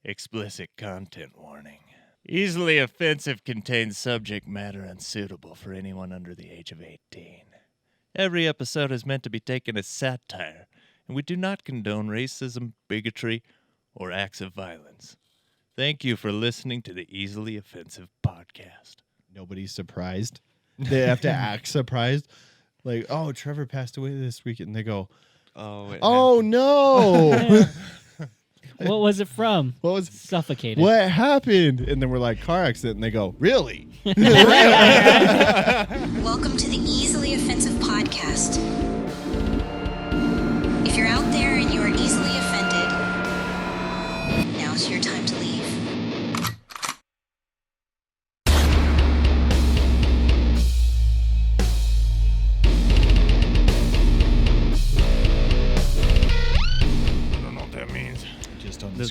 Explicit content warning. Easily offensive contains subject matter unsuitable for anyone under the age of 18. Every episode is meant to be taken as satire, and we do not condone racism, bigotry, or acts of violence. Thank you for listening to the Easily Offensive podcast. Nobody's surprised. They have to act surprised. Like, oh, Trever passed away this week. And they go, oh no. What was it from? What was Suffocated. What happened? And then we're like, car accident. And they go, really? Welcome to the Easily Offensive podcast. If you're out there and you are easily offended, now's your time to leave.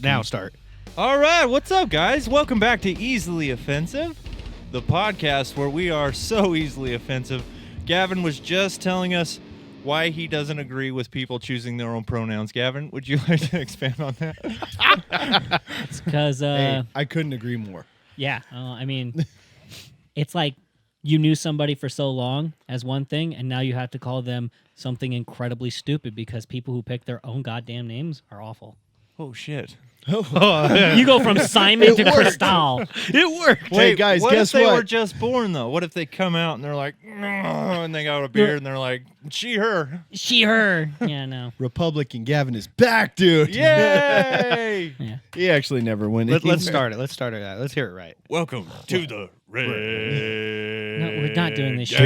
Now start. All right, what's up, guys? Welcome back to Easily Offensive, the podcast where we are so easily offensive. Gavin was just telling us why he doesn't agree with people choosing their own pronouns. Gavin, would you like to expand on that? It's because, Hey, I couldn't agree more. yeah, I mean, it's like you knew somebody for so long as one thing, and now you have to call them something incredibly stupid because people who pick their own goddamn names are awful. Oh, shit. You go from Simon to Cristal. It worked. Wait, guys, what guess if they what? were just born, though? What if they come out and they're like, and they got a beard and they're like, she, her. She, her. Yeah, no. Republican Gavin is back, dude. Yay! Yeah. He actually never went. Let's start it. Let's start it out. Let's hear it right. Welcome to the Red. No, we're not doing this Gang.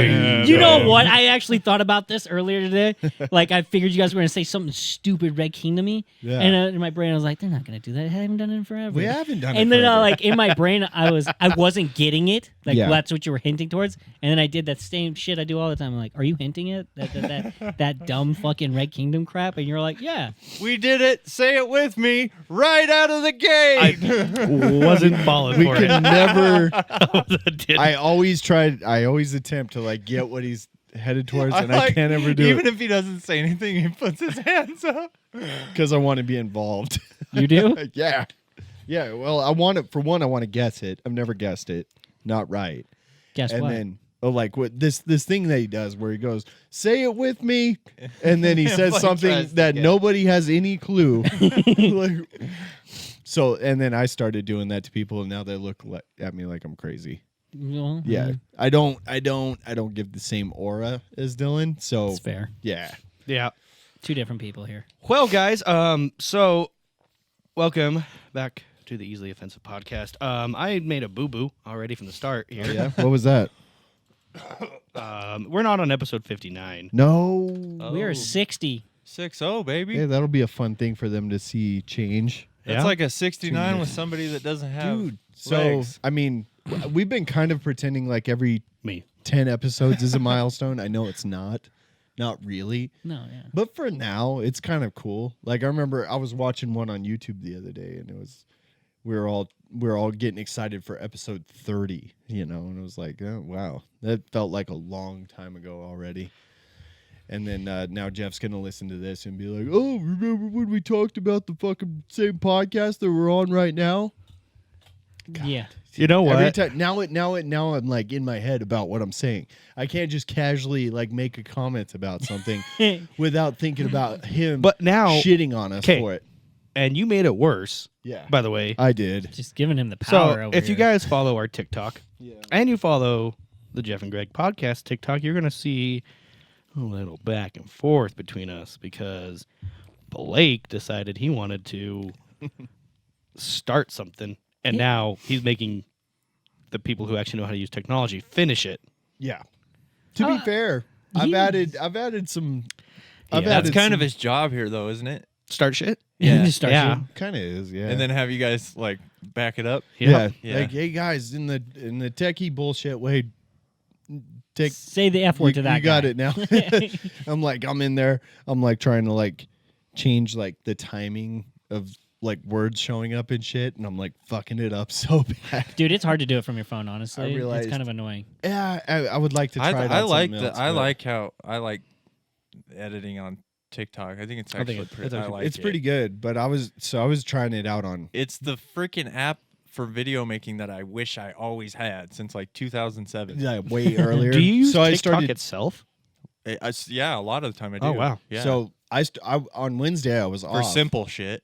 shit. You know what? I actually thought about this earlier today. Like, I figured you guys were going to say something stupid Red Kingdom-y. Yeah. And in my brain, I was like, they're not going to do that. I haven't done it in forever. We haven't done it And then, forever. like, in my brain, I wasn't getting it. Like, Yeah. that's what you were hinting towards. And then I did that same shit I do all the time. I'm like, are you hinting it? That dumb fucking Red Kingdom crap? And you're like, yeah. We did it. Say it with me. Right out of the gate. Wasn't falling We for can it. never. Didn't. I always attempt to like get what he's headed towards, and I like, can't ever do even it if he doesn't say anything, he puts his hands up. because I want to be involved. You do? Yeah. Well, I want it for one. I want to guess it. I've never guessed it. Not right. Guess And what? then like what this thing that he does where he goes, say it with me, and then he says Like something tries to that get- nobody has any clue. Like, so, and then I started doing that to people, and now they look at me like I'm crazy. Well, Yeah, I don't give the same aura as Dylan. So That's fair. yeah, Yeah. Two different people here. Well, guys, so welcome back to the Easily Offensive podcast. I made a boo-boo already from the start here. yeah. What was that? We're not on episode 59. No. We are 60. 6-0, baby. Hey, that'll be a fun thing for them to see change. That's Yeah? like a 69 with somebody that doesn't have Dude, so legs. I mean, we've been kind of pretending like every Me. 10 episodes is a milestone. I know it's not really, No, yeah. but for now, it's kind of cool. Like I remember I was watching one on YouTube the other day, and we were all getting excited for episode 30, and it was like, oh, wow, that felt like a long time ago already. And then now Jeff's gonna listen to this and be like, oh, remember when we talked about the fucking same podcast that we're on right now? Yeah. You know what? Every time, now I'm like in my head about what I'm saying. I can't just casually like make a comment about something without thinking about him But now, shitting on us 'kay. for it. and you made it worse, Yeah. by the way. I did. Just giving him the power So over if you here. guys follow our TikTok and you follow the Jeff and Greg podcast TikTok, you're going to see a little back and forth between us because Blake decided he wanted to start something, and now he's making the people who actually know how to use technology finish it. Yeah. To be fair, I've added some. That's kind of his job here, though, isn't it? Start shit? Yeah. Just start Yeah. shooting. Kind of is, yeah. And then have you guys like back it up? yeah. Yeah. Like, hey guys, in the techie bullshit way, take Say the F word to that you got guy. it now. I'm in there. I'm like trying to like change like the timing of like words showing up and shit, and I'm like fucking it up so bad. Dude, it's hard to do it from your phone, honestly. I realized- It's kind of annoying. Yeah, I would like to try. I it on like something the else, I but- like how I like editing on TikTok. I think it's I think actually it's pretty. I actually- like It's it. pretty good, but I was trying it out on. It's the freaking app for video making that I wish I always had since like 2007. Yeah, way earlier. Do you use so I TikTok started itself? Yeah, a lot of the time I do. Oh, wow. Yeah. So I on Wednesday I was for off simple shit,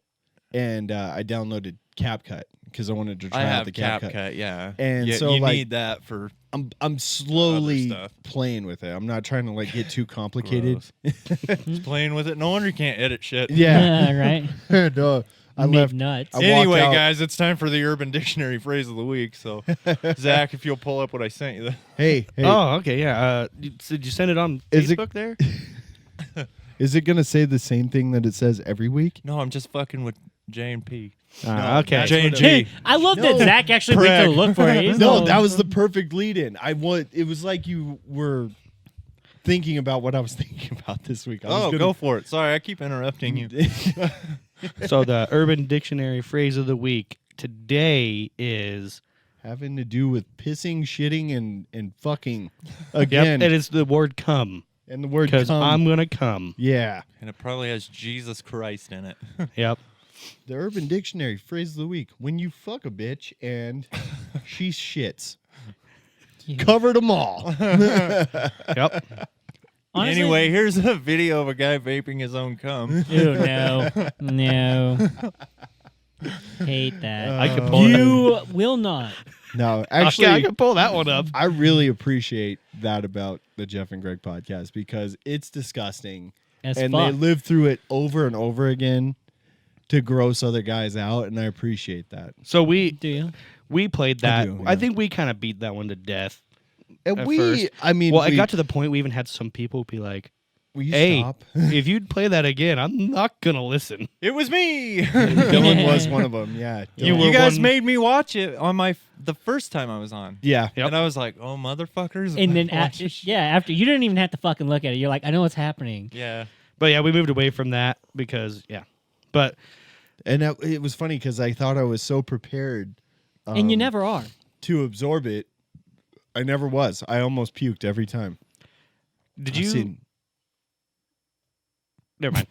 and I downloaded CapCut because I wanted to try I out have the CapCut. CapCut. Yeah, And you, so, you like, need that for I'm slowly stuff. playing with it. I'm not trying to like get too complicated. Just playing with it. No wonder you can't edit shit. Yeah. right. No, I Mid left. nuts. I walked Anyway, out- guys, it's time for the Urban Dictionary phrase of the week. So, Zach, if you'll pull up what I sent you. Hey, Oh, okay, yeah. Did you send it on Is it- Facebook there? is it gonna say the same thing that it says every week? No, I'm just fucking with J and P. Okay. that's J and what G. Hey, I love that No. Zach actually went to Preg. look for it. He's No, all- that was the perfect lead-in. It was like you were thinking about what I was thinking about this week. I was Oh, gonna- go for it. Sorry, I keep interrupting you. So the Urban Dictionary phrase of the week today is Having to do with pissing, shitting, and fucking again. Yep, it is the word "come" And the word because cum. I'm gonna come. Yeah. And it probably has Jesus Christ in it. Yep. The Urban Dictionary phrase of the week: when you fuck a bitch and she shits. Covered them all. Yep. Honestly- Anyway, here's a video of a guy vaping his own cum. Ew, no. No. Hate that. I could pull it. You will not. No, actually, Okay, I can pull that one up. I really appreciate that about the Jeff and Greg podcast because it's disgusting. As and fuck. they live through it over and over again to gross other guys out, and I appreciate that. So we Do you? played that. do, I yeah. think we kind of beat that one to death. And At we, first. I mean, Well, we, it got to the point we even had some people be like, will you "Hey, stop? if you'd play that again, I'm not gonna listen." It was me. Dylan was one of them. Yeah, You Dylan. were You guys one- made me watch it on the first time I was on. Yeah, Yep. And I was like, oh, motherfuckers. And then, Watch this shit. after you didn't even have to fucking look at it. You're like, I know what's happening. Yeah. But yeah, we moved away from that because But and it was funny because I thought I was so prepared, And you never are. to absorb it. I never was. I almost puked every time. did I've you? seen- Never mind.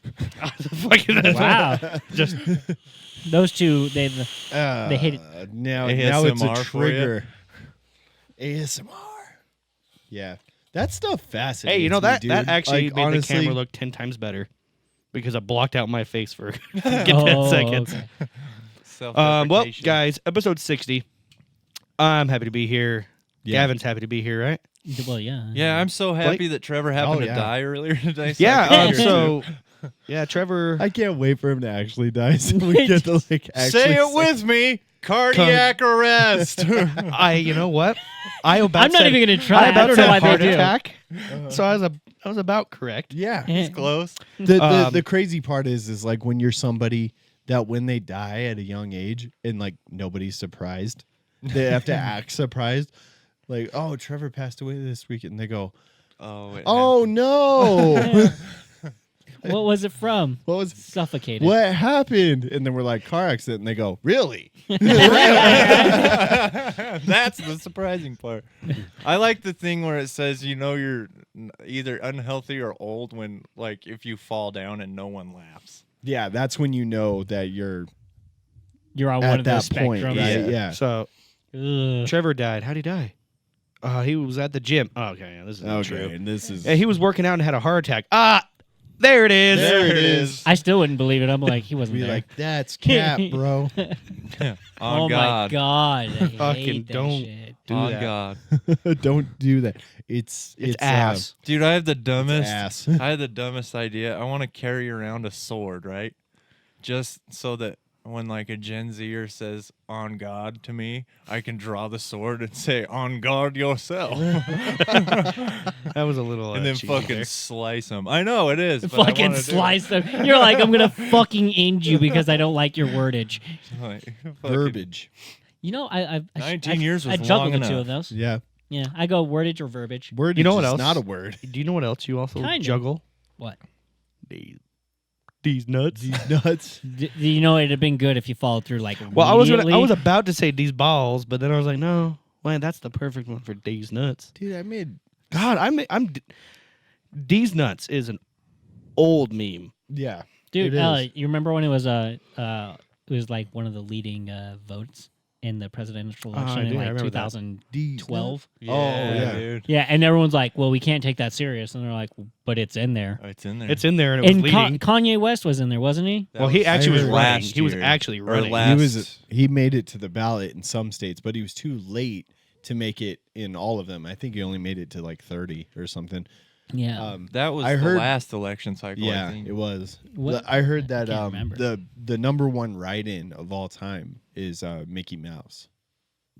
Fucking- Wow. Just Those two, they hate it. Now it's a ASMR for ya? trigger. ASMR. Yeah, that stuff fascinates hey, you know me, that dude. actually Like, made honestly, the camera look 10 times better because I blocked out my face for get 10 Oh, seconds. okay. Well, Self-deprecation. guys, episode 60. I'm happy to be here. Yeah. Gavin's happy to be here, right? Well, yeah. Yeah, I'm so happy that Trevor happened to yeah. die earlier today. So I Yeah. could be here So, yeah, Trevor. I can't wait for him to actually die so we get to like too. actually Say it with me. Cardiac arrest. You know what? I about I'm not said, even going to try. I don't know why they heart do. attack. So I was about correct. Yeah. Eh, Close. The crazy part is like when you're somebody that when they die at a young age and like nobody's surprised, they have to act surprised. Like, oh, Trevor passed away this week, and they go, Oh, it oh no, What was it from? what was Suffocated. what happened? And then we're like, car accident, and they go, really? That's the surprising part. I like the thing where it says, you're either unhealthy or old when, like, if you fall down and no one laughs. Yeah, that's when you know that you're You're on one at of that those point, spectrums. right? Yeah. So Ugh. Trevor died. How'd he die? He was at the gym. Oh, okay, yeah, this is Okay, true. and this is Yeah, he was working out and had a heart attack. There it is. There it is. I still wouldn't believe it. I'm like, he wasn't be there. like, that's Cap, bro. On oh God. my god! I Fucking hate that don't. shit. Do On that. God. Don't do that. It's ass. Dude, I have the dumbest. ass. I had the dumbest idea. I want to carry around a sword, right? Just so that when like a Gen Zer says "on God" to me, I can draw the sword and say "on guard yourself," That was a little. and then cheesy fucking there. slice them. I know it is. But I Fucking wanna do it. slice them. You're like, I'm gonna fucking end you because I don't like your wordage. Like, fucking- Verbiage. You know, I 19 years was I juggle long the two enough. of those. Yeah. Yeah, I go wordage or verbiage. Wordage You know what is else? not a word. Do you know what else you also Kinda. juggle? What? These nuts. These nuts. You know, it'd have been good if you followed through like. Well, I was immediately. about to say these balls, but then I was like, no, man, that's the perfect one for these nuts. Dude, I made God, I'm These nuts is an old meme. Yeah, Dude, it is. you remember when it was like one of the leading votes in the presidential I election do, in I like remember that. 2012? yeah. dude. Yeah, and everyone's like, "Well, we can't take that serious," and they're like, "But it's in there." Oh, it's in there. It's in there and it was And leading. Kanye West was in there, wasn't he? That Well, he was actually was I heard running. last He was year. actually Or running. last- He made it to the ballot in some states, but he was too late to make it in all of them. I think he only made it to like 30 or something. Yeah. That was I the heard- last election cycle. I Yeah, think. it was. What? I heard that can't remember. the number one write-in of all time is Mickey Mouse.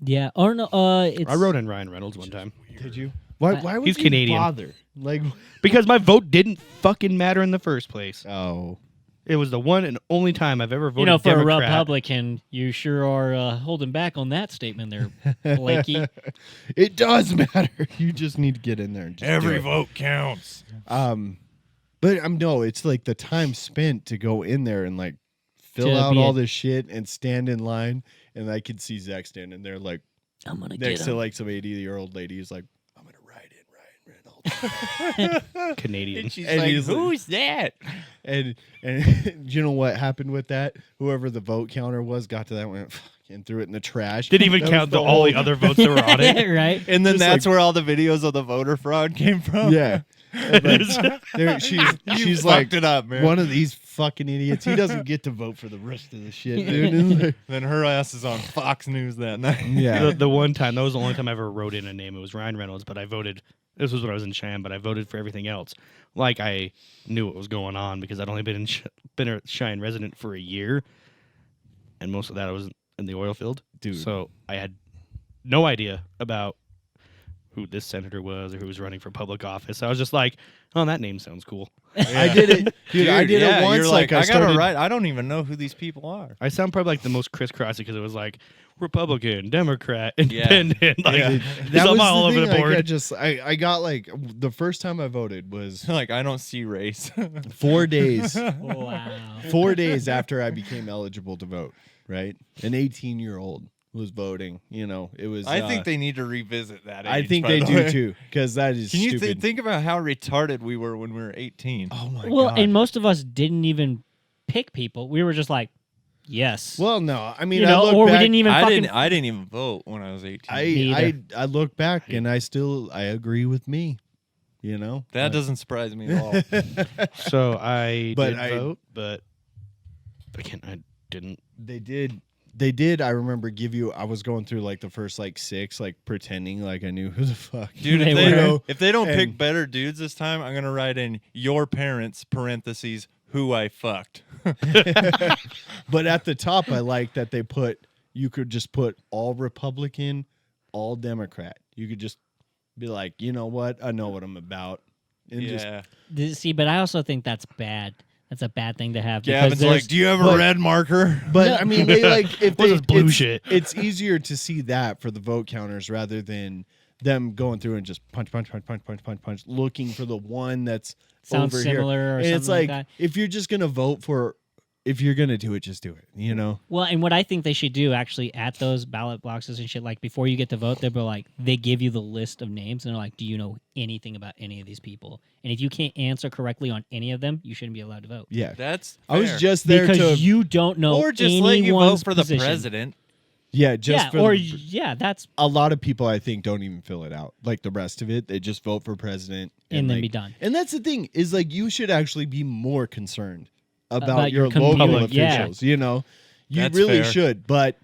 Yeah. Or no, it's I wrote in Ryan Reynolds one time Did you? Why would He's you Canadian. bother? Like, because my vote didn't fucking matter in the first place. oh, It was the one and only time I've ever voted You know, for Democrat. a Republican, you sure are holding back on that statement there, Blakey. it does matter. You just need to get in there and just Every do it. vote counts. But no, it's like the time spent to go in there and like fill To out be all a- this shit and stand in line, and I could see Zach standing there like I'm gonna next get to him. like some 80-year-old lady who's like, I'm gonna ride in Ryan Reynolds. Canadian. She's And like, he's like- "Who's that?" and you know what happened with that? Whoever the vote counter was got to that one and threw it in the trash. Didn't even That was count all the whole- other votes that were on it. Right? And then Just that's like- where all the videos of the voter fraud came from. Yeah. And, like, she's fucked like it up, man. one of these fucking idiots. He doesn't get to vote for the rest of the shit, dude. And like, Then her ass is on Fox News that night. yeah. The one time, that was the only time I ever wrote in a name. It was Ryan Reynolds, but I voted. This was when I was in Cheyenne, but I voted for everything else. Like I knew what was going on because I'd only been been a Cheyenne resident for a year, and most of that I was in the oil field. Dude. So I had no idea about who this senator was or who was running for public office. I was just like, "Oh, that name sounds cool." I did it, dude. I did yeah, it once. You're Like I I gotta started. write. I don't even know who these people are. I sound probably like the most crisscrossy because it was like Republican, Democrat, Independent. Like, Yeah. That was I'm all over thing, the board. like, I got like the first time I voted was Like I don't see race. 4 days. Wow. 4 days after I became eligible to vote. Right, an 18-year-old was voting. You know, it was. I think they need to revisit that. I age, think by they the do way. too, because that is Can you stupid. think about how retarded we were when we were 18? Oh my Well, god. and most of us didn't even pick people. We were just like, yes. well, no, I mean, you I know, look or back, we didn't even I fucking. didn't even vote when I was 18. I Neither. I look back and I agree with me. You know, that doesn't surprise me at all. So I But did I- vote, but again, I didn't. They did. I remember give you. I was going through like the first like 6, like pretending like I knew who the fuck. Dude, They if they don't pick and- better dudes this time, I'm gonna write in your parents parentheses who I fucked. But at the top, I like that they put. You could just put all Republican, all Democrat. You could just be like, you know what? I know what I'm about. And just Yeah. See, but I also think that's bad. That's a bad thing to have. because Gavin's there's- like, do you have a but- red marker? But No. I mean, they like if What's they this blue it's, shit? It's easier to see that for the vote counters rather than them going through and just punch, looking for the one that's sounds over similar here. or And something it's like that. if you're just gonna vote for, if you're gonna do it, just do it. You know? Well, and what I think they should do actually at those ballot boxes and shit, like before you get to vote, they'll be like, they give you the list of names and they're like, do you know anything about any of these people? And if you can't answer correctly on any of them, you shouldn't be allowed to vote. Yeah. That's I was fair. just there Because to you don't know or just let you vote anyone's for the position. president. just Yeah, for or the- yeah, that's a lot of people I think don't even fill it out. Like the rest of it, they just vote for president and then like- be done. And that's the thing is like you should actually be more concerned about, About your your local community, yeah. officials. You know, you That's really fair. should, but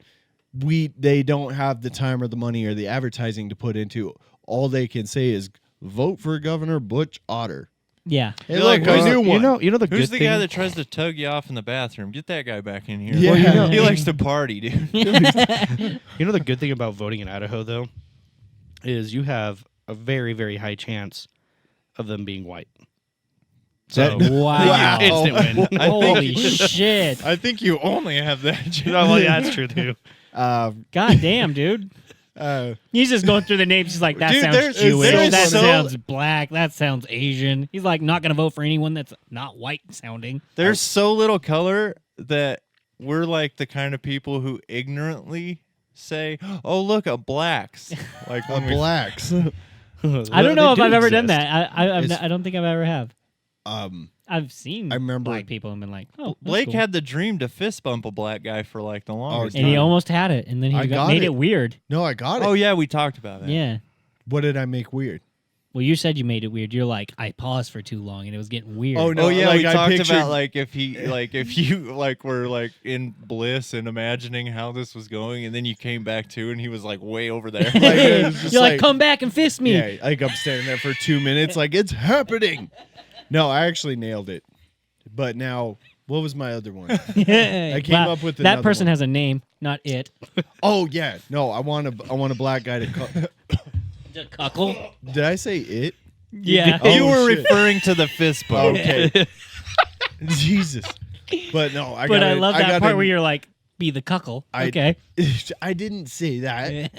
they don't have the time or the money or the advertising to put into. All they can say is vote for Governor Butch Otter. Yeah. Hey, You're look, like, I who's- knew one. You know the Who's good the thing. guy that tries to tug you off in the bathroom? Get that guy back in here. Yeah. Well, you know- He likes to party, dude. You know the good thing about voting in Idaho though is you have a very very high chance of them being white. So That- Wow. instant win. Holy shit. I think you only have that. No, well, yeah, that's true too. God damn, dude. He's just going through the names. He's like, that Dude, sounds there's Jewish. That so- sounds black. That sounds Asian. He's like, not going to vote for anyone that's not white sounding. There's so little color that we're like the kind of people who ignorantly say, "Oh, look, a blacks." Like when we- blacks. I don't know if They I've do ever done exist. that. I don't think I've ever have. I've seen I remember- black people and been like, oh, that's Blake cool. had the dream to fist bump a black guy for like the longest and he time. almost had it, and then I he got made it. it weird. No, I got it. Oh yeah, we talked about that. Yeah. What did I make weird? Well, you said you made it weird. You're like, I paused for too long, and it was getting weird. Oh, no. Oh yeah, like, we I talked pictured- about like if you like were like in bliss and imagining how this was going, and then you came back to, and he was like way over there. Like, it was just You're like, come back and fist me. Yeah, like I'm standing there for 2 minutes, like it's happening. No, I actually nailed it. But now, what was my other one? I came up with that another person one. has a name, not it. Oh yeah, no, I want a black guy to. Cuckle. Did I say it? Yeah. Oh, you were shit. referring to the fist bump. Okay. Jesus. But no, I But got I love that gotta, part where you're like, be the cuckle. Okay. I didn't say that.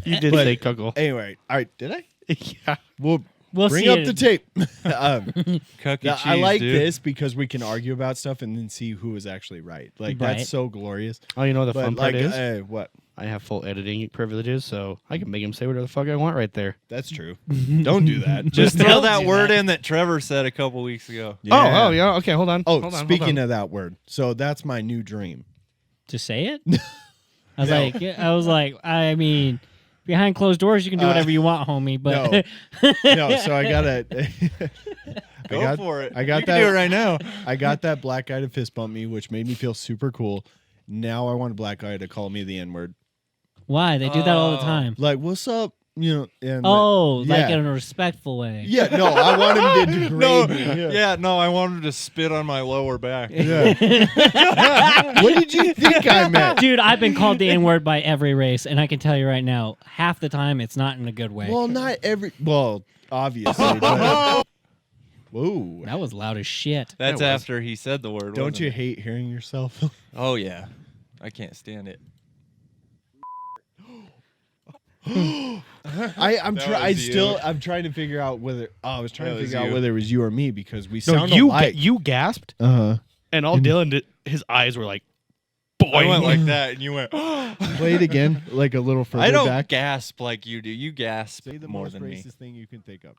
You did But- say cuckle. Anyway, all right, did I? Yeah. Well, We'll bring see up it. the tape. Cucky Yeah, cheese, I like dude. this because we can argue about stuff and then see who is actually right. Like Right. that's so glorious. Oh, you know what the But fun part like, is? what? I have full editing privileges, so I can make him say whatever the fuck I want right there. That's true. Don't do that. Just throw Don't that do word that. in that Trevor said a couple weeks ago. Oh, yeah. Okay, hold on. Oh, hold on, speaking hold on. of that word, so that's my new dream. To say it? I was like, I mean, behind closed doors, you can do whatever you want, homie. But No, so I gotta. Go for it. I got you that can do it right now. I got that black guy to fist bump me, which made me feel super cool. Now I want a black guy to call me the N word. why? They do that all the Oh. time. Like, what's up? You know, and Oh, like yeah. in a respectful way. Yeah, no, I want him to degrade No, me. no, I wanted him to spit on my lower back. Yeah. What did you think I meant? Dude, I've been called the N word by every race, and I can tell you right now, half the time it's not in a good way. Well, not every. Well, obviously. But, whoa. That was loud as shit. That's That was- after he said the word. Don't wasn't you it? hate hearing yourself? Oh yeah, I can't stand it. I'm That was you. I'm trying to figure out whether I was trying That to was figure out you. whether it was you or me because we No, sound you alike. you gasped, Uh-huh. and all Dylan did, his eyes were like, boy. I went like that, and you went. Play it again, like a little further I don't back. gasp like you do. You gasp Say the more most than me. racist thing you can think of.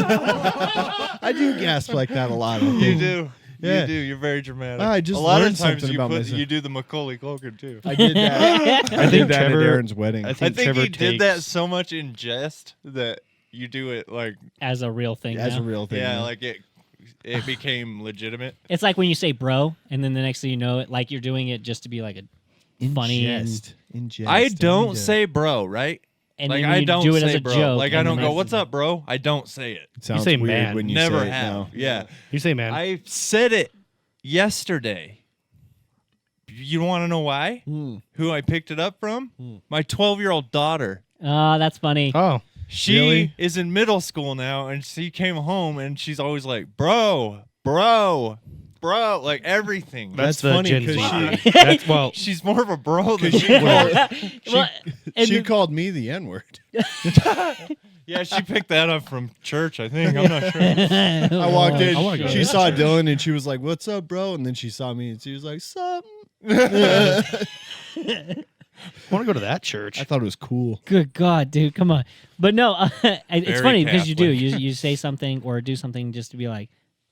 I do gasp like that a lot. I You think. do. Yeah. You do. You're very dramatic. I just a lot learned of times something you about myself. you do the Macaulay Culkin too. I did that. I think did that Trevor- at Aaron's wedding. I I think think Trevor you did that takes- so much in jest that you do it like As a real thing. as now. a real thing. yeah, yeah. like it became legitimate. It's like when you say bro, and then the next thing you know, it like you're doing it just to be like a In funny and- jest. In jest. I don't In jest. say bro, right? and like then I you don't do it say as a bro. joke. Like I and don't then go, that's- "What's up, bro?" I don't say it. It sounds say weird man. when you Never say it have. now. Yeah. You say, man. I said it yesterday. You want to know why? Who I picked it up from? My 12-year-old daughter. Oh, that's funny. oh, She Really? is in middle school now, and she came home, and she's always like, bro, like everything. That's the funny Gen 'cause Z. That's well. She's more of a bro than Because she Well, and she the- called me the N word. Yeah, she picked that up from church, I think. I'm not sure. I walked in. I wanna go to She this saw church. Dylan and she was like, "What's up, bro?" And then she saw me and she was like, "Sup?" I want to go to that church. I thought it was cool. Good God, dude, come on. But no, it's Very funny because you do. Catholic. You say something or do something just to be like,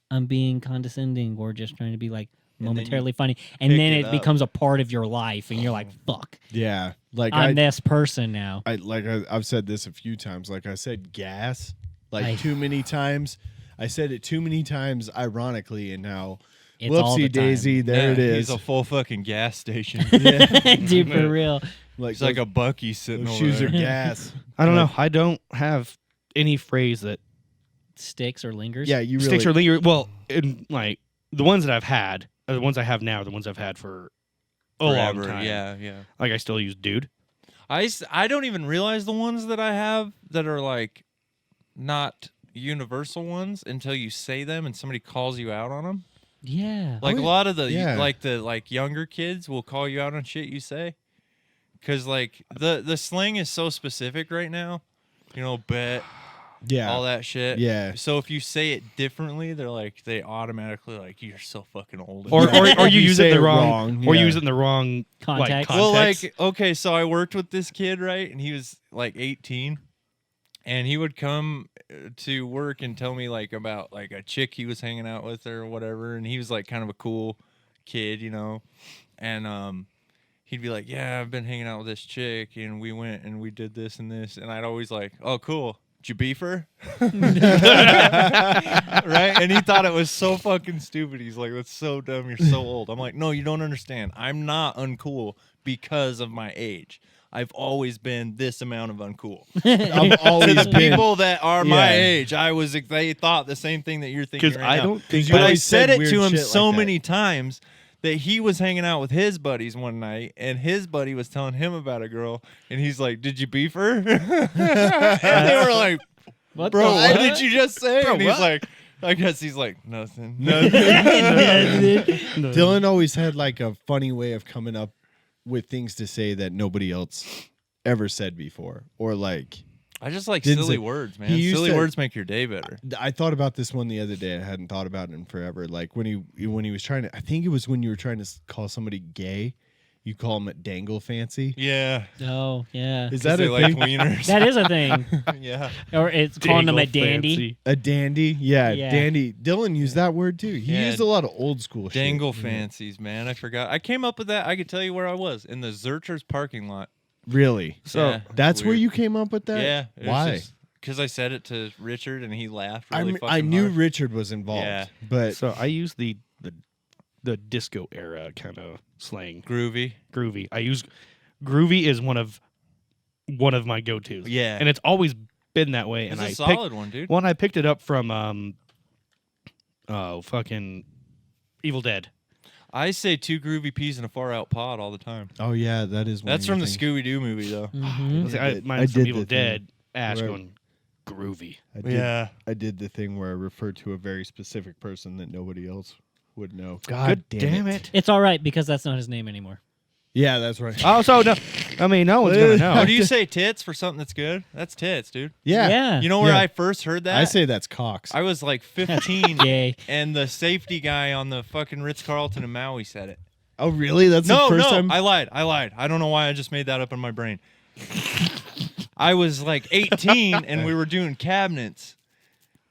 I'm being condescending or just trying to be like then you momentarily funny, and pick then it it up. becomes a part of your life, and you're like, fuck, Yeah, like I'm this person now. I've said this a few times. Like I said, gas, like I- too many times. I said it too many times, ironically, and now, It's all the whoopsie time. daisy, there Yeah, it is. He's a full fucking gas station. Dude, for real. Like He's like a Bucky sitting those over shoes there. are gas. I don't know. I don't have any phrase that Sticks or lingers. Yeah, you really. sticks or linger. Well, in, like the ones that I've had, the ones I have now, are the ones I've had for a long Forever. time. Yeah. Like I still use dude. I don't even realize the ones that I have that are like not universal ones until you say them and somebody calls you out on them. Yeah. Like Oh, a lot of the yeah. like younger kids will call you out on shit you say, because like the slang is so specific right now. You know, bet Yeah. all that shit. Yeah. So if you say it differently, they're like they automatically like you're so fucking old. Or you You use say it the it wrong, wrong, or yeah. you use it in the wrong Context. Like, well, context. like okay, so I worked with this kid, right, and he was like 18, and he would come to work and tell me like about like a chick he was hanging out with or whatever, and he was like kind of a cool kid, and he'd be like, "Yeah, I've been hanging out with this chick, and we went and we did this and this," and I'd always like, "Oh, cool. Did you beef her?" Right? And he thought it was so fucking stupid. He's like, "That's so dumb. You're so old." I'm like, "No, you don't understand. I'm not uncool because of my age. I've always been this amount of uncool." I've To always the been. people that are my Yeah. age, they thought the same thing that you're thinking. Because right I now. don't think You But I always said said it to weird him shit so like that. many times that he was hanging out with his buddies one night, and his buddy was telling him about a girl, and he's like, "Did you beef her?" And they were like, What "Bro, the what fuck? did you just say?" Bro, and he's what? like, "I guess he's like nothing." Dylan always had like a funny way of coming up with things to say that nobody else ever said before, or like I just like Didn't silly say- words, man. he used Silly to- words make your day better. I thought about this one the other day. I hadn't thought about it in forever. Like when he was trying to, I think it was when you were trying to call somebody gay, you call them a dangle fancy. Yeah. Oh, yeah. Is 'Cause that they a like thing? That wieners. is a thing. Yeah. Or it's calling them a Dangle dandy. fancy. A dandy? Yeah, Yeah. dandy. Dylan used that word too. He Yeah. used a lot of old school Dangle shit. fancies, man. I forgot. I came up with that. I could tell you where I was in the Zercher's parking lot. Really? So, Yeah, That's where weird. you came up with that? Yeah. Why? Because I said it to Richard and he laughed I really mean, fucking I knew hard. Richard was involved, Yeah. but So I use the disco era kind of slang. Groovy. Groovy. I use groovy is one of my go-tos. Yeah. And it's always been that way. It's And a I solid one, dude. I picked it up from fucking Evil Dead. I say 2 groovy peas in a far out pod all the time. oh yeah, that is. One That's of your from the things. Scooby Doo movie, though. Mhm. Yeah, I Mine's from did Evil the thing. Dead. Ash Right. going groovy. I did, Yeah. I did the thing where I referred to a very specific person that nobody else would know. God Good damn it. It's all right because that's not his name anymore. Yeah, that's right. Oh, so no. I mean, no one's gonna know. Oh, do you say tits for something that's good? That's tits, dude. Yeah. Yeah. You know where Yeah. I first heard that? I say that's Cox. I was like 15, Yay. and the safety guy on the fucking Ritz-Carlton in Maui said it. Oh, really? That's No, the first no, time. I lied. I don't know why I just made that up in my brain. I was like 18, and we were doing cabinets,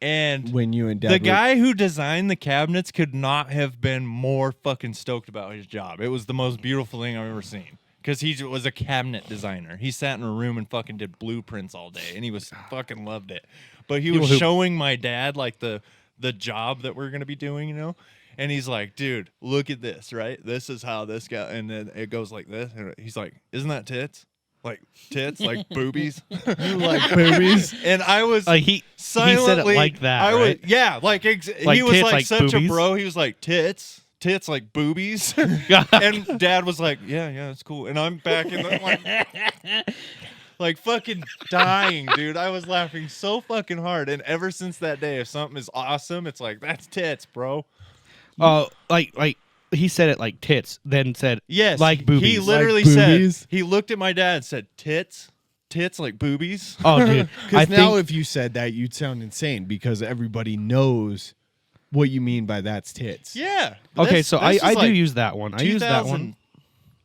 and when you and Dad the were- guy who designed the cabinets could not have been more fucking stoked about his job. It was the most beautiful thing I've ever seen. Because he was a cabinet designer. He sat in a room and fucking did blueprints all day, and he was fucking loved it. But he was People who- showing my dad like the job that we're gonna be doing, And he's like, "Dude, look at this, right? This is how this guy." And then it goes like this. And he's like, "Isn't that tits? Like tits, like boobies?" you like boobies. And I was He said it silently like that, I right? was, yeah, like Like he was tits, like like such boobies? a bro. He was like tits like boobies. And Dad was like, yeah, it's cool. And I'm back in the like fucking dying, dude. I was laughing so fucking hard. And ever since that day, if something is awesome, it's like, that's tits, bro. Like he said it like tits, then said Yes, like boobies. He literally Like said, boobies? he looked at my dad and said, tits like boobies. Oh, dude. I Because now, think if you said that, you'd sound insane because everybody knows what you mean by that's tits. Yeah. okay. This- So this I is do like use that one. I use that one.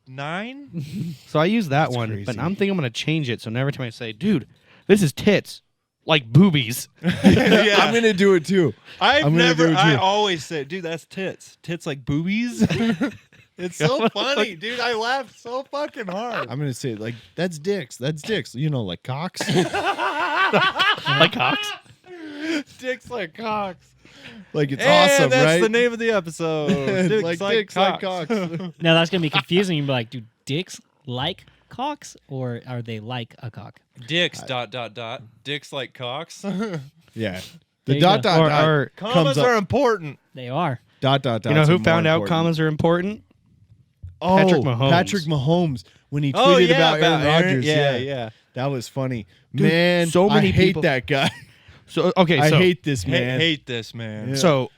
2009? So I use that That's one, crazy. but I'm thinking I'm gonna change it. So every time I say, "Dude, this is tits," like boobies. Yeah. I'm gonna do it too. I've I'm gonna never. do it I too. always say, dude, that's tits. Tits like boobies. It's so funny, dude. I laughed so fucking hard. I'm gonna say like that's dicks. That's dicks. You know, like cocks. like cocks. Dicks like cocks. Like it's And awesome, that's right? the name of the episode. Dicks like like dicks like cocks. cocks. Now that's gonna be confusing. You'd be like, do dicks like cocks, or are they like a cock? Dicks. ... Dicks like cocks. Yeah. There The you dot go. dot dot Or Commas comes up. are important. They are. Dot dot dot. you know who found out commas are important? Oh, Patrick Mahomes. Patrick Mahomes when he tweeted Oh yeah, about Aaron Rodgers. Yeah. That was funny. Dude, Man, so many I hate people- that guy. So okay, I so hate this man. Hate this man. Yeah. so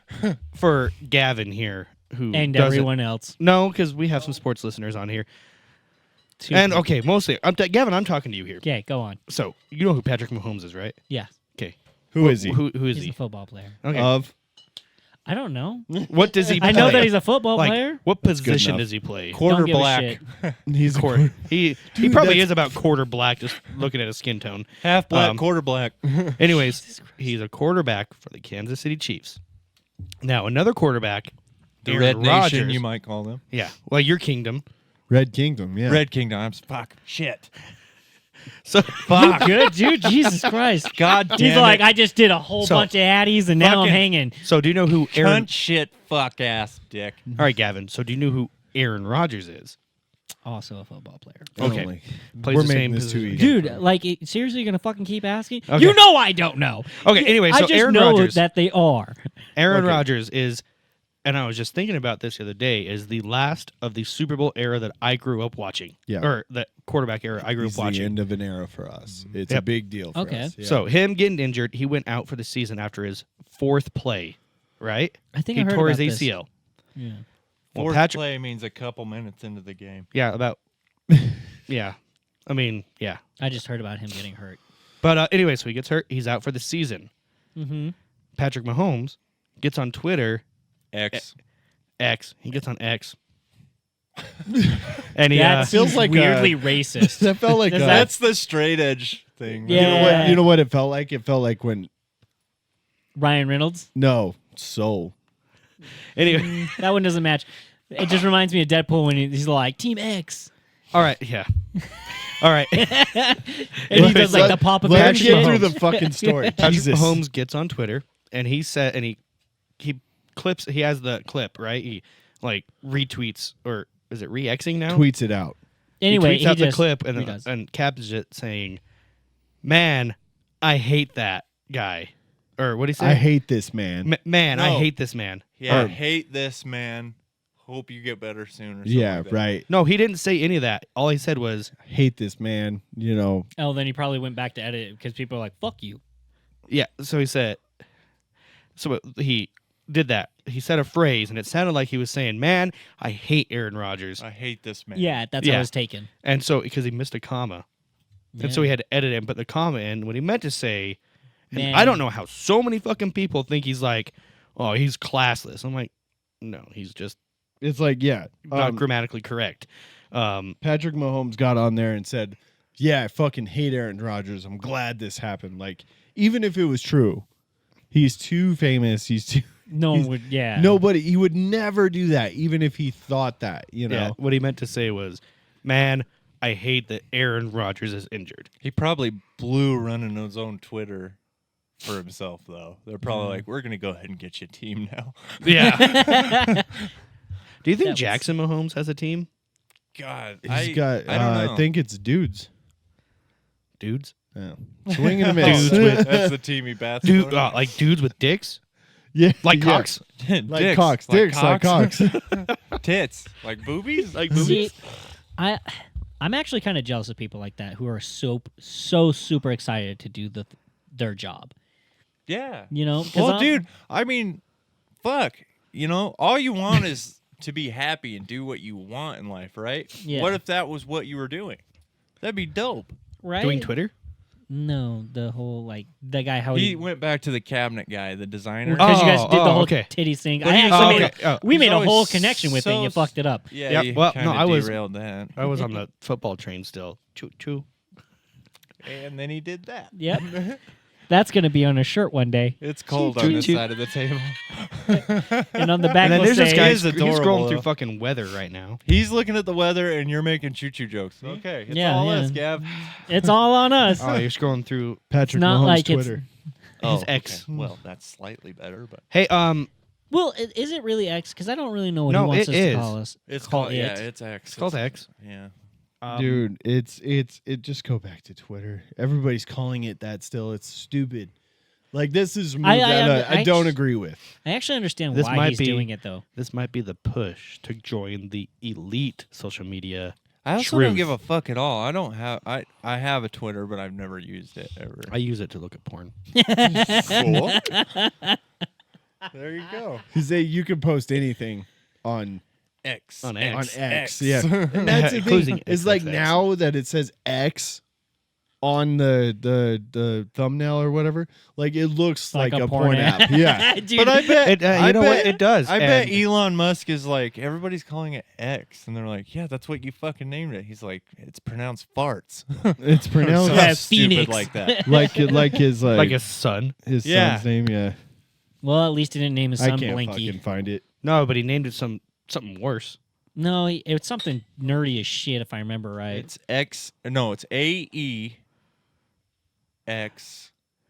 for Gavin here, who And doesn't- everyone else. No, because we have some sports listeners on here. And okay, mostly, Gavin, I'm talking to you here. Okay, go on. So you know who Patrick Mahomes is, right? Yeah, Okay, Who is he? Who is he's he? a football player. Okay, Of I don't know. What does he play? I know that he's a football like, player. what That's good position enough. does he play? Don't give a shit. He's a Quarter. He probably that's- is about quarter black, just looking at his skin tone. Half black, Um, quarter black. Anyways, he's a quarterback for the Kansas City Chiefs. Now, another quarterback, The Aaron Red Rodgers. Nation, you might call them. Yeah, well, your kingdom. Red Kingdom. Yeah. Red Kingdom. Fuck. Shit. So, Fuck. Good, dude. Jesus Christ. God damn He's it. like, I just did a whole So, bunch of addies and now I'm fucking- hanging. so do you know who Aaron? Cunt shit fuck ass dick. All right, Gavin. So do you know who Aaron Rodgers is? Also a football player. Okay. Only. Plays We're the making same this too position. easy. Dude, like, seriously, you're going to fucking keep asking? Okay. You know I don't know. Okay, anyway, I so just Aaron know Rodgers. that they are. Aaron Okay. Rodgers is, and I was just thinking about this the other day, is the last of the Super Bowl era that I grew up watching. Yeah. Or the quarterback era I grew He's up watching. the end of an era for us. It's Yep. a big deal for Okay. us. Yeah. So him getting injured, he went out for the season after his fourth play, right? I think he I heard tore about his this. ACL. Yeah. Well, Fourth Patrick, play means a couple minutes into the game. yeah, about, yeah. I mean, yeah. I just heard about him getting hurt. But anyway, so he gets hurt. He's out for the season. Mm-hmm. Patrick Mahomes gets on Twitter, X. He gets on X. And he, That feels seems like weirdly racist. that felt like Does a- that- That's the straight edge thing. Yeah. You know what? You know what it felt like? It felt like when Ryan Reynolds? anyway, That one doesn't match. It just reminds me of Deadpool when he's like, Team X. all right, yeah. All right. And he does like the Papa Let Bear him Patrick get shit. through Mahomes. the fucking story. Patrick Jesus. Mahomes gets on Twitter and he said, and he clips, he has the clip, right? He like retweets, or is it re-Xing now? Tweets it out. Anyway, he tweets out the just clip and redoes. and captions it saying, "Man, I hate that guy," or what do you say? I hate this man. Man, I No. hate this man. Yeah, Or- hate this man. Hope you get better soon. Or something Yeah, like that. right. No, he didn't say any of that. All he said was, Hate this man. You know, Oh, then he probably went back to edit it because people are like, fuck you. yeah. So he said, so he did that. He said a phrase, and it sounded like he was saying, "Man, I hate Aaron Rodgers," I hate this man. Yeah, that's how Yeah. it was taken. and so because he missed a comma, and so he had to edit it and put the comma in. What he meant to say, and Man. I don't know how so many fucking people think he's like, "Oh, he's classless." I'm like, no, he's just it's like, yeah. not grammatically correct. Patrick Mahomes got on there and said, "Yeah, I fucking hate Aaron Rodgers. I'm glad this happened." Like, even if it was true, he's too famous. He's too No one He's- would, yeah. nobody. He would never do that, even if he thought that. You know, Yeah, what he meant to say was, "Man, I hate that Aaron Rodgers is injured." He probably blew running his own Twitter for himself, though. They're probably like, we're going to go ahead and get you a team now. Yeah. Do you think That was- Jackson Mahomes has a team, God. he's got. I don't know. I think it's dudes. dudes? Yeah. Swing and a miss. Dudes with- That's the team he bats Dude, for. like dudes with dicks, yeah, like yeah. cocks. like Dicks, cocks, dicks, like cocks. Tits. Like boobies? Like See, I'm actually kind of jealous of people like that who are so super excited to do their job. Yeah. You know? 'Cause Well, I'm- dude, I mean, fuck. You know, all you want is to be happy and do what you want in life, right? Yeah. What if that was what you were doing? That'd be dope. right? Doing Twitter? No, the whole like the guy how He went back to the cabinet guy, the designer. because you guys Oh, did the oh, whole okay. titties thing. But I he was actually always- made Oh, we he's made a always whole connection with it. so And you fucked it up. Yeah, Yep. you Well, no, kinda I was- derailed that. I was on the football train still. Choo choo. And then he did that. Yep. That's gonna be on a shirt one day, It's cold Choo, on this choo. side of the table. and on the back And then will there's this say, guy. He's He's adorable, scrolling through though. fucking weather right now. He's looking at the weather, and you're making choo-choo jokes. Okay, it's Yeah, all yeah. us, Gav. "It's all on us." Oh, you're scrolling through. Patrick not Mahomes like it's- Twitter. His ex. Okay. Well, that's slightly better, but Hey, Well, is it really X? Because I don't really know what No, he wants it us is. to call us. it's Call called it. yeah, it's X. it's called X. Yeah. Dude, it just go back to Twitter. Everybody's calling it that still. It's stupid. Like, this is a move that I don't agree with. I actually understand This why might he's be- doing it though. This might be the push to join the elite social media. I also Truth. don't give a fuck at all. I don't have I have a Twitter, but I've never used it ever. I use it to look at porn. Cool. There you go. Because you can post anything on X. On on X. X. Yeah, and that's the Including thing. It's like XXX. now that it says X, on the thumbnail or whatever, like it looks like a porn porn app. Yeah. Dude, But I bet You know what? It does. I bet And Elon Musk is like, everybody's calling it X, and they're like, yeah, that's what you fucking named it. He's like, it's pronounced farts. It's pronounced Something Yeah, stupid Phoenix. like that. like his like his son. his Yeah. son's name. Yeah. well, at least he didn't name his I son can't Blinky. fucking find it. No, but he named it something worse. No, it's something nerdy as shit if I remember right. It's X. No, it's AEX,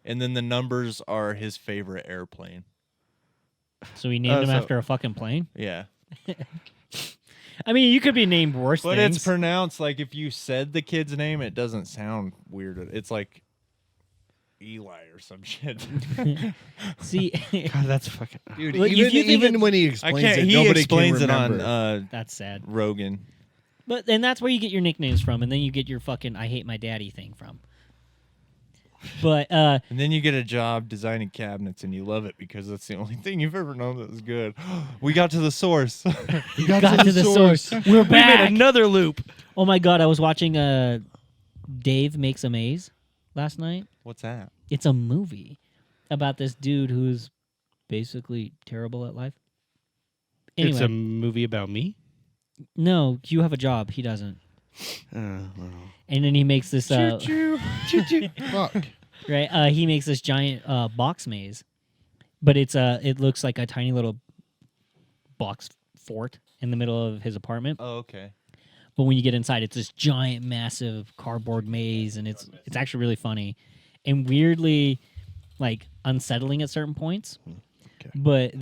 and then the numbers are his favorite airplane. So he named him so- after a fucking plane. Yeah, I mean, you could be named worse but things. it's pronounced like if you said the kid's name, it doesn't sound weird. It's like Eli or some shit. See, God, that's fucking. Dude, Well, if you think even it's- when he I explains can't. it, He nobody explains can it remember. on that's sad. Rogan. But and that's where you get your nicknames from, and then you get your fucking "I hate my daddy" thing from. But And then you get a job designing cabinets, and you love it because that's the only thing you've ever known that was good. We got to the source. We got to the source. We're We made back. another loop. Oh my god, I was watching Dave Makes a Maze last night. What's that? It's a movie about this dude who's basically terrible at life. Anyway, It's a movie about me. no, you have a job. He doesn't. Well. And then he makes this Fuck. right. He makes this giant box maze, but it looks like a tiny little box fort in the middle of his apartment. Oh, okay. But when you get inside, it's this giant, massive cardboard maze, and it's actually really funny and weirdly like unsettling at certain points. Okay. But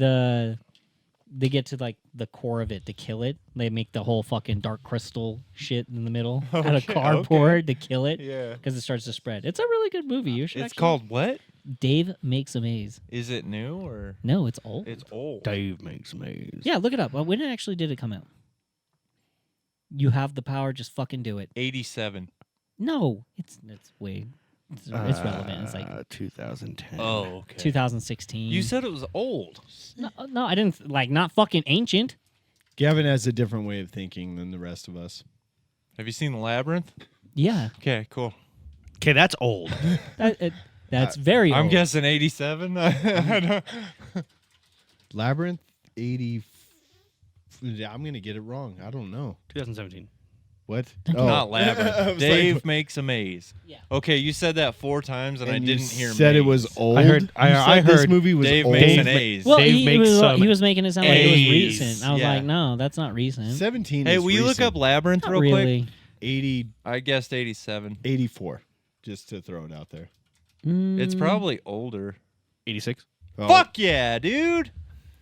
they get to like the core of it to kill it. They make the whole fucking dark crystal shit in the middle out of Okay, cardboard to kill it Yeah. because it starts to spread. It's a really good movie. You should. It's actually- called what? Dave Makes a Maze. Is it new or? No, it's old. It's old. Dave Makes Maze. Yeah, look it up. When actually did it come out? You have the power. Just fucking do it. 87. No, it's way. It's relevant. It's like 2010. Oh, okay. 2016. You said it was old. no, I didn't like not fucking ancient. Gavin has a different way of thinking than the rest of us. Have you seen The Labyrinth? Yeah, Okay, cool. Okay, that's old. that's very. I'm old. guessing 87. I don't- Labyrinth 80. Yeah, I'm gonna get it wrong. I don't know 2017. what. Not I Labyrinth. was Dave like- Makes a Maze. Yeah. Okay, you said that 4 times and I you didn't hear said it maze. was old. I heard- You I said this heard movie was Dave old. makes an Dave A's. Well, Dave he makes was, some he was making it sound like it was A's. recent. I was Yeah. like, no, that's not recent. 17. Hey, is will you look recent. up Labyrinth Not real quick? really. 80, I guessed 87. 84, just to throw it out there. It's Mm, probably older. 86. Oh, Fuck yeah, dude.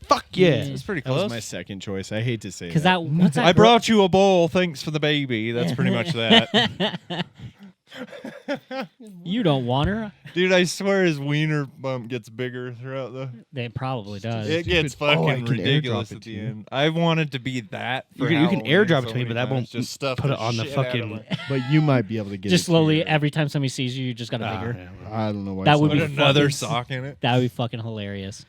Fuck yeah. That's pretty that was close. my second choice. I hate to say Because that. what's that? I brought you a bowl. Thanks for the baby. That's pretty much that. You don't want her. Dude, I swear his wiener bump gets bigger throughout the... It probably does. It gets Oh, I fucking can airdrop ridiculous it at to the you. end. I wanted to be that for You can Halloween airdrop so it to me, many but that times. won't Just stuff put the it on the shit out of fucking- my- But you might be able to get Just it to slowly, your- every time somebody sees you, you just got a bigger. yeah. I don't know why. That would Put be another fucking- sock in it. That would be fucking hilarious.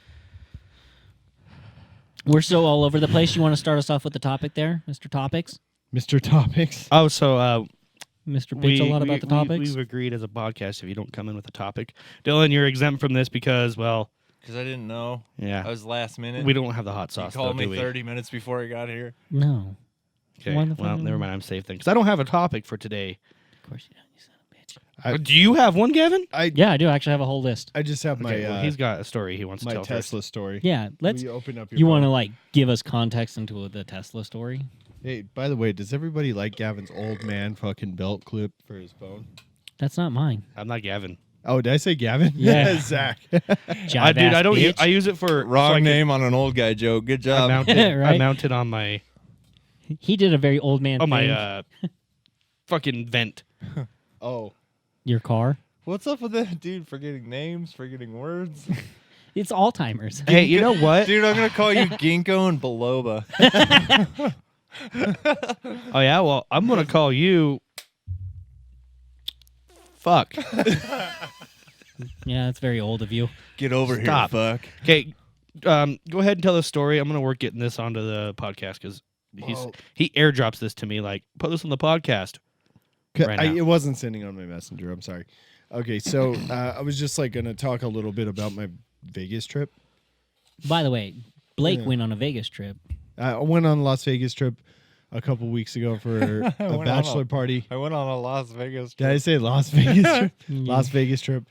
We're so all over the place. You want to start us off with the topic there, Mr. Topics? Mr. Topics. Oh, so Mr. Bitch a lot about the topics? We've agreed as a podcast if you don't come in with a topic, Dylan, you're exempt from this because, well, Because I didn't know. I yeah, was last minute. we don't have the hot You sauce. called though, do me we? 30 minutes before I got here. No. Okay, Why the well, fuck- never mind. I'm safe then because I don't have a topic for today. Of course you don't, you son of a bitch. Do you have one, Gavin? Yeah, I do actually have a whole list. I just have Okay, my well, he's got a story he wants to my tell Tesla story. Yeah, let's. Will you open up your You want to phone? like give us context into the Tesla story? Hey, by the way, does everybody like Gavin's old man fucking belt clip for his phone? That's not mine. first. I'm not Gavin. Oh, did I say Gavin? Yeah. Zach. Jive Dude, ass I don't. bitch. I use it for so Wrong I can- name on an old guy joke. Good I job. mounted. I Right? mounted on my He did a very old man thing. my fucking vent. Oh, Your car. What's up with that dude? Forgetting names, forgetting words. It's Alzheimer's. Hey, you know what? Dude, I'm going to call you Ginkgo and Biloba. Oh yeah, well, I'm gonna call you. Fuck. Yeah, that's very old of you. Get over Stop. here, fuck. Okay, go ahead and tell the story. I'm gonna work getting this onto the podcast because Whoa. he airdrops this to me like put this on the podcast. Right now. It wasn't sending on my messenger. I'm sorry. Okay, so I was just like going to talk a little bit about my Vegas trip. By the way, Blake Yeah. went on a Vegas trip. I went on a Las Vegas trip a couple weeks ago for I a went on bachelor party. I went on a Las Vegas Did I trip. say Las Vegas trip? Yeah. Las Vegas trip.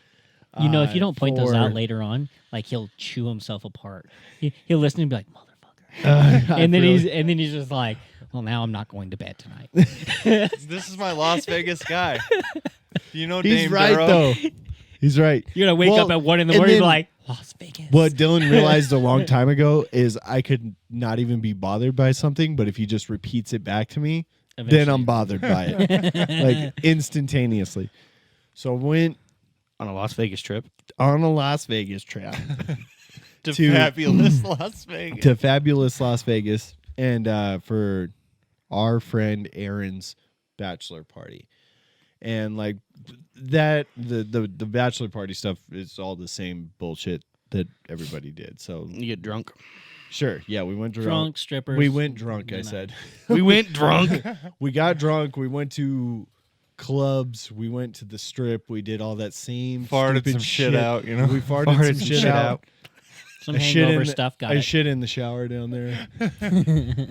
You know, if you don't point those for- out later on, like he'll chew himself apart. He'll listen and be like, "Motherfucker," I and then really- he's just like, "Well, now I'm not going to bed tonight." This is my Las Vegas guy. Do you know He's Dame right Darrow? though. He's right. You're gonna wake Well, up at 1 in the and morning and be then- like, "Las Vegas." What Dylan realized a long time ago is I could not even be bothered by something, but if he just repeats it back to me, then Eventually. I'm bothered by it, like instantaneously. So I went On a Las Vegas trip. on a Las Vegas trip To to- fabulous Las Vegas. to fabulous Las Vegas, and for our friend Aaron's bachelor party, and like that the bachelor party stuff is all the same bullshit that everybody did. So You get drunk. sure, yeah, we went drunk strippers. We went drunk. I you know. said We went drunk. we got drunk. We went to clubs. We went to the strip. We did all that same Farted stupid some shit out, you know? We farted, some shit out. Some I shit hangover in the- stuff. Got I it. shit in the shower down there.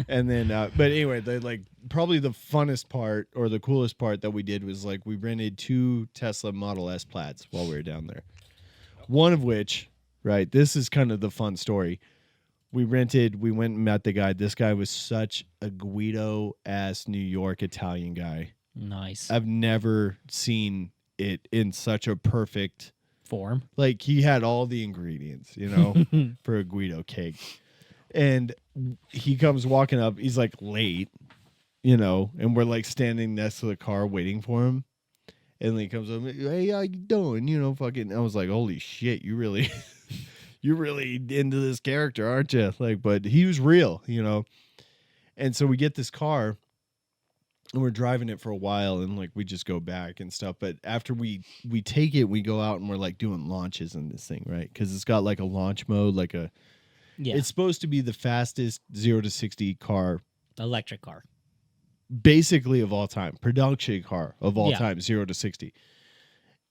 And then, but anyway, probably the funnest part or the coolest part that we did was like we rented 2 Tesla Model S Plaids while we were down there. One of which, right, this is kind of the fun story. We went and met the guy. This guy was such a Guido ass New York Italian guy. Nice I've never seen it in such a perfect, form. like he had all the ingredients, you know, for a Guido cake. And he comes walking up, he's like late, you know, and we're like standing next to the car waiting for him. And then he comes up, hey, how you doing? You know, fucking, I was like, holy shit, you really, you're really into this character, aren't you? Like, but he was real, you know. And so we get this car and we're driving it for a while and like we just go back and stuff. But after we take it, we go out and we're like doing launches in this thing, right? Because it's got like a launch mode, like a, Yeah, it's supposed to be the fastest 0 to 60 car electric car. basically of all time, production car of all Yeah. time, 0 to 60.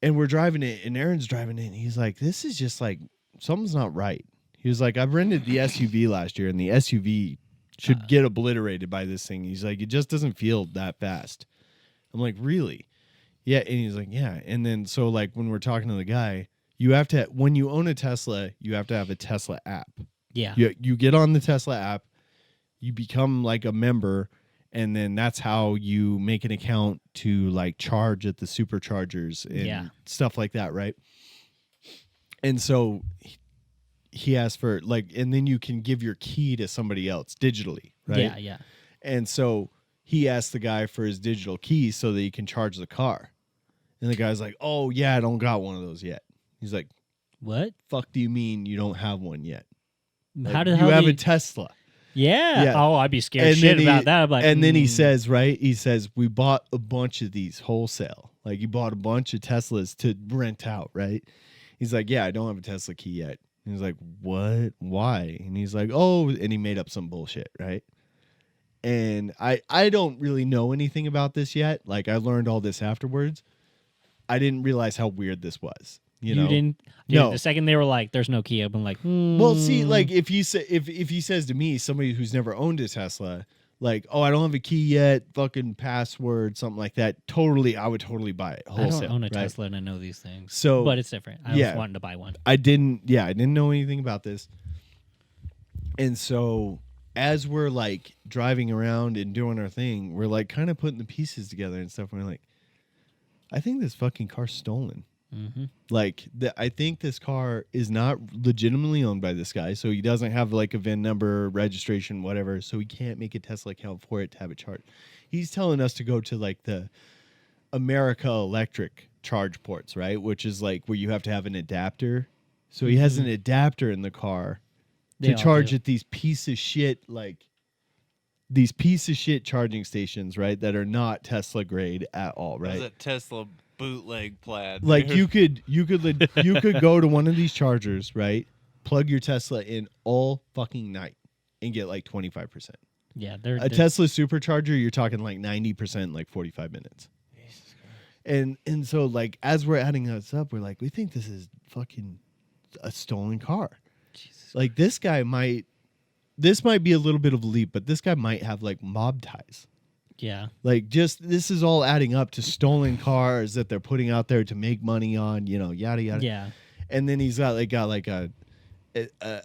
And we're driving it and Aaron's driving it and he's like, this is just like, something's not right. He was like, I've rented the SUV last year and the SUV should get obliterated by this thing. He's like, it just doesn't feel that fast. I'm like, really? Yeah. And he's like, yeah. And then, so like when we're talking to the guy, you have to, when you own a Tesla, you have to have a Tesla app. Yeah, You get on the Tesla app, you become like a member, and then that's how you make an account to like charge at the superchargers and stuff like that, right? And so he asked for like, and then you can give your key to somebody else digitally, right? yeah. And so he asked the guy for his digital key so that he can charge the car. And the guy's like, oh, yeah, I don't got one of those yet. He's like, What? fuck do you mean you don't have one yet? Like, How did you have do a Tesla? Yeah. Yeah. Oh, I'd be scared And shit then about that. I'm like, and then he mm. says, right? He says, we bought a bunch of these wholesale. Like he bought a bunch of Teslas to rent out, right? He's like, yeah, I don't have a Tesla key yet. And he's like, what? Why? And he's like, oh, and he made up some bullshit, right? And I don't really know anything about this yet. Like I learned all this afterwards. I didn't realize how weird this was. You know? didn't. Dude, No. The second they were like, "There's no key," I've been like, Well, see, like if he say if he says to me, somebody who's never owned a Tesla, like, oh, I don't have a key yet, fucking password, something like that. I would totally buy it I wholesale. don't own a right? Tesla and I know these things. So, But it's different. I yeah. was wanting to buy one. I didn't know anything about this. And so as we're like driving around and doing our thing, we're like kind of putting the pieces together and stuff. And we're like, I think this fucking car's stolen. Mm-hmm. Like, I think this car is not legitimately owned by this guy, so he doesn't have like a VIN number, registration, whatever, so he can't make a Tesla account for it to have it charged. He's telling us to go to like the America Electric charge ports, right? Which is like where you have to have an adapter. So he has an adapter in the car They to all charge do. at these piece of shit charging stations, right? That are not Tesla grade at all, right? That's a Tesla bootleg plaid. Like dude. you could go to one of these chargers, right? Plug your Tesla in all fucking night and get like 25%. Yeah, A Tesla supercharger, you're talking like 90%, like 45 minutes. And so like as we're adding this up, we're like, we think this is fucking a stolen car. Jesus. Like this might be a little bit of a leap, but this guy might have like mob ties. Yeah. Like just this is all adding up to stolen cars that they're putting out there to make money on, yada yada. Yeah. And then he's got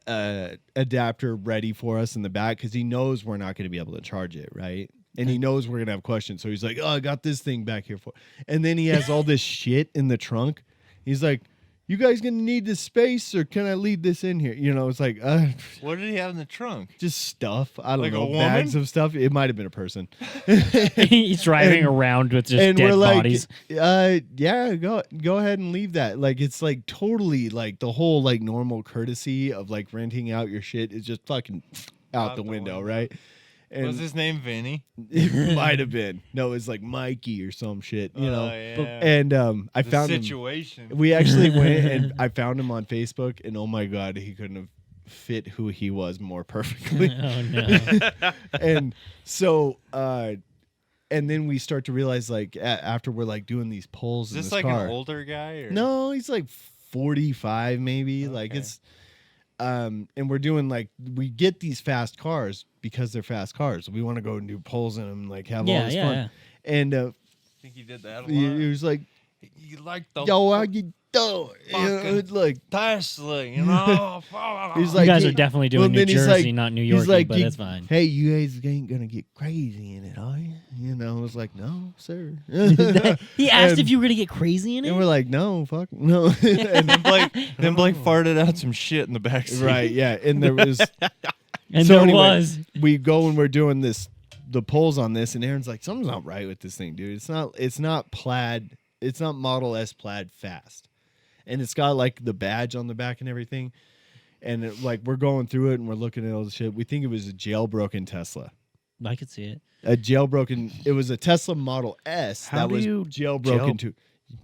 a adapter ready for us in the back because he knows we're not going to be able to charge it, right? And he knows we're going to have questions. So he's like, oh, I got this thing back here for. And then he has all this shit in the trunk. He's like, you guys going to need this space or can I leave this in here? It's like, What did he have in the trunk? just stuff. I don't Like a know, woman? bags of stuff. It might have been a person. He's driving around with just dead bodies. Yeah, go ahead and leave that. Like it's like totally like the whole like normal courtesy of like renting out your shit is just fucking out the window, right? And Was his name Vinny? it might have been. No, it was like Mikey or some shit, Yeah. And I The found him. situation. We actually went and I found him on Facebook, and oh my god, he couldn't have fit who he was more perfectly. Oh no. And so and then we start to realize like after we're like doing these polls Is in this this like car, an older guy? Or? no, he's like 45 maybe. Like Okay. it's and we're doing like we get these fast cars because they're fast cars. We want to go and do polls in them, like have all this fun. Yeah. And I think he did that a lot. he was like, You like the "Yo, how you doing?" fucking It's like Tesla, He's You like, guys hey- are definitely doing New then he's Jersey, like- not New he's York, like, but you- it's fine. hey, you guys ain't gonna get crazy in it, are you? I was like, no, sir. He asked And- if you were gonna get crazy in it. And we're like, no, fuck, no. and then Blake farted out some shit in the back seat. Right, yeah. And there was And so there anyway, was. we go and we're doing the polls on this, and Aaron's like, something's not right with this thing, dude. It's not plaid, it's not Model S plaid fast. And it's got like the badge on the back and everything. And like we're going through it and we're looking at all the shit. We think it was a jailbroken Tesla. I could see it. It was a Tesla Model S How that do was you jailbroken to.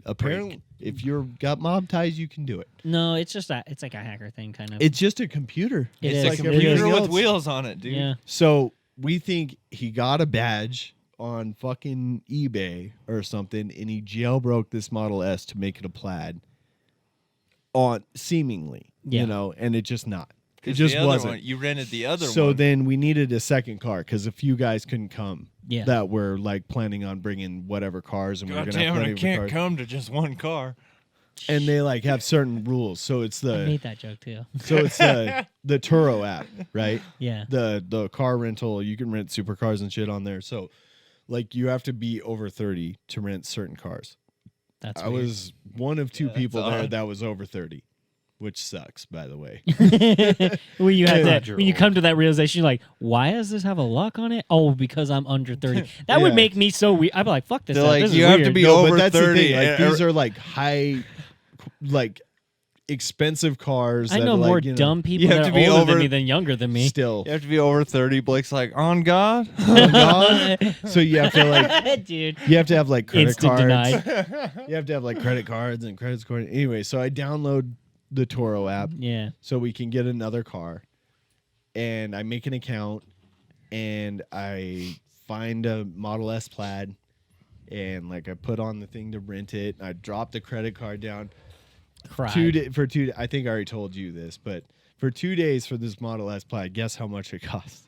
Apparently, if you're got mob ties, you can do it. No, it's just that it's like a hacker thing, kind of. It's just a computer. It It's is. a like computer everything with else. wheels on it, dude. yeah. So we think he got a badge on fucking eBay or something, and he jailbroke this Model S to make it a plaid. On seemingly, Yeah. and it just not. It 'Cause just the other wasn't. one, you rented the other So one. then we needed a second car because a few guys couldn't come. Yeah. That were like planning on bringing whatever cars, and we God were gonna have damn it, plenty I of can't cars. come to just one car. And they like have certain rules. So it's I the made that joke too. the Turo app, right? Yeah. The car rental, you can rent supercars and shit on there. So like you have to be over 30 to rent certain cars. That's I weird. was one of two Yeah, that's people there odd. that was over 30, which sucks, by the way. when you had that, You're when you old. come to that realization, you're like, why does this have a lock on it? Oh, because I'm under 30. That would Yeah. make me so weird. I'd be like, fuck this. They're stuff. like, This is you have to weird. be No, over but that's 30. the thing. Like and- these are like high, like expensive cars. I that know are, like, more you know, dumb people have that to are be older over- than me than younger than me. Still, You have to be over 30. Blake's like, on God? Oh, God. So you have to like Dude. you have to have like credit Instant cards. denied. You have to have like credit cards and credit score. Anyway, so I download the Toro app Yeah. so we can get another car, and I make an account, and I find a Model S plaid, and like I put on the thing to rent it. I drop the credit card down. Cried. 2 days for 2. I think I already told you this, but for 2 days for this Model S plaid, guess how much it cost?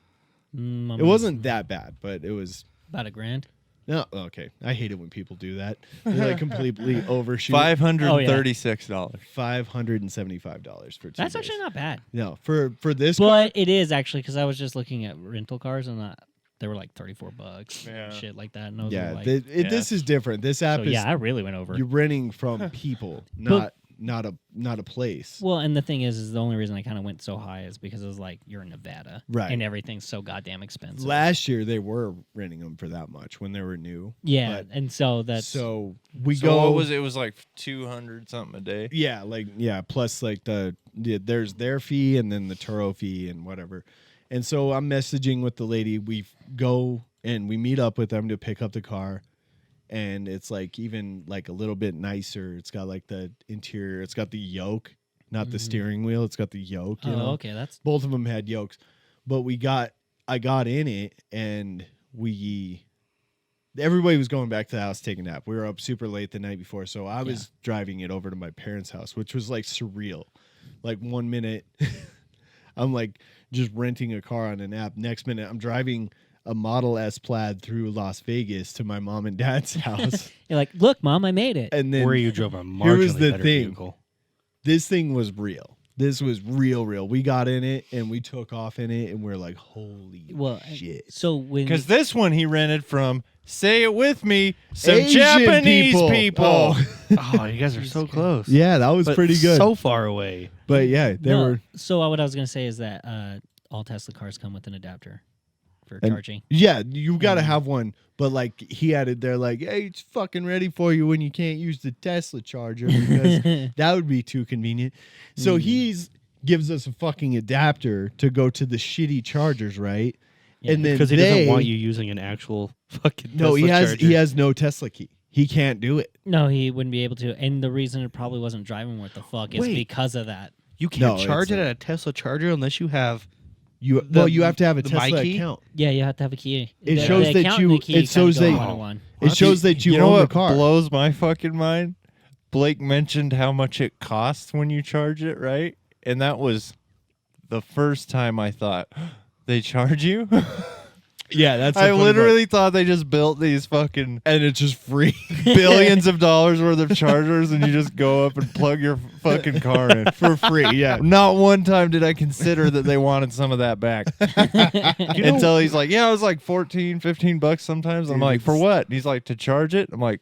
I'm It wasn't that bad, but it was. about $1,000. No, okay. I hate it when people do that. They like completely overshoot. $536. $575 for 2 That's days. actually not bad. No, for this. But it is actually because I was just looking at rental cars and they were like $34, Yeah. shit like that. And I was yeah, like, this is different. This app so is yeah, I really went over. you're renting from people, not a place. Well, and the thing is the only reason I kind of went so high is because it was like you're in Nevada, Right. And everything's so goddamn expensive. Last year they were renting them for that much when they were new. yeah, but- and so that's So we So go. what was it? It was like 200 something a day. Yeah, plus like there's their fee and then the Turo fee and whatever. And so I'm messaging with the lady. We go and we meet up with them to pick up the car. And it's like even like a little bit nicer. It's got like the interior. It's got the yoke, not the steering wheel. It's got the yoke. You know? okay. That's Both of them had yokes. But I got in it and everybody was going back to the house to take a nap. We were up super late the night before, so I was driving it over to my parents' house, which was like surreal. Like 1 minute, I'm like just renting a car on an app. Next minute, I'm driving a Model S Plaid through Las Vegas to my mom and dad's house. You're like, look, Mom, I made it. And then Where you drove a here was marginally the better thing. vehicle. This thing was real. This was real. We got in it and we took off in it, and we're like, holy shit. So when Because this one he rented from, say it with me, some Asian Japanese people. Oh. Oh, you guys are so close. Yeah, that was But pretty good. So far away. But yeah, they were. So what I was gonna say is that all Tesla cars come with an adapter for And- charging. Yeah, you got to have one. But like he added there, like, hey, it's fucking ready for you when you can't use the Tesla charger because that would be too convenient. So he's gives us a fucking adapter to go to the shitty chargers, right? Yeah. And then Because he they, doesn't want you using an actual fucking No, Tesla he charger. has no Tesla key. He can't do it. No, he wouldn't be able to. And the reason it probably wasn't driving worth the fuck is Wait. because of that. You can't No, charge it's it not. at a Tesla charger unless you have. You The- you have to have a the Tesla My Key? account. Yeah, you have to have a key. It The- shows the that account you- and the key it shows kinda go that- one-on-one. It shows that you know own what the car. blows my fucking mind? Blake mentioned how much it costs when you charge it, right? And that was the first time I thought, they charge you? Yeah, that's. I literally thought they just built these fucking and it's just free. billions of dollars worth of chargers and you just go up and plug your fucking car in. for free. Yeah. Not one time did I consider that they wanted some of that back. Until he's like, yeah, it was like 14, 15 bucks sometimes. I'm Dude, like, for it's- what? And he's like, to charge it? I'm like,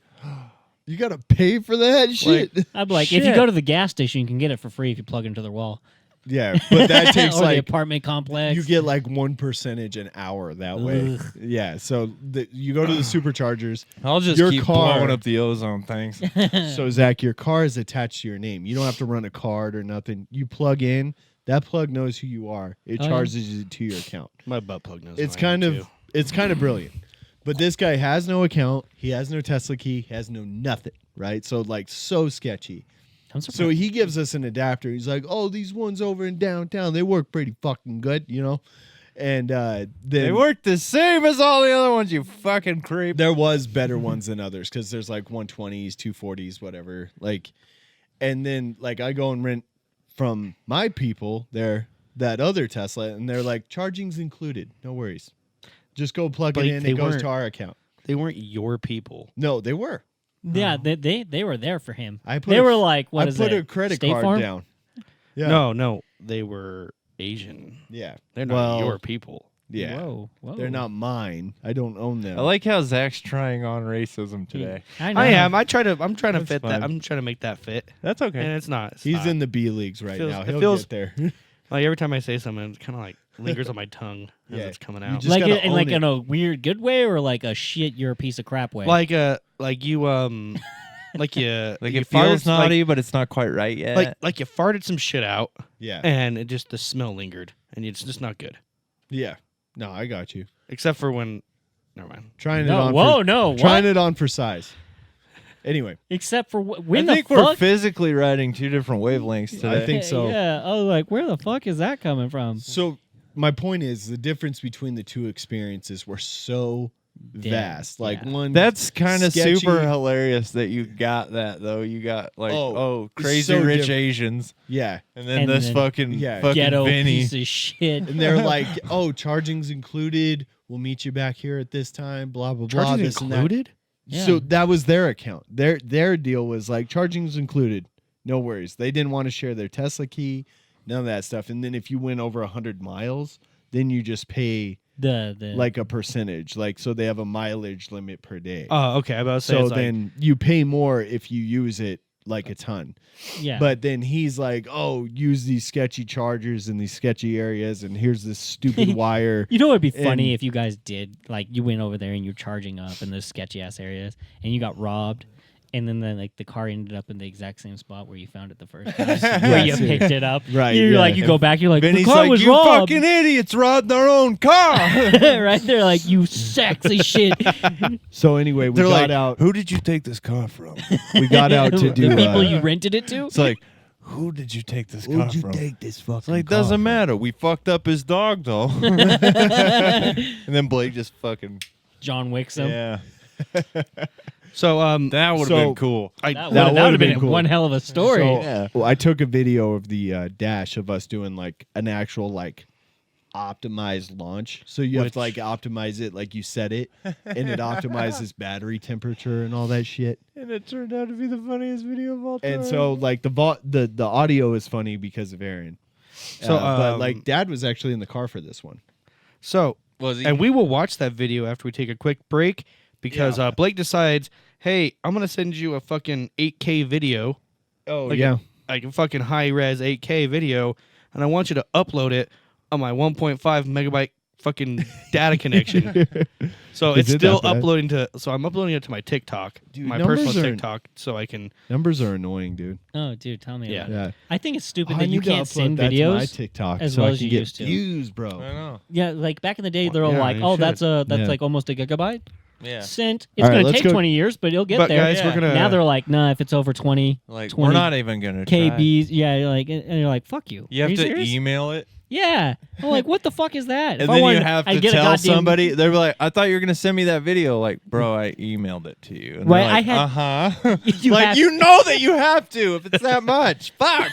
You gotta pay for that shit. I'd be like, if you Shit. go to the gas station, you can get it for free if you plug it into the wall. Yeah, but that takes or the like apartment complex. you get like 1% an hour that way. Ugh. Yeah, so you go to the superchargers. I'll just Your keep car- blowing up the ozone things. So Zach, your car is attached to your name. You don't have to run a card or nothing. You plug in. That plug knows who you are. It Oh, yeah. charges it to your account. My butt plug knows. It's who I am, kind of too. it's kind of brilliant. But this guy has no account. He has no Tesla key. He has no nothing. Right. So like so sketchy. I'm So surprised. he gives us an adapter. He's like, "Oh, these ones over in downtown, they work pretty fucking good, you know." And then They work the same as all the other ones, you fucking creep. there was better ones than others because there's like 120s, 240s, whatever. Like, and then like I go and rent from my people there that other Tesla, and they're like, charging's included, no worries. Just go plug But it in. they It goes weren't- to our account. They weren't your people. No, they were. yeah, they were there for him. I put they a- were like, what I is put it? a credit State card Farm? down. Yeah. No, they were Asian. Yeah. They're not Well, your people. Yeah. Whoa, whoa. They're not mine. I don't own them. I like how Zach's trying on racism today. I know. I am. I'm trying to That's fit fine. that. I'm trying to make that fit, That's okay. and it's not. It's He's not. in the B leagues right Feels- now. it He'll feels- get there. Like every time I say something, it kind of like lingers on my tongue as Yeah, it's coming you out. just like gotta in, like own it. in a weird good way or like a shit you're a piece of crap way. like you like you Like you it feels farted, naughty, but it's not quite right yet. like you farted some shit out, Yeah. and it just the smell lingered, and it's just not good. Yeah. No, I got you. Except for when, never mind. Trying it no, on. whoa, for, no, what? Trying it on for size. Anyway, Except for I when the think we're fuck? physically riding two different wavelengths today. I think so. Yeah, I was like, where the fuck is that coming from? so my point is the difference between the two experiences were so vast. Like yeah. one That's kind of sketchy- super hilarious that you got that though. You got like Oh, it's crazy so rich different. Asians, Yeah. and then And this then- fucking Yeah. Ghetto Vinny. piece of shit. And they're like, "Oh, charging's included. We'll meet you back here at this time, blah blah blah." Charging This and that. included? Yeah. So that was their account. Their deal was like charging's included. No worries. They didn't want to share their Tesla key, none of that stuff. And then if you went over 100 miles, then you just pay the like a percentage. Like so they have a mileage limit per day. Oh, okay. I was about to say so it's like, then you pay more if you use it like a ton. yeah. But then he's like, "Oh, use these sketchy chargers in these sketchy areas and here's this stupid wire." you know what'd be funny and- if you guys did like you went over there and you're charging up in those sketchy ass areas and you got robbed. And then like the car ended up in the exact same spot where you found it the first time, where you Yes. picked it up. Right, You're yeah. like you go back. You're like Vinny's the car like, was you robbed. fucking idiots robbed their own car. right there, like you sexy shit. So anyway, we They're got like, out. who did you take this car from? We got out to do the people you uh, rented it to. It's like, who did you take this car Who'd you from? take this fucking It's like, car doesn't from? matter. We fucked up his dog though. And then Blake just fucking John Wick's him. yeah. So That would have So- been cool. That would've would have been been cool. one hell of a story. So, Yeah. well, I took a video of the dash of us doing like an actual like optimized launch. So you have to like optimize it like you set it, and it optimizes battery temperature and all that shit. And it turned out to be the funniest video of all time. And so like the audio is funny because of Aaron. So, but like Dad was actually in the car for this one. so was he? and we will watch that video after we take a quick break because Blake decides, hey, I'm gonna send you a fucking 8K video, Oh like yeah. like a fucking high res 8K video, and I want you to upload it on my 1.5 megabyte fucking data connection. So Is it's it still that bad? uploading to. So I'm uploading it to my TikTok, Dude, my numbers personal are- TikTok, so I can. Numbers are annoying, dude. Oh, dude, tell me. Yeah. about it. Yeah. I think it's stupid I that you need to can't upload send that to my videos. TikTok as so well I as can you get used to. views, bro. I know. Yeah, like back in the day, they're Yeah, like, you "Oh, should. that's Yeah. like almost a gigabyte Yeah. sent." It's All right, gonna let's take go- 20 years, but it'll get But there. guys, Yeah. we're gonna. Now they're like, "Nah, if it's over 20 Like 20 we're not even gonna try. KBs, yeah, you're like, and you're like, fuck you. You Are have to serious? email it, Yeah, I'm like, what the fuck is that? and If I then you wanted- have I'd to get a tell goddamn- somebody. They're like, "I thought you were gonna send me that video." Like, bro, I emailed it to you. And Right, they're like, I had- huh. You like have- you know that you have to if it's that much. Fuck.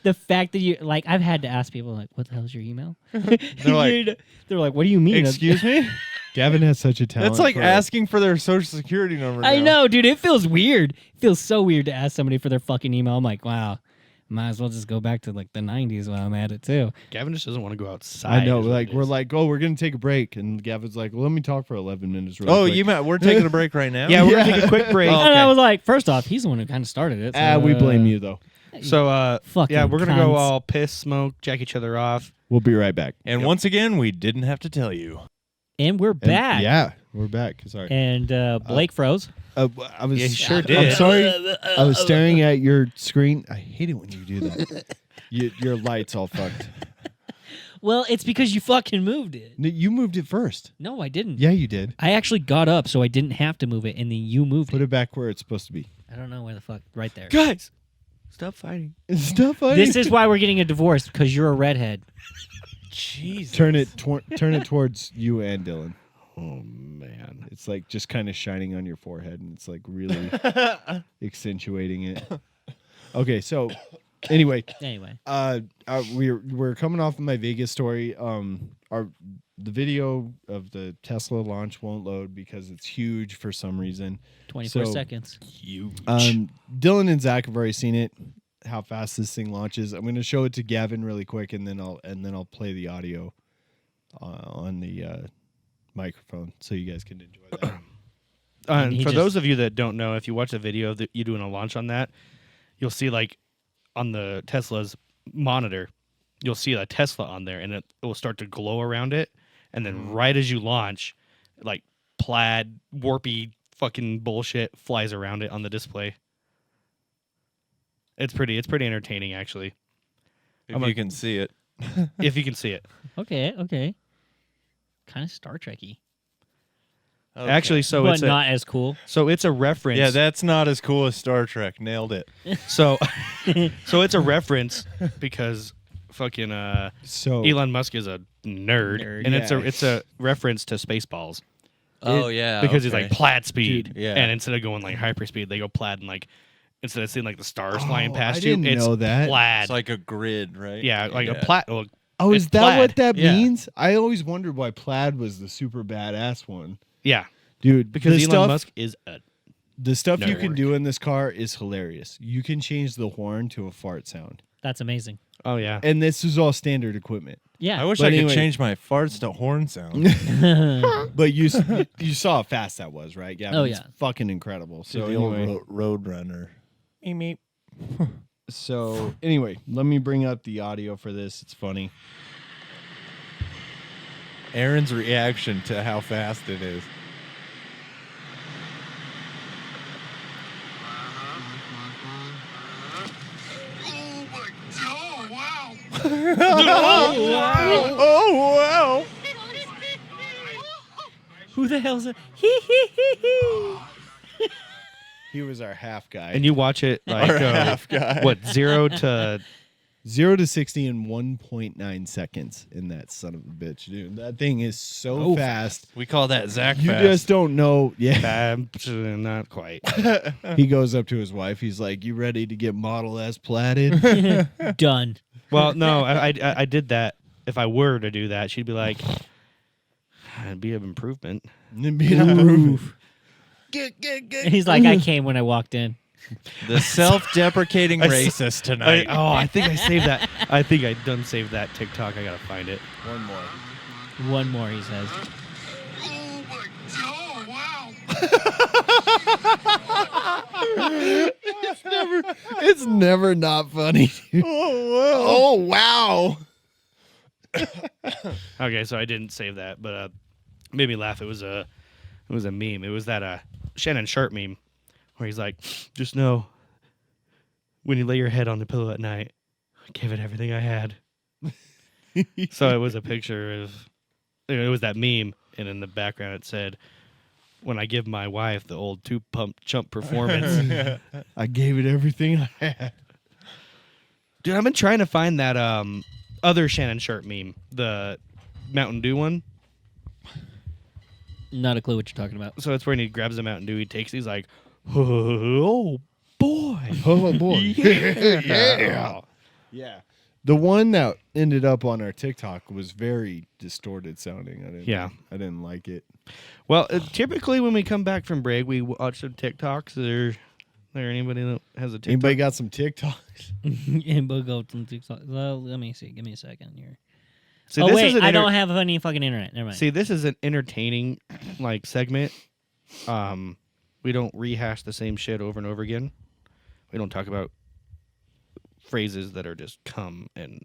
the fact that you like, I've had to ask people like, "What the hell's your email?" They're like, they're like, "What do you mean?" "Excuse me." Gavin has such a talent. That's like for- asking for their social security number. I now. know, dude. It feels weird. It feels so weird to ask somebody for their fucking email. I'm like, wow, might as well just go back to like the 90s while I'm at it too. Gavin just doesn't want to go outside. I know, is what like it we're is. like, oh, we're gonna take a break, and Gavin's like, well, let me talk for 11 minutes. Really Oh, quick. you meant we're taking a break right now? Yeah, we're Yeah. gonna take a quick break. Oh, And I okay. was like, first off, he's the one who kind of started it. So, we blame you though. So Fucking yeah, we're gonna go cunts. all piss, smoke, jack each other off. We'll be right back. And once again, we didn't have to tell you. And we're And- back. yeah, we're back. Sorry. And Blake froze. I was. Yeah, he sure I'm did. sorry. I was staring at your screen. I hate it when you do that. Your light's all fucked. Well, it's because you fucking moved it. No, you moved it first. No, I didn't. Yeah, you did. I actually got up so I didn't have to move it, and then you moved Put it. it back where it's supposed to be. I don't know where the fuck. Right there. Guys, stop fighting. Stop fighting. This is why we're getting a divorce, because you're a redhead. Jesus. turn it towards you and Dylan. Oh man. It's like just kind of shining on your forehead, and it's like really accentuating it. Okay, so anyway, Anyway. we're coming off of my Vegas story. The video of the Tesla launch won't load because it's huge for some reason. 24 So- seconds. Huge. Dylan and Zach have already seen it. How fast this thing launches. I'm going to show it to Gavin really quick, and then I'll play the audio on the microphone so you guys can enjoy that. And he for just- those of you that don't know, if you watch a video that you doing a launch on that, you'll see like on the Tesla's monitor, you'll see a Tesla on there, and it will start to glow around it, and then right as you launch, like plaid warpy fucking bullshit flies around it on the display. It's pretty entertaining actually, If you can see it. if you can see it. Okay. Kind of Star Trek-y. Okay. Actually, so but it's not as cool. it's a reference. Yeah, that's not as cool as Star Trek. Nailed it. So it's a reference because fucking So Elon Musk is a nerd, and Yeah. it's a reference to Spaceballs Oh, yeah. because he's like plaid speed, Dude, yeah. and instead of going like hyper speed, they go plaid, and like instead of seeing like the stars flying Oh, past I didn't you, it's know that. plaid. It's like a grid, right? yeah, like a plaid. Well, Oh, it's is that plaid. what that Yeah. means? I always wondered why plaid was the super badass one. yeah, Dude, because the Elon stuff, Musk is a the stuff you can nerd. do in this car is hilarious. You can change the horn to a fart sound. That's amazing. oh yeah. And this is all standard equipment. Yeah. I wish But I could anyway- change my farts to horn sound. But you saw how fast that was, right? Yeah. Oh, It's yeah. fucking incredible. So So the old anyway, road runner. Meep. so anyway, let me bring up the audio for this. It's funny. Aaron's reaction to how fast it is. Oh, wow. Who the hell's it? Hee hee hee hee. He was our half guy. And you watch it like Our half guy. what 0 to 0 to 60 in 1.9 seconds in that son of a bitch, dude. That thing is so fast. We call that Zach You fast. just don't know. Yeah. Not quite. He goes up to his wife. He's like, "You ready to get Model S platted?" Done. Well, no, I did that. If I were to do that, she'd be like, "It'd be an improvement." And he's like, I came when I walked in. The self-deprecating racist tonight. I think I saved that. I think I done saved that TikTok. I gotta find it. One more. One more, he says. It's never not funny. Oh wow. Okay, so I didn't save that, but made me laugh. It was a meme. It was that Shannon Sharp meme where he's like, "Just know, when you lay your head on the pillow at night, I gave it everything I had." So it was a picture of, it was that meme, and in the background it said, "When I give my wife the old two-pump chump performance." I gave it everything I had. Dude, I've been trying to find that other Shannon Sharp meme, the Mountain Dew one. Not a clue what you're talking about. So it's when he grabs the Mountain Dew, he takes, he's like, "Oh boy, Oh boy. yeah." Yeah. The one that ended up on our TikTok was very distorted sounding. I didn't like it. Well, typically when we come back from break, we watch some TikToks. Is there anybody that has a TikTok? Anybody got some TikToks? And we'll go to TikTok. Well, let me see. Give me a second here. See, Oh, this wait. is an I don't have any fucking internet. Never mind. See, this is an entertaining segment. We don't rehash the same shit over and over again. We don't talk about phrases that are just come and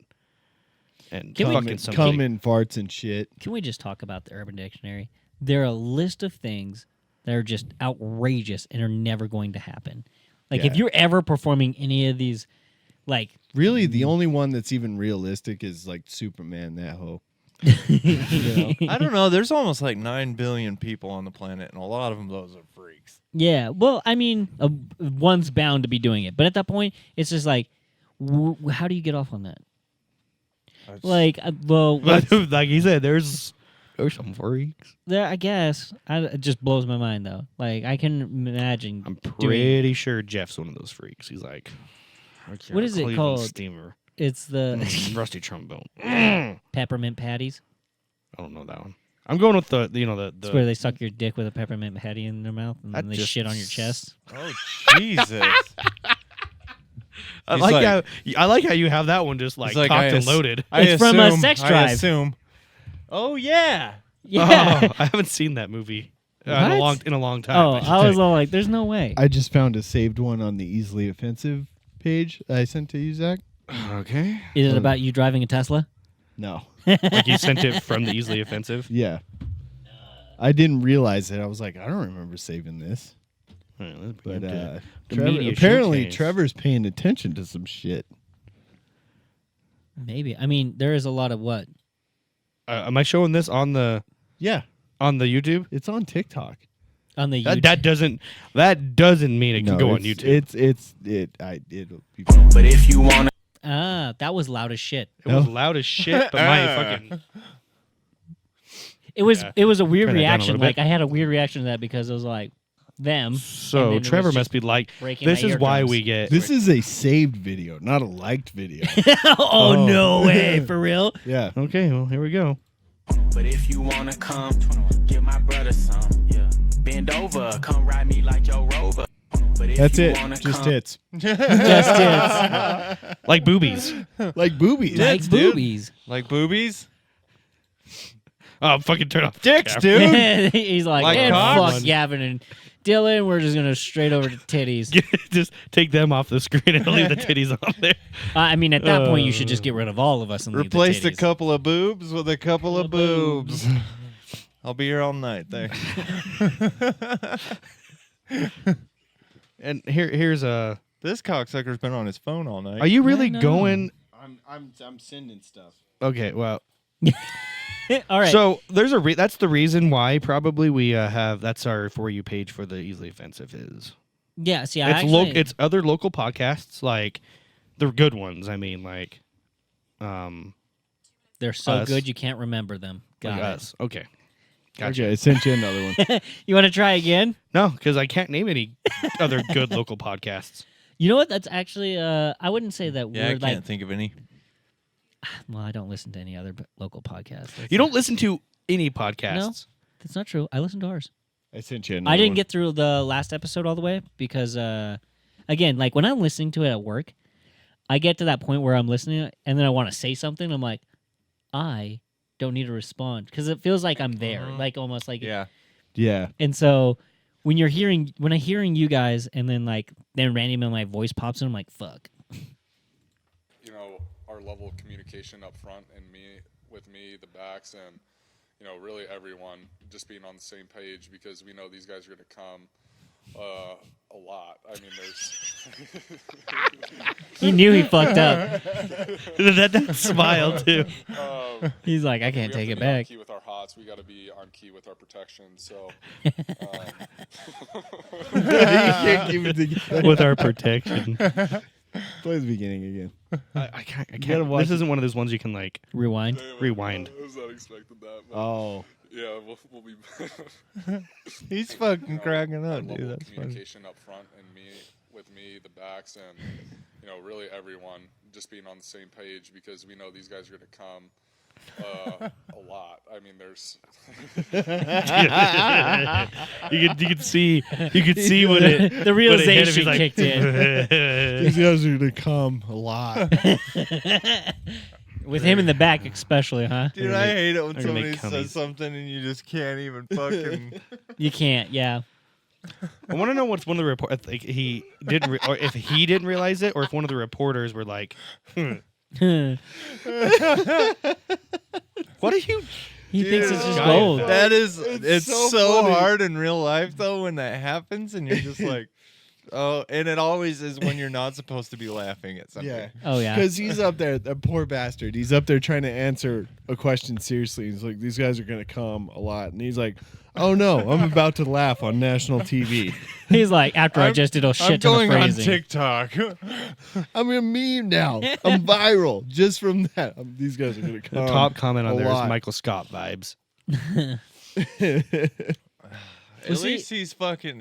fucking something. Come and farts and shit. Can we just talk about the Urban Dictionary? There are a list of things that are just outrageous and are never going to happen. Like, if you're ever performing any of these, like... Really, the only one that's even realistic is, like, Superman, that hoe. I don't know. There's almost like 9 billion people on the planet, and a lot of them, those are freaks. Yeah, well, I mean, one's bound to be doing it. But at that point, it's just like, how do you get off on that? Like, well... like he said, there's some freaks. There, I guess. It just blows my mind, though. Like, I can imagine. I'm pretty sure Jeff's one of those freaks. He's like, what is it Cleveland called? Steamer. It's the Rusty trombone. peppermint patties. I don't know that one. I'm going with the It's where they suck your dick with a peppermint patty in their mouth and then they shit on your chest. Oh, Jesus. I like how you have that one just like like, cocked and loaded. It's from a Sex I Drive. assume. Oh, yeah. Yeah. Oh, I haven't seen that movie in What? a long time. Oh, I should I was say. all like, there's no way. I just found a saved one on the Easily Offensive page I sent to you, Zach. Okay. Is it about you driving a Tesla? No. Like you sent it from the Easily Offensive. Yeah. I didn't realize it. I was like, I don't remember saving this. All right, let's But bring it to the Trevor, media apparently showcase. Trevor's paying attention to some shit. Maybe. I mean, there is a lot of what? Am I showing this on the Yeah. YouTube? It's on TikTok. On the YouTube. That doesn't mean it can go on YouTube. It'll be But if you want that was loud as shit. It was loud as shit, but my fucking It was Yeah. it was a weird Turn that down a reaction. little Like bit. I had a weird reaction to that because it was like them. So and then it Trevor was must just be like, breaking this my is why eardrums. we get. This is a saved video, not a liked video. Oh no way, for real? Yeah. Okay, well here we go. But if you wanna come, give my brother some. Yeah. Bend over, come ride me like your rover. But if That's you it. wanna Just come, tits. Just tits. Like boobies. Like boobies. Like Tits, dude. boobies. Like boobies? Oh, fucking turn off. Dicks, camera. dude. He's like, Like and cocks? fuck Gavin and Dylan. We're just gonna straight over to titties. Just take them off the screen and leave the titties on there. I mean, at that point, you should just get rid of all of us and Replace leave a the titties. couple of boobs with a couple of boobs. I'll be here all night. Thanks. And here's a. This cocksucker's been on his phone all night. Are you really no. going? I'm sending stuff. Okay, well. All right. So there's that's the reason why probably we have that's our For You page for the Easily Offensive is. yeah. See, It's other local podcasts like the good ones. I mean, like They're so Us. good you can't remember them. Like Got it. us. Okay. Gotcha. Okay, I sent you another one. You want to try again? No, because I can't name any other good local podcasts. You know what? That's actually I wouldn't say that Yeah, I we're can't like. think of any. Well, I don't listen to any other local podcasts. That's You not- don't listen to any podcasts. That's not true. I listen to ours. I sent you another I didn't one. get through the last episode all the way because, again, like when I'm listening to it at work, I get to that point where I'm listening and then I want to say something. I'm like, I don't need to respond because it feels like I'm there, like almost like Yeah. Yeah. And so when I'm hearing you guys, and then randomly my voice pops in, I'm like, fuck. You know, our level of communication up front and with me, the backs, and you know, really everyone just being on the same page because we know these guys are going to come a lot. I mean, there's. He knew he fucked up. that smile too. He's like, I we can't have take to it be on back. key with our hots. We got to be on key with our protection. So. You can't keep it together. With our protection. Play the beginning again. I can't. gotta watch This isn't one of those ones you can like Rewind. rewind. I was not expecting that. But Oh. yeah, we'll be. He's fucking You know, cracking our up, level dude. of That's funny. communication up front and with me, the backs, and you know, really everyone just being on the same page because we know these guys are going to come a lot. I mean, there's. you could see what it The when it hit him, realization he's like, kicked in. These guys are going to come a lot. With him in the back, especially, huh? Dude, I hate it when they're gonna somebody make says cummies. something and you just can't even fucking. You can't, yeah. I want to know what's one of the report like he didn't or if he didn't realize it or if one of the reporters were like, He "What are you?" thinks it's just Giant gold. though. That is, It's it's so so funny. hard in real life though when that happens and you're just like, oh, and it always is when you're not supposed to be laughing at something. Yeah. Oh, yeah. Because he's up there, that poor bastard. He's up there trying to answer a question seriously. He's like, these guys are going to come a lot. And he's like, oh no, I'm about to laugh on national TV. He's like, after I just did a I'm shit ton going of on phrasing. TikTok. I'm a meme now. I'm viral just from that. These guys are going to The come. top comment on a there is lot. Michael Scott vibes. At Was he- least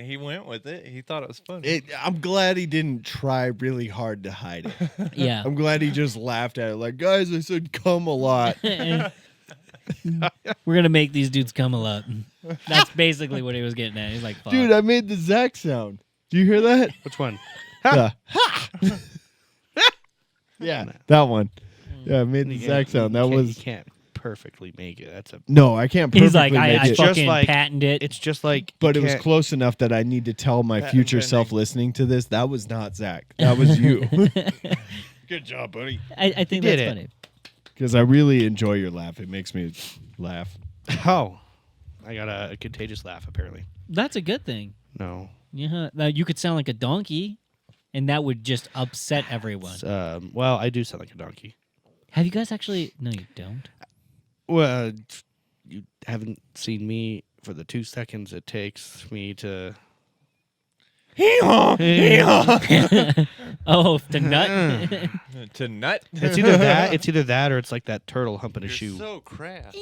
he went with it. He thought it was funny. I'm glad he didn't try really hard to hide it. Yeah. I'm glad he just laughed at it. Like, guys, I said come a lot. We're gonna make these dudes come a lot. That's basically what he was getting at. He's like, fuck. Dude, I made the Zach sound. Do you hear that? Which one? The ha. Yeah, that one. Yeah, I made the Zach sound. That you was can't perfectly make it. That's a. no, I can't perfectly He's like, I make it. just fucking like- patented it. It's just like. But you it was can't- close enough that I need to tell my Patent future pending. self listening to this. That was not Zach. That was you. Good job, buddy. I think did that's it. funny. Because I really enjoy your laugh. It makes me laugh. Oh, I got a contagious laugh. Apparently, That's a good thing. no. Yeah, now you could sound like a donkey, and that would just upset everyone. Well, I do sound like a donkey. Have you guys actually? No, you don't. Well, you haven't seen me for the 2 seconds it takes me to. Oh, the nut. To nut. It's either that. It's either that, or it's like that turtle humping a You're shoe. so crass.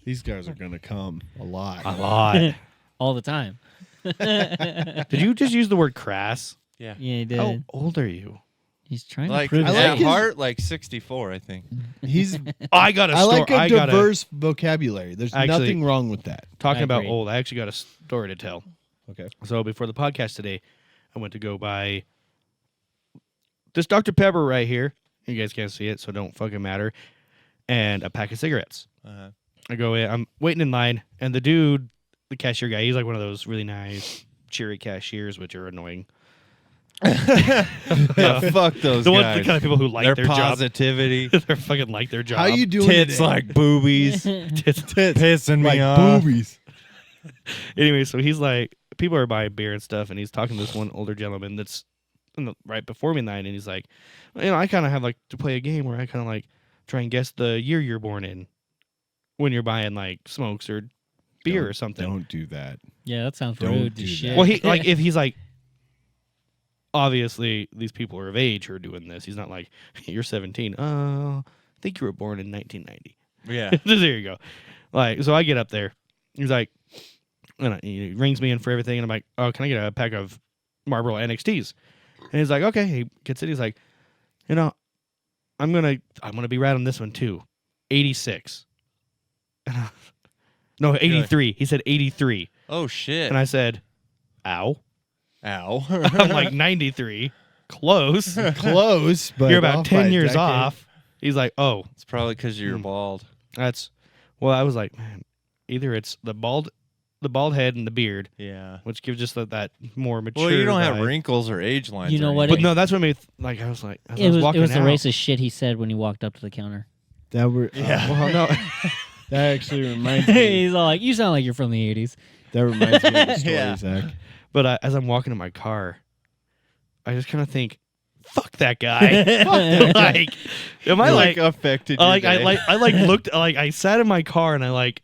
These guys are gonna come a lot. A lot. All the time. Did you just use the word crass? Yeah. Yeah, he did. How old are you? He's trying Like to prove I his like at his- heart, like 64, I think. He's. I got a I story. like a diverse vocabulary. There's Actually- nothing wrong with that. Talking I about agree. old, I actually got a story to tell. Okay. So before the podcast today, I went to go buy this Dr. Pepper right here. You guys can't see it, so don't fucking matter. And a pack of cigarettes. Uh-huh. I go in, I'm waiting in line, and the dude, the cashier guy, he's like one of those really nice, cheery cashiers, which are annoying. Yeah, fuck those The ones, guys. the kind of people who like Their their job. positivity. They're fucking like their job. How you doing? Tits today? like boobies. Tits. Pissing me like off. boobies. Anyway, so he's like, people are buying beer and stuff, and he's talking to this one older gentleman that's right before me in line, and he's like, I kind of have like to play a game where I kind of like try and guess the year you're born in when you're buying like smokes or beer or something. Don't do that. Yeah, that sounds Don't rude do as that. shit. Well, he like if he's like, obviously these people are of age who are doing this. He's not like, you're 17. I think you were born in 1990. Yeah. There you go. Like, so I get up there. He's like, and he rings me in for everything, and I'm like, oh, can I get a pack of Marlboro NXTs? And he's like, okay. He gets it. He's like, you know, I'm gonna be right on this one too. 86. No, 83. He said 83. Oh shit. And I said, ow. Ow. I'm like 93. Close. Close, but You're about off by 10 a years decade. off. He's like, oh, It's probably because you're bald. that's, well, I was like, man, either it's the bald head and the beard, Yeah. which gives just that more mature. Well, you don't have vibe. wrinkles or age lines. You know or what But anything. no, that's what made like I was like, as I It was walking the out, racist shit he said when he walked up to the counter. That were Yeah. Well, no, that actually reminds me. He's all like, "You sound like you're from the '80s." That reminds me of the story, Yeah. Zach. but as I'm walking in my car, I just kind of think, fuck that guy. Like, am I like affected? I looked like I sat in my car and I like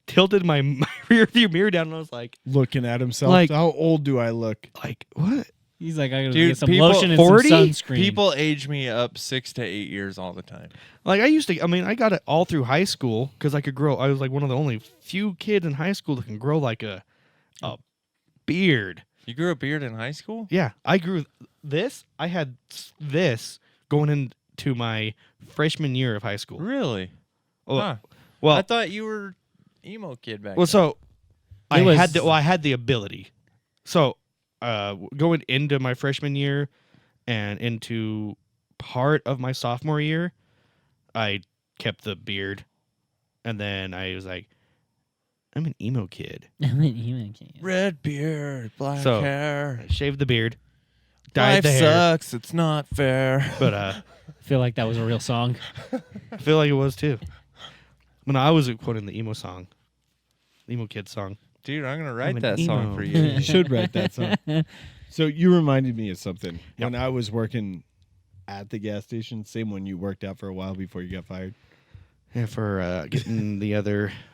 tilted my rear view mirror down and I was like looking at himself. Like- How old do I look? what? He's like, "I gotta Dude, get some people- lotion and 40? some sunscreen." People age me up 6 to 8 years all the time. Like I got it all through high school because I could grow. I was like one of the only few kids in high school that can grow like a beard. You grew a beard in high school? Yeah, I grew this. I had this going into my freshman year of high school. Really? Well, Huh. well, I thought you were emo kid back well, then. so I was- had the ability. So going into my freshman year and into part of my sophomore year, I kept the beard, and then I was like, I'm an emo kid. Red beard, black So- hair. I shaved the beard, dyed Life the hair, sucks. It's not fair. but I feel like that was a real song. I feel like it was too. When I was quoting the emo song, emo kid song. Dude, I'm gonna I'm write an that song emo. for You you. should write that song. So you reminded me of something. When I was working at the gas station, same one you worked at for a while before you got fired. Yeah, for getting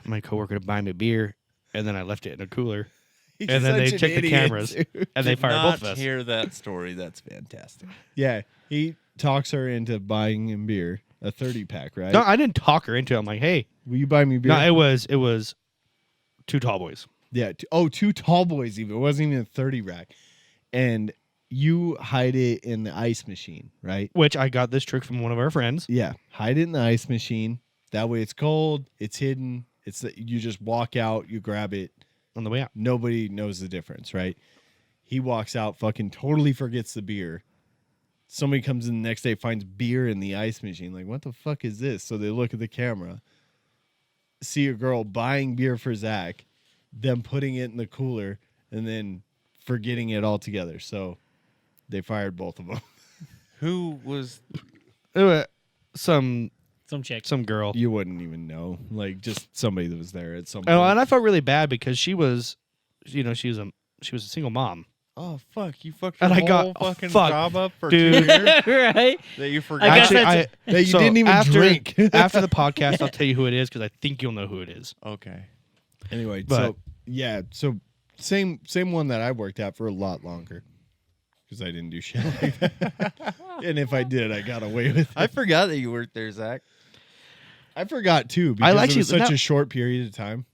my coworker to buy me beer, and then I left it in a cooler, and then they checked the cameras, and they fired both of us. Hear that story? That's fantastic. Yeah, he talks her into buying him beer, a 30-pack, right? No, I didn't talk her into it. I'm like, hey, Will you buy me beer? no, it was two tall boys. Yeah. Two tall boys even. It wasn't even a 30 rack. And you hide it in the ice machine, right? Which I got this trick from one of our friends. Yeah. Hide it in the ice machine. That way it's cold. It's hidden. You just walk out. You grab it. On the way out. Nobody knows the difference, right? He walks out, fucking totally forgets the beer. Somebody comes in the next day, finds beer in the ice machine. Like, what the fuck is this? So they look at the camera, see a girl buying beer for Zach, them putting it in the cooler, and then forgetting it altogether. So they fired both of them. Who was? Some chick. some girl. You wouldn't even know. Like, just somebody that was there at some Oh, point. and I felt really bad because she was a single mom. Oh fuck! You fucked And your I got- whole fucking fuck, job up for dude. 2 years Right? that you forgot. I guess Actually, that's That you so didn't even drink. after the podcast, I'll tell you who it is because I think you'll know who it is. Okay. Anyway, But- so yeah, so same one that I worked at for a lot longer because I didn't do shit like that. And if I did, I got away with it. I forgot that you worked there, Zach. I forgot too because actually- it was such that- a short period of time.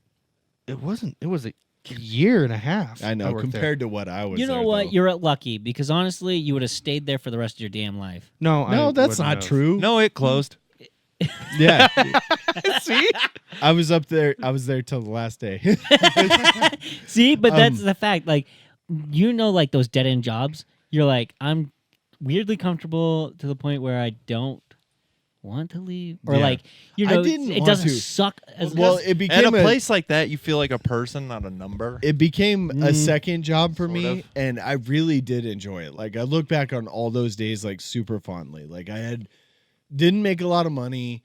It wasn't. It was a year and a half. I know worked there. compared to what I was. You know there, what? though. You're lucky because honestly, you would have stayed there for the rest of your damn life. No, No, I that's wouldn't not have. true. No, it closed. Yeah, See, I was up there. I was there till the last day. See, but that's the fact. Like, like those dead end jobs. You're like, I'm weirdly comfortable to the point where I don't want to leave, or Yeah. like, I didn't it want doesn't to. suck as well, much. it At became a place like that, you feel like a person, not a number. It became a second job for Sort me, of. and I really did enjoy it. Like I look back on all those days like super fondly. Like didn't make a lot of money,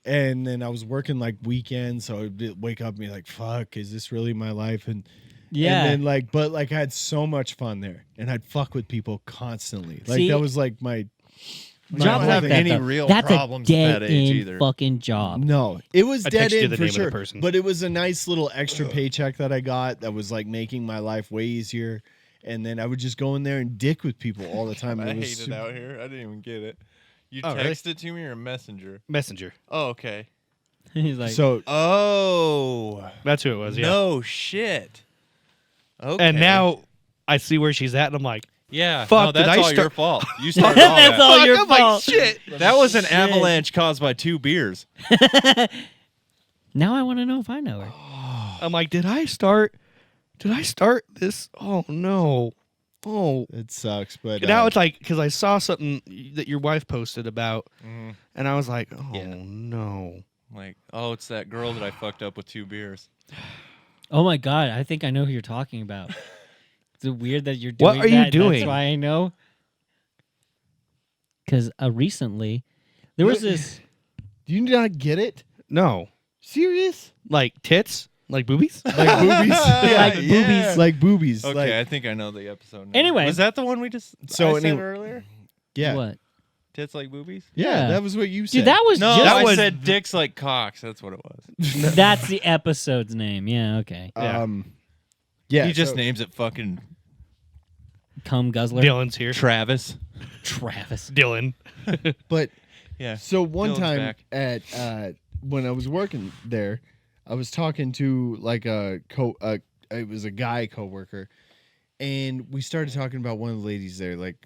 and then I was working like weekends, so I'd wake up and be like, "Fuck, is this really my life?" And Yeah. and then but I had so much fun there, and I'd fuck with people constantly. Like See, that was like my You don't have like that, any though. real That's problems a at dead that age end either. fucking job. No, it was I dead texted you end the for name of the sure. person. But it was a nice little extra paycheck that I got that was like making my life way easier. And then I would just go in there and dick with people all the time. I It was hate it super- out here. I didn't even get it. You Oh, really? texted to me or messenger? Messenger. Oh, okay. He's like, So Oh. That's who it was. Yeah. No shit. Okay. And now I see where she's at, and I'm like, yeah, fuck, no, did that's I all start- your fault. You started all That's that. all fuck, your I'm like, fault. shit. That was an Shit. avalanche caused by 2 beers. now I want to know if I know her. I'm like, did I start this? Oh no. Oh. it sucks, but Now it's like, because I saw something that your wife posted about, Mhm. and I was like, oh Yeah. no. Like, oh, it's that girl that I fucked up with 2 beers. Oh my god, I think I know who you're talking about. Is it weird that you're What doing are you that? doing? That's why I know. Because recently, there was this. do you not get it? No. Serious? Like tits? Like boobies? Like boobies? Like boobies. Like boobies. Okay, Like, I think I know the episode. Now. Anyway. was that the one we just So I said anyway- earlier? yeah. What? Tits like boobies? Yeah, Yeah. that was what you said. Dude, that was No, just. that I was- said dicks like cocks. That's what it was. That's the episode's name. Yeah, okay. Yeah. Yeah, he just so- names it fucking Cum guzzler. Dylan's here. Travis. Travis. Dylan. But Yeah. so one Dylan's time back. at when I was working there, I was talking to like it was a guy coworker, and we started talking about one of the ladies there, like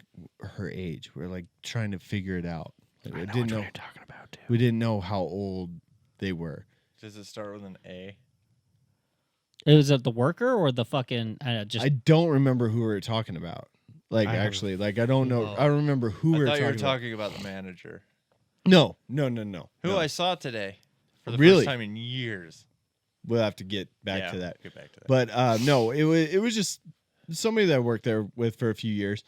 her age. We're like trying to figure it out. Like, I know didn't which know one you're talking about, too. we didn't know how old they were. Does it start with an A? Was it the worker or the fucking just I don't remember who we were talking about. Like I have- actually, like I don't know. Oh. I don't remember who I we were thought you were talking talking about the manager. about. No. Who no. I saw today for the Really? first time in years. We'll have to get back Yeah, to that. Get back to that. But no, it was just somebody that I worked there with for a few years,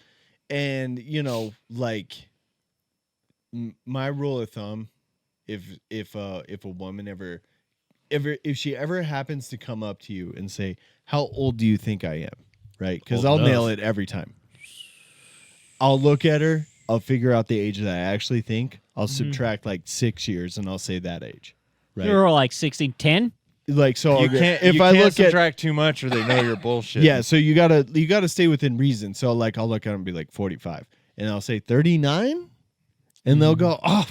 and like my rule of thumb, if a woman if she ever happens to come up to you and say, "How old do you think I am?" Right? Because Old I'll nail enough. it every time. I'll look at her. I'll figure out the age that I actually think. I'll subtract like 6 years, and I'll say that age. Right? You're like 16, 10? Like so, you I'll- can't. if you I can't look at subtract too much, or they know you're bullshit. yeah, so you gotta stay within reason. So like I'll look at them and be like 45, and I'll say 39, and they'll go, oh,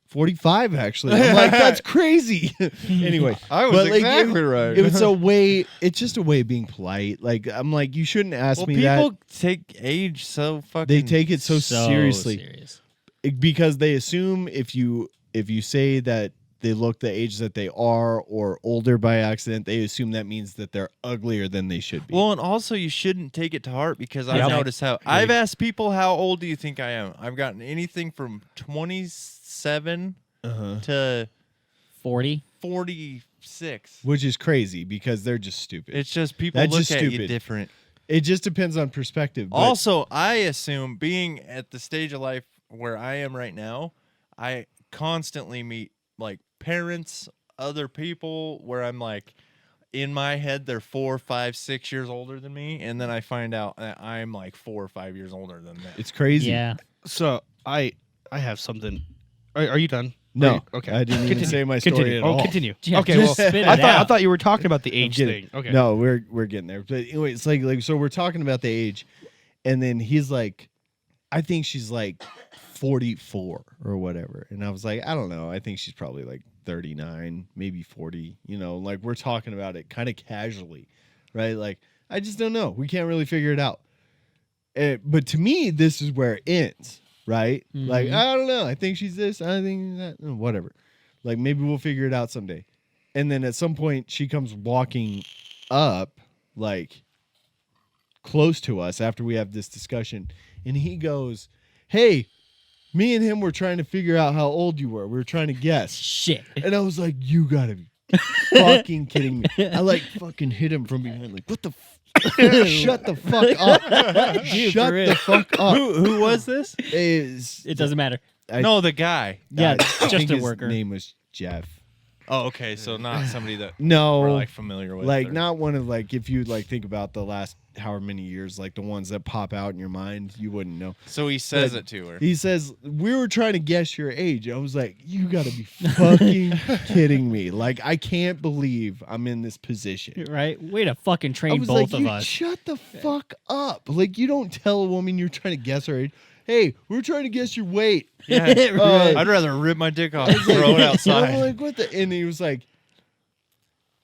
45 actually. I'm like, that's crazy. Anyway, I was but, like, exactly right. it was a way. It's just a way of being polite. Like I'm like, you shouldn't ask well, me people that. take age so fucking. They take it so seriously serious. because they assume if you say that they look the age that they are or older by accident, they assume that means that they're uglier than they should be. Well, and also you shouldn't take it to heart because I've Yeah. noticed how I've asked people how old do you think I am. I've gotten anything from 27 to 40? 46. Which is crazy because they're just stupid. It's just people That's look just at you stupid. different. It just depends on perspective. But Also, I assume being at the stage of life where I am right now, I constantly meet like parents, other people where I'm like, in my head, they're 4, 5, 6 years older than me. And then I find out that I'm like 4 or 5 years older than them. it's crazy. Yeah. So I have something. Are you done? No. Are you- okay. I didn't even Continue. say my story Continue. at Oh, all. continue. Yeah, okay. just Well, spit I it thought out. you were talking about the I'm age kidding. thing. Okay. No, we're getting there. But anyway, it's like so we're talking about the age, and then he's like, I think she's like 44 or whatever. And I was like, I don't know. I think she's probably like 39, maybe 40. Like we're talking about it kind of casually, right? Like I just don't know. We can't really figure it out. But to me, this is where it ends, right? Like I don't know. I think she's this. I think that. Whatever. Like maybe we'll figure it out someday. And then at some point, she comes walking up, like close to us after we have this discussion, and he goes, "Hey, me and him were trying to figure out how old you were. We were trying to guess." Shit. And I was like, "You gotta be fucking kidding me!" I like fucking hit him from behind, like, "What the? Shut the fuck up! Dude, Shut for real. the fuck up!" Who was this? It doesn't matter. No, the guy. Yeah, I just think a his worker. name was Jeff. Oh, okay. So not somebody that No, we're like familiar with. like or- not one of like if you like think about the last however many years, like the ones that pop out in your mind, you wouldn't know. So he says But it to her. He says, we were trying to guess your age. I was like, you got to be fucking kidding me. Like, I can't believe I'm in this position. Right? Way to fucking I train was both like, of us. shut the fuck up. Like, you don't tell a woman you're trying to guess her age. Hey, we're trying to guess your weight. Yeah, I'd rather rip my dick off and throw it I'm outside. like, what the? And he was like,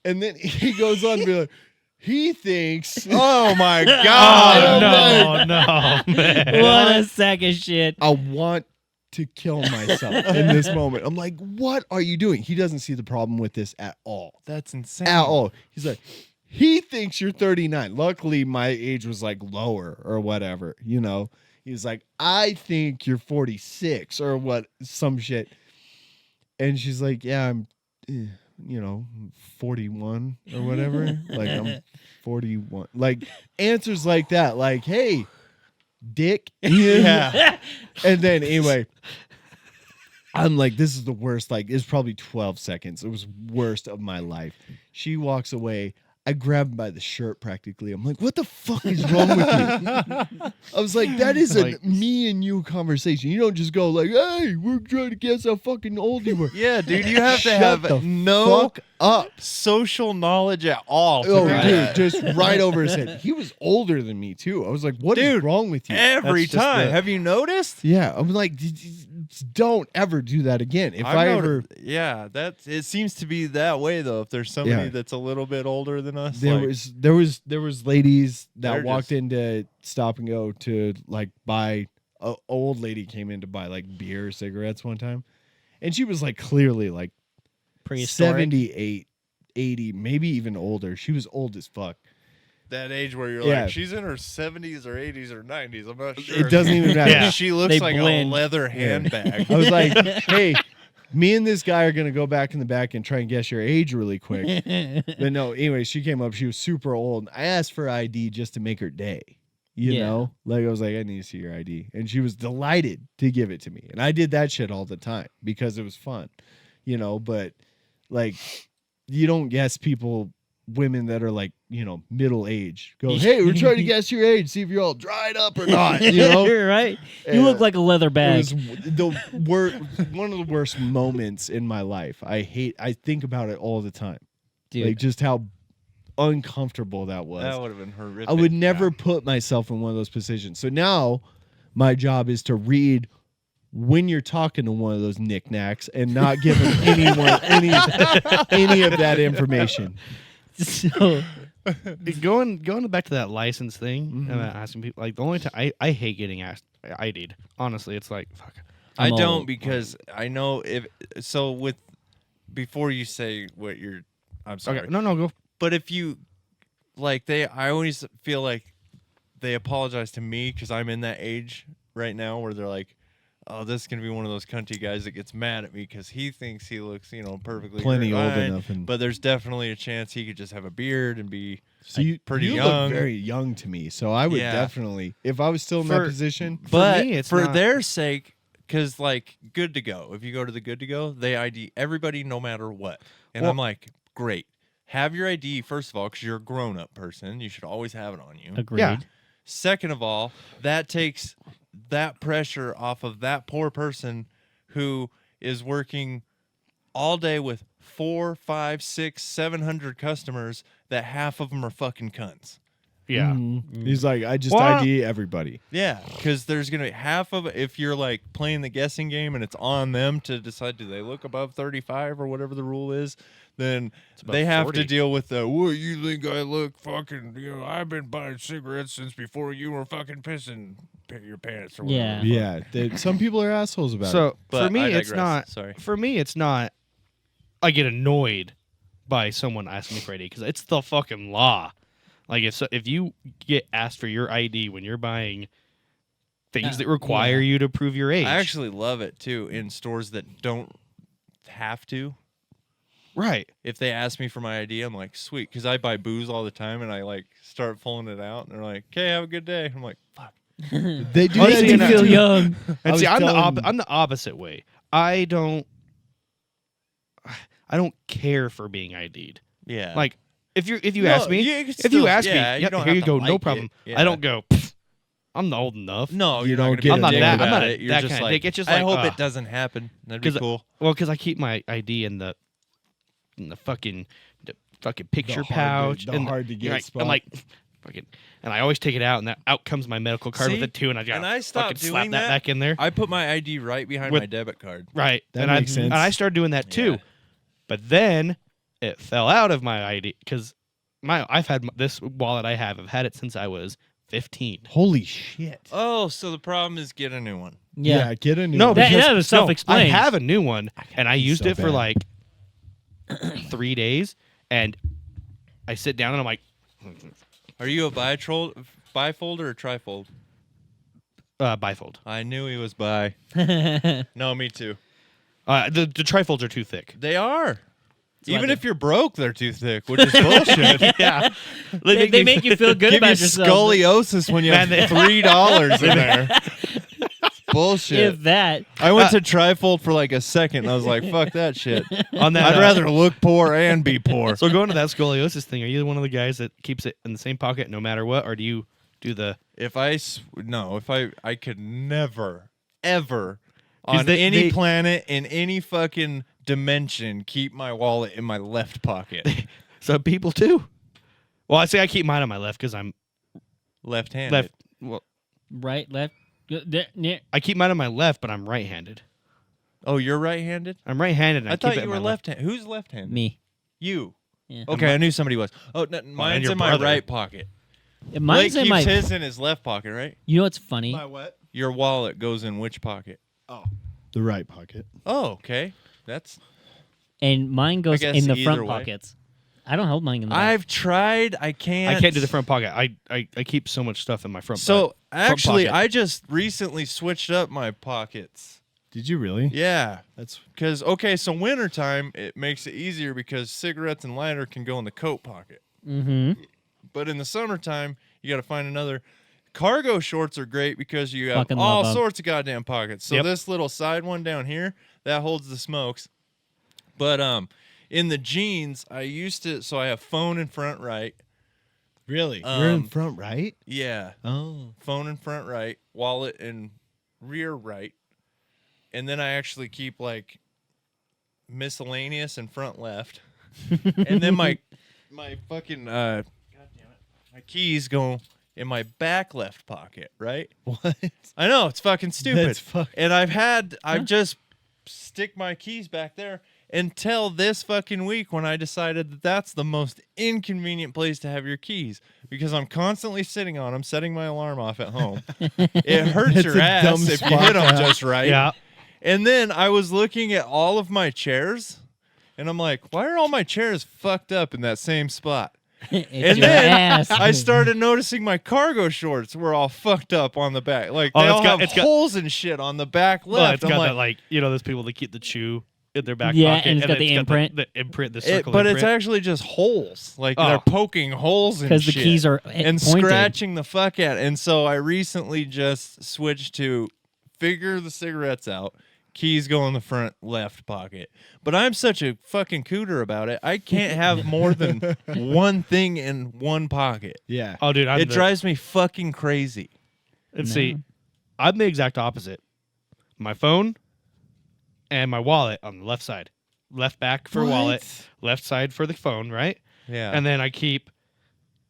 and then he goes on to be like, he thinks. Oh my Oh god! no, man. What a sack of shit. I want to kill myself in this moment. I'm like, what are you doing? He doesn't see the problem with this at all. That's insane. At all. He's like, he thinks you're 39. Luckily, my age was like lower or whatever, you know. He's like, I think you're 46 or what, some shit. And she's like, yeah, I'm, 41 or whatever. Like, I'm 41. Like, answers like that. Like, hey, dick. Yeah. And then anyway, I'm like, this is the worst. Like, it's probably 12 seconds. It was worst of my life. She walks away. I grabbed him by the shirt practically. I'm like, what the fuck is wrong with you? I was like, that is a me and you conversation. You don't just go like, hey, we're trying to guess how fucking old you were. Yeah, dude, you have to Shut have the no fuck up. social knowledge at all. to Oh, do dude, that. just right over his head. He was older than me too. I was like, what is Dude, wrong with you? Every That's just time. the- Have you noticed? Yeah, I'm like, don't ever do that again. If I've I noti- ever, yeah, it seems to be that way though. If there's somebody Yeah. that's a little bit older than us, there was ladies that They're walked just- into Stop and Go to like buy. A old lady came in to buy like beer, or cigarettes one time, and she was like clearly like Prehistoric. 78, 80, maybe even older. She was old as fuck. that age where you're Yeah. like, she's in her 70s or 80s or 90s. I'm not sure. It doesn't even matter. Yeah. She looks They like blend. a leather handbag. I was like, hey, me and this guy are gonna go back in the back and try and guess your age really quick. But no, anyway, she came up. She was super old. I asked for ID just to make her day. You Yeah. know, like I was like, I need to see your ID, and she was delighted to give it to me. And I did that shit all the time because it was fun, you know. But like, you don't guess women that are like, middle age. Go, hey, we're trying to guess your age, see if you're all dried up or not. You know, You're right. You look like a leather it bag. was one of the worst moments in my life. I think about it all the time. Dude. Like just how uncomfortable that was. That would have been horrific. I would never put myself in one of those positions. So now my job is to read when you're talking to one of those knickknacks and not give them any of that information. So, going back to that license thing Mm-hmm. and asking people, like the only time I hate getting asked ID'd. Honestly, it's like fuck. I I'm don't old. because I know before you say what you're. I'm sorry. Okay, no, go. But if you I always feel like they apologize to me because I'm in that age right now where they're like, oh, this is gonna be one of those country guys that gets mad at me because he thinks he looks, perfectly Plenty old fine, enough and- but there's definitely a chance he could just have a beard and be So you pretty you young. look very young to me. So I would Yeah. definitely, if I was still in that position, But me, it's for not- their sake, because Good to Go, if you go to the Good to Go, they ID everybody no matter what. And Well- I'm like, great. Have your ID, first of all, because you're a grown-up person. You should always have it on you. agreed. Yeah. Second of all, that takes that pressure off of that poor person who is working all day with 4, 5, 6, 700 customers that half of them are fucking cunts. Yeah. he's like, I just Well, ID everybody. Yeah, because there's going to be half of it. If you're like playing the guessing game and it's on them to decide do they look above 35 or whatever the rule is, then about they have 40. to deal with the, what, you think I look fucking, I've been buying cigarettes since before you were fucking pissing your pants or whatever. Yeah. Yeah, some people are assholes about it. So But for me, I it's digress. not. Sorry. For me, it's not. I get annoyed by someone asking me for ID because it's the fucking law. Like if you get asked for your ID when you're buying things that require you to prove your age, I actually love it too in stores that don't have to. right? If they ask me for my ID, I'm like, sweet, because I buy booze all the time and I start pulling it out and they're like, okay, have a good day. I'm like, fuck. they do Makes that me to feel me. young. I And was see, I'm telling- I'm the opposite way. I don't care for being ID'd. Yeah. Like if you No, ask me, you can if still- you ask yeah, me, you don't here you have to go, no like problem. it. I don't Yeah. go. I'm old enough. No, You you're don't not get gonna I'm not be a that. dick I'm about not it. You're that just kind of like, dick. It's just I like, hope ugh. it doesn't happen. That'd be cool. Well, because I keep my ID in the fucking picture hard to- pouch the and hard to get right, spot. I'm like fucking, and I always take it out, and out comes my medical card with See? it too, and I got And I stopped fucking slap doing that that. back in there. I put my ID right behind With- my debit card. Right, That and makes I, sense. And I started doing that too, Yeah. but then it fell out of my ID because I've had this wallet I've had it since I was 15. Holy shit. Oh, so the problem is get a new one. Yeah. Get a new No, one. That- because that was no, self-explained. I have a new one, and I used so it for bad. like 3 days, and I sit down and I'm like, Are you a bifold or trifold? bifold. I knew he was bi. No, me too. The trifolds are too thick. They are. Even why if you're broke, they're too thick, which is bullshit. Yeah, they make you feel good Give about you yourself. scoliosis when you have Man, $3 in there. Bullshit. If that, I went to trifold for like a second. And I was like, "Fuck that shit." on that. I'd rather look poor and be poor. So going to that scoliosis thing, are you one of the guys that keeps it in the same pocket no matter what, or do you do the? If I could never ever 'Cause on they- any they- planet in any fucking dimension keep my wallet in my left pocket, Some people too. Well, I say I keep mine on my left because I'm left-handed. left. Well, right, left, there, near. I keep mine on my left, but I'm right-handed. Oh, you're right-handed. I'm right-handed. And I keep thought it you in were my left. left-handed. Who's left-handed? Me. You. Yeah. Okay, I knew somebody was. Oh, no, mine's your in my brother. right pocket. Mine's Blake in my. keeps his in his left pocket, right? You know what's funny? what? Your wallet goes in which pocket? The right pocket. Oh, okay. That's. And mine goes guess in the either front way. pockets. I don't hold mine in the back. I've tried. I can't. I can't do the front pocket. I keep so much stuff in my front. So front actually, pocket. I just recently switched up my pockets. Did you really? Yeah, That's because so wintertime it makes it easier because cigarettes and lighter can go in the coat pocket. Mm-hmm. But in the summertime, you got to find another. Cargo shorts are great because you have Fucking all love 'em. sorts of goddamn pockets. So Yep. this little side one down here that holds the smokes. But in the jeans, I used to. So I have phone in front right. really. You're in Um, front right? Yeah, Oh. phone in front right, wallet in rear right, and then I actually keep like miscellaneous in front left, and then my fucking God damn it, my keys go in my back left pocket, right? What? I know it's fucking stupid, That's fuck- and I've just stick my keys back there until this fucking week when I decided that that's the most inconvenient place to have your keys because I'm constantly sitting on them, setting my alarm off at home. It hurts It's your a ass dumb if you spot hit to them have. just right. yeah. And then I was looking at all of my chairs, and I'm like, why are all my chairs fucked up in that same spot? It's And your then ass. I started noticing my cargo shorts were all fucked up on the back. Like Oh, they it's all got- have it's got- holes and shit on the back Well, left. it's I'm got like, that like those people that keep the chew in their back Yeah, pocket, and it's got then the imprint. the imprint, the It, circle but it's imprint. actually just holes. Like Oh. they're poking holes in because the shit keys are and pointed. scratching the fuck out. And so I recently just switched to figure the cigarettes out. Keys go in the front left pocket. But I'm such a fucking cooter about it. I can't have more than one thing in one pocket. Yeah. Oh, dude, It drives me fucking crazy. And see, I'm the exact opposite. My phone and my wallet on the left side, left back for wallet, left side for the phone, right? Yeah. And then I keep.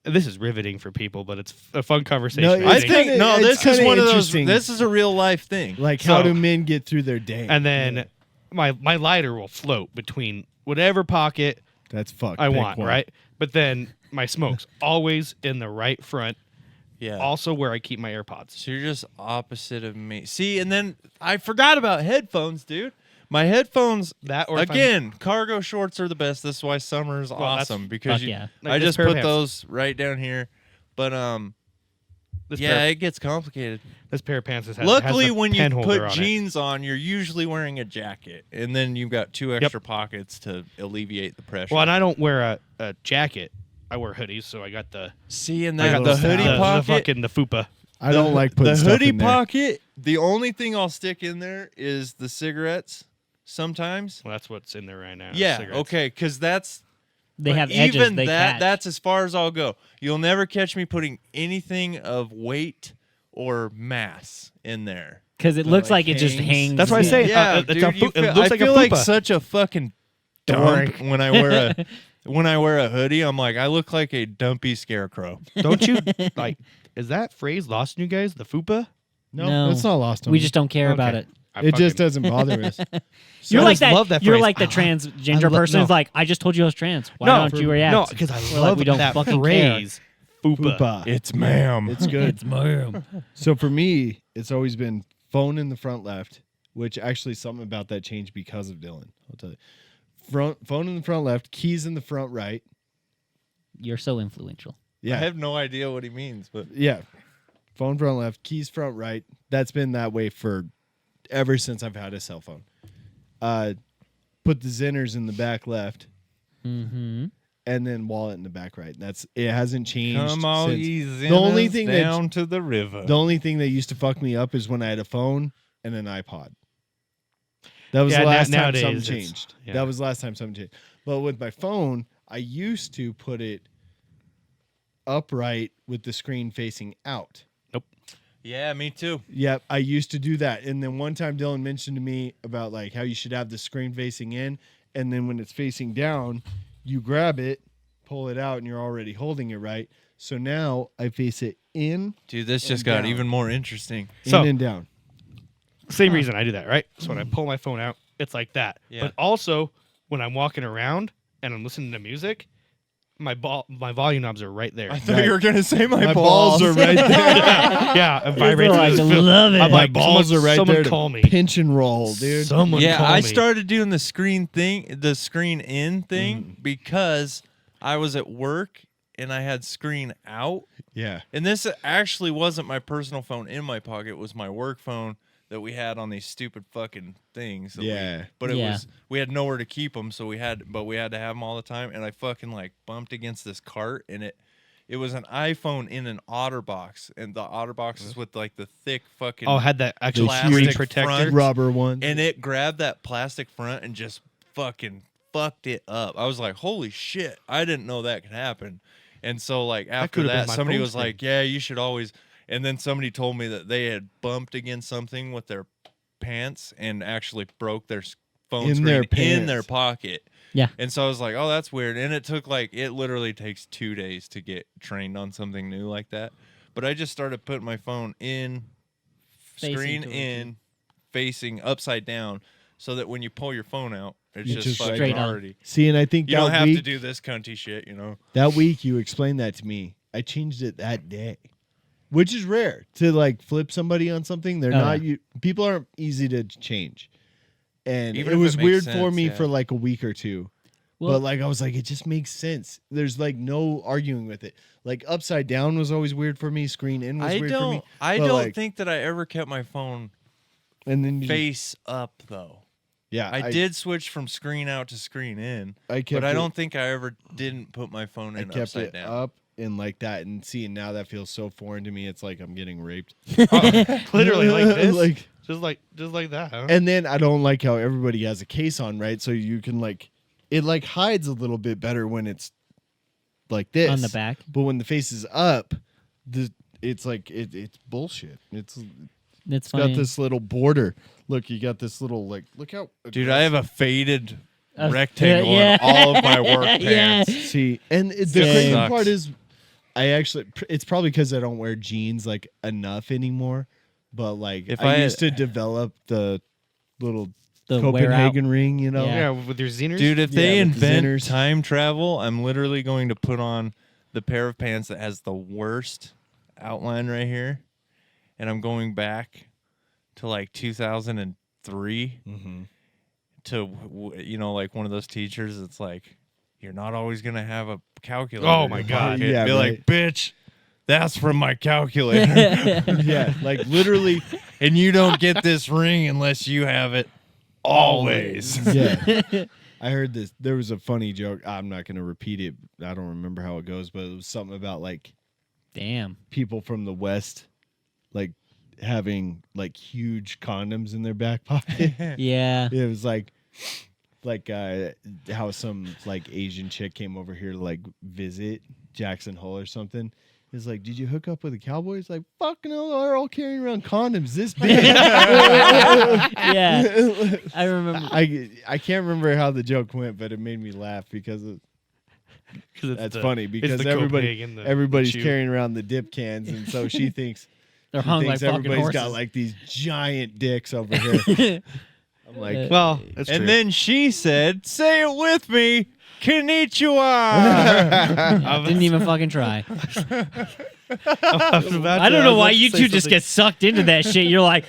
This is riveting for people, but it's a fun conversation. No, I it's think kinda- no, it's this is kinda one of those. interesting. This is a real life thing. Like, how So- do men get through their day? And then my lighter will float between whatever pocket That's fucked. I Pick want, one. right? But then my smoke's always in the right front, Yeah. also where I keep my AirPods. So you're just opposite of me. See, and then I forgot about headphones, dude. My headphones, That or if I'm- again, cargo shorts are the best. That's why summer is that's- awesome because Fuck yeah. Like I this just pair of put pants. those right down here. But This yeah, pair, it gets complicated. this pair of pants has Luckily, has the when you pen holder put on it. jeans on, you're usually wearing a jacket, and then you've got two extra pockets to alleviate the pressure. Well, and I don't wear a jacket. I wear hoodies, so I got the See, and I that got the the hoodie style. the pocket. fucking the fupa. I don't like putting the stuff hoodie in there. pocket. The only thing I'll stick in there is the cigarettes. Sometimes. Well, that's what's in there right now. Yeah. cigarettes. Okay. Because that's They But have edges. even They that, catch. that's as far as I'll go. You'll never catch me putting anything of weight or mass in there. because it But, looks like it just hangs. hangs. That's why I say Yeah, it's dude, a you it feel, looks I like a feel like fupa. such a fucking dump when I wear a hoodie. I'm like, I look like a dumpy scarecrow. Don't you like? Is that phrase lost on you guys? The fupa? No. it's not lost on We me. just don't care about Okay. it. It just doesn't bother us. You're I like just that. love that You're phrase. like the I transgender lo- person no. who's like, I just told you I was trans. Why don't you react? No, because I We're love like, we don't that fucking phrase. Fupa. Fupa. It's ma'am. It's good. ma'am. So for me, it's always been phone in the front left, which actually something about that changed because of Dylan. I'll tell you. Phone in the front left, keys in the front right. You're so influential. I Yeah. have no idea what he means, but Yeah. Phone front left, keys front right. That's been that way for ever since I've had a cell phone. Put the Zenners in the back left, Mm-hmm. and then wallet in the back right. It hasn't changed. come all since. ye The only sinners thing that- down to the river. The only thing that used to fuck me up is when I had a phone and an iPod. That was Yeah, the last time nowadays something it's- changed. yeah. That was the last time something changed. But with my phone, I used to put it upright with the screen facing out. Yeah, me too. Yep, I used to do that. And then one time Dylan mentioned to me about like how you should have the screen facing in, and then when it's facing down, you grab it, pull it out, and you're already holding it right. So now I face it in, Dude, this And just got down. even more interesting. So- in and down. Same reason I do that, right? So when I pull my phone out, it's like that. Yeah. But also when I'm walking around and I'm listening to music, my volume knobs are right there. I thought you were gonna say my, My balls are right there. Yeah, it vibrates. like, and it's love it. I'm My like, balls are right someone there to call me. pinch and roll, dude. Someone Yeah, call I me. started doing the screen in thing because I was at work and I had screen out. Yeah. And this actually wasn't my personal phone in my pocket. It was my work phone that we had on these stupid fucking things. that Yeah. but it Yeah. was, we had nowhere to keep them. So we had to have them all the time. And I fucking like bumped against this cart and it was an iPhone in an OtterBox. And the OtterBox is with like the thick fucking. Oh, had that actual Plastic screen front. protector. Rubber one. And it grabbed that plastic front and just fucking fucked it up. I was like, holy shit, I didn't know that could happen. And so like after could've been that, my somebody phone was screen. like, yeah, you should always. And then somebody told me that they had bumped against something with their pants and actually broke their phone In screen their in their pants. pocket. Yeah. And so I was like, oh, that's weird. And it literally takes 2 days to get trained on something new like that. But I just started putting my phone in, Facing screen towards in, facing upside down, so that when you pull your phone out, it's You just just fucking straight on. already. See, and I think You that don't have week, to do this cunty shit, you know. that week you explained that to me. I changed it that day, which is rare to like flip somebody on something. They're Oh, not you. People aren't easy to change, and Even it if was it makes weird for sense, me yeah. for like a week or two. Well- but like I was like, it just makes sense. There's like no arguing with it. Like upside down was always weird for me. Screen in was weird for me. I But, don't like- think that I ever kept my phone And then you, face up though. yeah, I did switch from screen out to screen in, I kept but I it- don't think I ever didn't put my phone I in kept upside it down. up and like that, and see now that feels so foreign to me. It's like I'm getting raped. Literally like this. Like, just like that. Huh? and then I don't like how everybody has a case on, right? So you can like, it like hides a little bit better when it's like this On the back. but when the face is up, it's like it's bullshit. It's That's got funny. this little border. Look, you got this little like. Look how Dude, I have a faded Uh, rectangle yeah. in all of my work Yeah. pants. See, and the Same. crazy Sucks. part is, I actually it's probably because I don't wear jeans like enough anymore. But like, If I I- used to develop the little The wear out. Copenhagen ring, you know. Yeah. Yeah, with your Zeners. Dude, if Yeah, they with the invent Zenners. time travel, I'm literally going to put on the pair of pants that has the worst outline right here, and I'm going back to like 2003 to like one of those teachers. It's like, you're not always gonna have a calculator. Oh in my your God. pocket. Yeah, Be right. like, bitch, that's from my calculator, Yeah, like literally. and you don't get this ring unless you have it always. Yeah. I heard this. There was a funny joke. I'm not going to repeat it. I don't remember how it goes, but it was something about like Damn. people from the West, like having like huge condoms in their back pocket. Yeah. It was like like how some like Asian chick came over here to like visit Jackson Hole or something. It's like, did you hook up with a cowboy? It's like, fuck no, they're all carrying around condoms this big. Yeah, I remember. I can't remember how the joke went, but it made me laugh because that's funny because everybody's carrying around the dip cans, and so she thinks They're hung like fucking everybody's horses. got like these giant dicks over here. I'm like, Well, that's And true. then she said, "Say it with me, konnichiwa." Didn't even fucking try. I was about I to- don't know was why about to you say two just something. get sucked into that shit. You're like,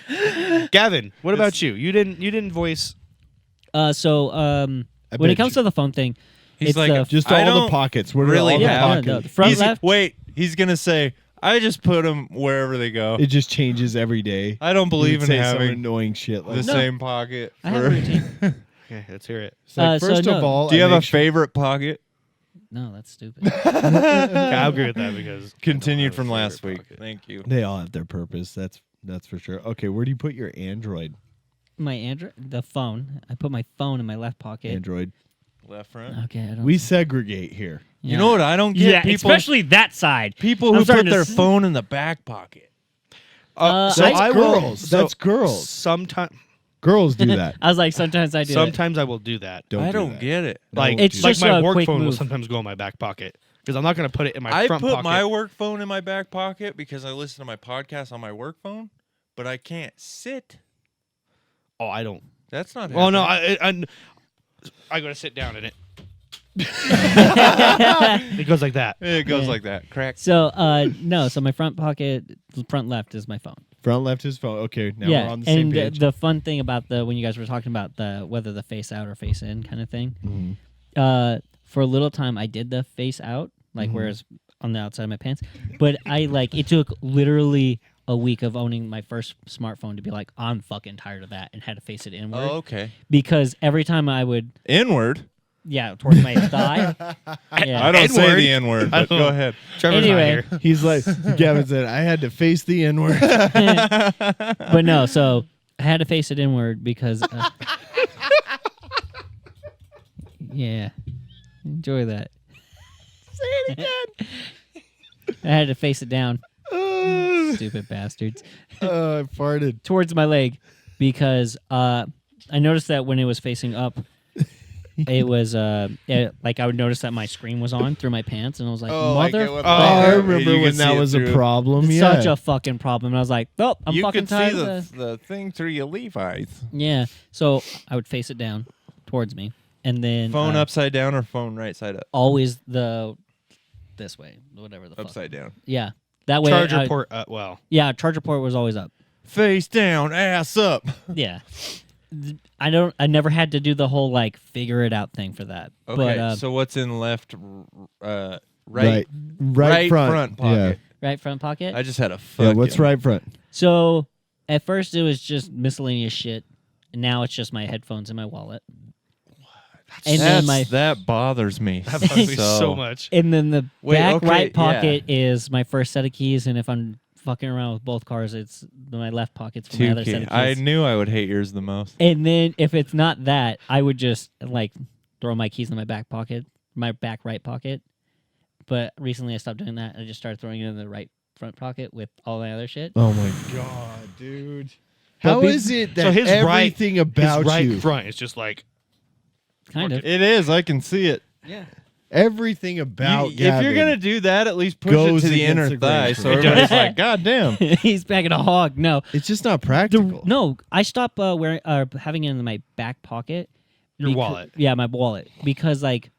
Gavin, what about you? You didn't voice. when bet it comes to the phone thing, He's it's like, just I all the don't pockets. What are really all the have- pockets? no, the front He's, left. wait, he's gonna say, "I just put them wherever they go." It just changes every day. I don't You believe would in say some having annoying shit like the that. same pocket. I have a routine. Okay, let's hear it. It's like, So first no. of all, Do you I have a make sure- favorite pocket? No, that's stupid. Yeah, I agree with that because Continued I from don't have a last favorite week. pocket. Thank you. They all have their purpose. That's for sure. Okay, where do you put your Android? My Android, the phone. I put my phone in my left pocket. Android. Left front. Okay, I don't. We segregate here. yeah. You know what I don't get? Yeah, people, especially that side. people I'm who put starting to their s- phone in the back pocket. Uh, so I- I will. girls. That's girls. Sometimes, Girls do that. I was like, sometimes I do. sometimes I will do that. Don't I do don't that. get it. No, Like It's do like just my a work quick phone will move. sometimes go in my back pocket because I'm not going to put it in my I front put pocket. my work phone in my back pocket because I listen to my podcast on my work phone, but I can't sit. Oh, I don't. That's not. Well, no, happening. I got to sit down in it. It goes like that. It goes Yeah. like that. Crack. So, no. So my front pocket, front left is my phone. Front left is phone. Okay, now yeah, we're on the same and page. the fun thing about when you guys were talking about the whether the face out or face in kind of thing. Mhm. For a little time, I did the face out, like Mhm. whereas on the outside of my pants. But it took literally a week of owning my first smartphone to be like, I'm fucking tired of that, and had to face it inward Oh, okay. because every time I would, Inward. towards my thigh. Yeah. I don't say N-word. the N word, I but go don't- ahead. Trevor's Anyway. not here. He's like, Gavin said, I had to face the N-word. But no, so I had to face it inward because. Yeah, enjoy that. Say it again. I had to face it down. Stupid bastards. I farted. Towards my leg because I noticed that when it was facing up, it was like I would notice that my screen was on through my pants, and I was like, mother. I You remember can when see that it was a through- problem. It's Yeah. such a fucking problem. And I was like, oh, I'm You fucking can see tired. of the thing through your Levi's. Yeah. So I would face it down towards me, and then Phone upside down or phone right side up? always this way, whatever the fuck. Upside down. Yeah. That way. Charger I- port. Well, Yeah, charger port was always up. Face down, ass up. Yeah. I never had to do the whole like figure it out thing for that. Okay, But so what's in left, right Right front. pocket? right front pocket. I just had a Yeah. fucking. What's right front? So at first it was just miscellaneous shit, and now it's just my headphones and my wallet. And then that bothers me. that bothers me so much. and then the Wait, back okay, right pocket is my first set of keys, and if I'm fucking around with both cars, it's my left pocket's for my other set of I keys. knew I would hate yours the most. And then if it's not that, I would just like throw my keys in my back pocket, my back right pocket. But recently I stopped doing that. I just started throwing it in the right front pocket with all my other shit. Oh my god, dude! But How be- is it that So his everything his about right you, front is just like Kind of. It is. I can see it. Yeah. everything about if you're Gavin gonna do that, at least push goes it to the against inner the thigh, grain. so everybody's like, "God damn!" He's packing a hog. No. it's just not practical. No, I stopped wearing having it in my back pocket. your wallet. Yeah, my wallet. Because like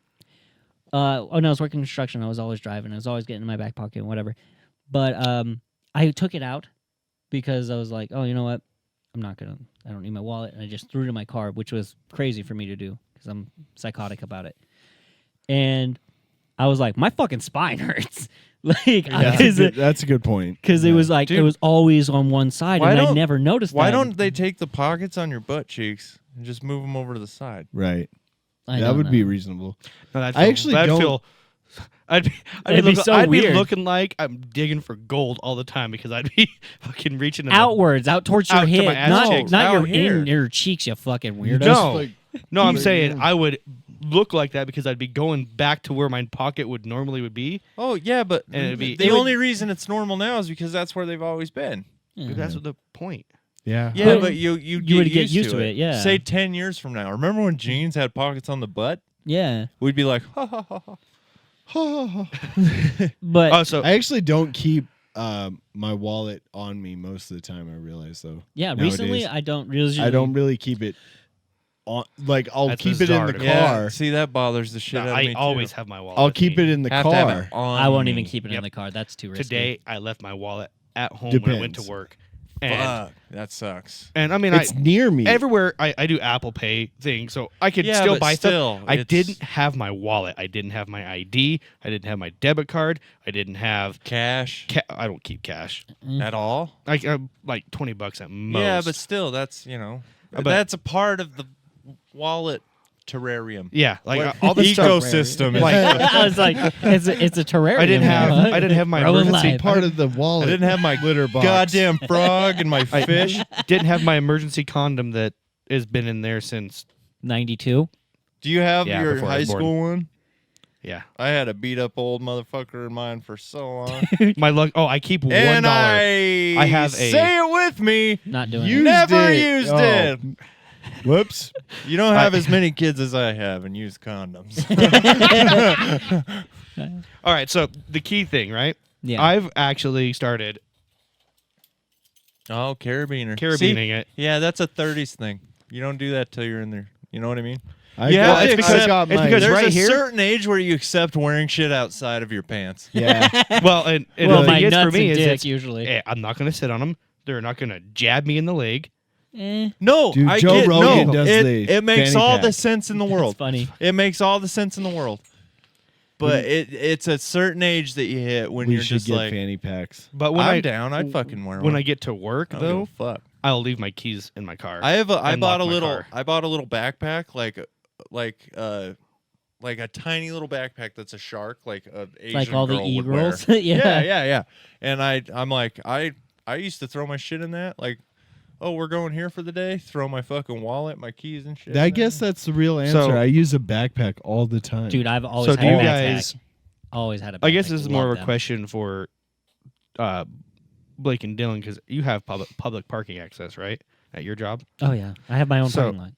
when I was working construction, I was always driving. I was always getting in my back pocket and whatever. But I took it out because I was like, oh, you know what? I don't need my wallet. And I just threw it in my car, which was crazy for me to do because I'm psychotic about it. And I was like, my fucking spine hurts. That's a good point. Because it was like, Dude. it was always on one side, Why and I don't- never noticed Why that. don't they take the pockets on your butt cheeks and just move them over to the side? Right. I That don't would know. be reasonable. No, that'd I feel- actually that'd don't- feel. I'd be It'd be so I'd weird. be looking like I'm digging for gold all the time because I'd be fucking reaching in Outwards, out towards your Out to hip, my ass not cheeks. not Out your here. in your cheeks, you fucking You weirdo. just No. like No, I'm saying I would look like that because I'd be going back to where my pocket would be. Oh yeah, but And it'd be- the only reason it's normal now is because that's where they've always been. Yeah. That's the point. Yeah. Yeah, Well, but you would get used to it, yeah. Say 10 years from now. Remember when jeans had pockets on the butt? Yeah. We'd be like, ha ha ha ha. But Oh, so I actually don't keep my wallet on me most of the time. I realize though. yeah, nowadays. recently I don't really. I don't really keep it on. Like I'll That's keep it in bizarre the to me. Yeah, car. see, that bothers the shit out of me I too. always have my wallet. I'll with keep me. it in the Have to have car. it on I won't me. even keep it in Yep. the car. That's too risky. Today, I left my wallet at home when I went to Depends. work. And, Fuck, that sucks. and I mean, It's near me. everywhere I do Apple Pay things, so I could Yeah, still but buy still, stuff. I it's- didn't have my wallet. I didn't have my ID. I didn't have my debit card. I didn't have. Cash I don't keep cash. at all? Like like $20 at most. Yeah, but still, that's, But- that's a part of the wallet terrarium. yeah, like What all this stuff. ecosystem. Like I was like, it's a terrarium. I didn't have my Growing emergency live. part of the I wallet. didn't have my litter box. goddamn frog and my I fish. didn't have my emergency condom that has been in there since. 92. Do you have Yeah, your before I high was born. school one? Yeah, I had a beat up old motherfucker in mine for so long. my luck. Oh, I keep $1. and I have a- say it with me. Not doing Used it. Never it. used Oh. it. Whoops. You don't have as many kids as I have and use condoms. All right, so the key thing, right? Yeah. I've actually started Oh, carabiner. carabining it. Yeah, that's a 30s thing. You don't do that till you're in there. You know what I mean? I Yeah, got, it's I because- got it's mine. because There's right a here- certain age where you accept wearing shit outside of your pants. Yeah. Well, and well, the my thing is for nuts me and is dick it's, usually. I'm not going to sit on them. They're not going to jab me in the leg. No, Dude, I Joe get Rogan no. does it, the it makes fanny all pack. the sense in the world. It's funny. It makes all the sense in the world. But it's a certain age that you hit when we you're should just get like, fanny packs. But when I'm down. I'd fucking wear one. when I get to work, I don't though, give a fuck. I'll leave my keys in my car. I and bought a lock my little car. I bought a little backpack like a tiny little backpack that's a shark, like a Asian Like all the girl would wear. e-girls. Yeah. yeah. And I'm like I used to throw my shit in that, like, oh, we're going here for the day. Throw my fucking wallet, my keys and shit. I in guess there. that's the real answer. So- I use a backpack all the time. Dude, I've always So had do a you backpack. guys- Always had a backpack. I guess this is more Love of a them. question for Blake and Dylan because you have public parking access, right, at your job? Oh, yeah. I have my own So- parking lot.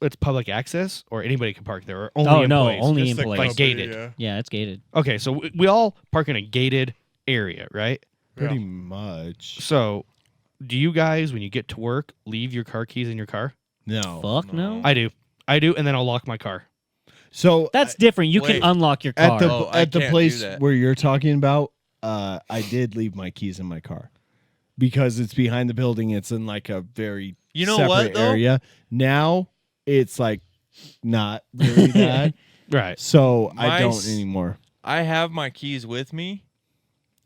It's public access, or anybody can park there, or only Oh, no, employees? only It's the employees. Like company, gated. yeah. Yeah, it's gated. Okay, so we all park in a gated area, right? Pretty much. So, do you guys, when you get to work, leave your car keys in your car? No. Fuck no. I do, and then I'll lock my car. So That's different. You wait. can unlock your car. at the Oh, I at the can't do place that. where you're talking about, I did leave my keys in my car because it's behind the building. It's in like a very You know separate what, though? area. Now it's like not really that. Right. So My I don't s- anymore. I have my keys with me,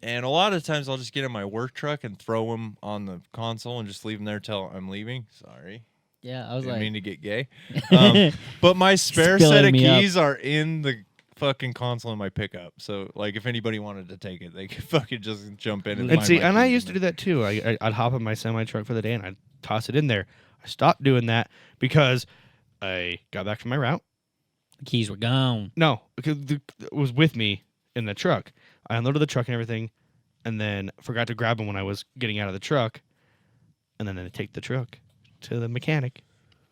and a lot of times I'll just get in my work truck and throw them on the console and just leave them there till I'm leaving. Sorry, yeah, I was didn't like, mean to get gay. But my spare Spilling set of me up. keys are in the fucking console in my pickup. So like, if anybody wanted to take it, they could fucking just jump in and, And find see, my and I keys used to in do that too. I'd hop in my semi truck for the day and I'd toss it in there. I stopped doing that because I got back from my route. the keys were gone. No, because it was with me in the truck. I unloaded the truck and everything, and then forgot to grab them when I was getting out of the truck. And then I take the truck to the mechanic,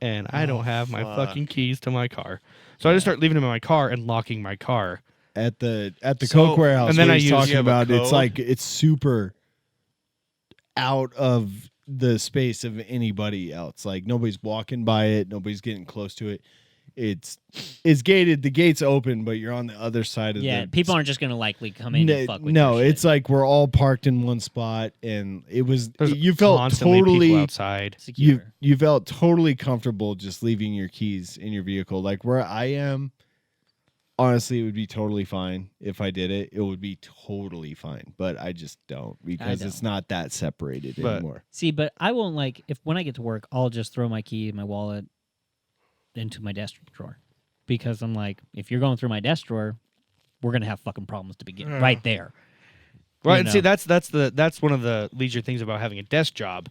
and I don't have my fuck. fucking keys to my car. So I just start leaving them in my car and locking my car. At the So- Coke warehouse, and then what I he's use- talking you have a about, it's code? like it's super out of the space of anybody else. Like nobody's walking by it, nobody's getting close to it. It's gated. The gate's open, but you're on the other side of Yeah, the people aren't just gonna likely come in and fuck with no, your it's shit. like we're all parked in one spot, and it was There's you felt constantly people totally outside. secure. you felt totally comfortable just leaving your keys in your vehicle. Like where I am, honestly, it would be totally fine if I did it. It would be totally fine, but I just don't because don't. it's not that separated But- anymore. See, but I won't like if when I get to work, I'll just throw my key, my wallet into my desk drawer because I'm like, if you're going through my desk drawer, we're gonna have fucking problems to begin right there. Right, You and see know. that's one of the leisure things about having a desk job.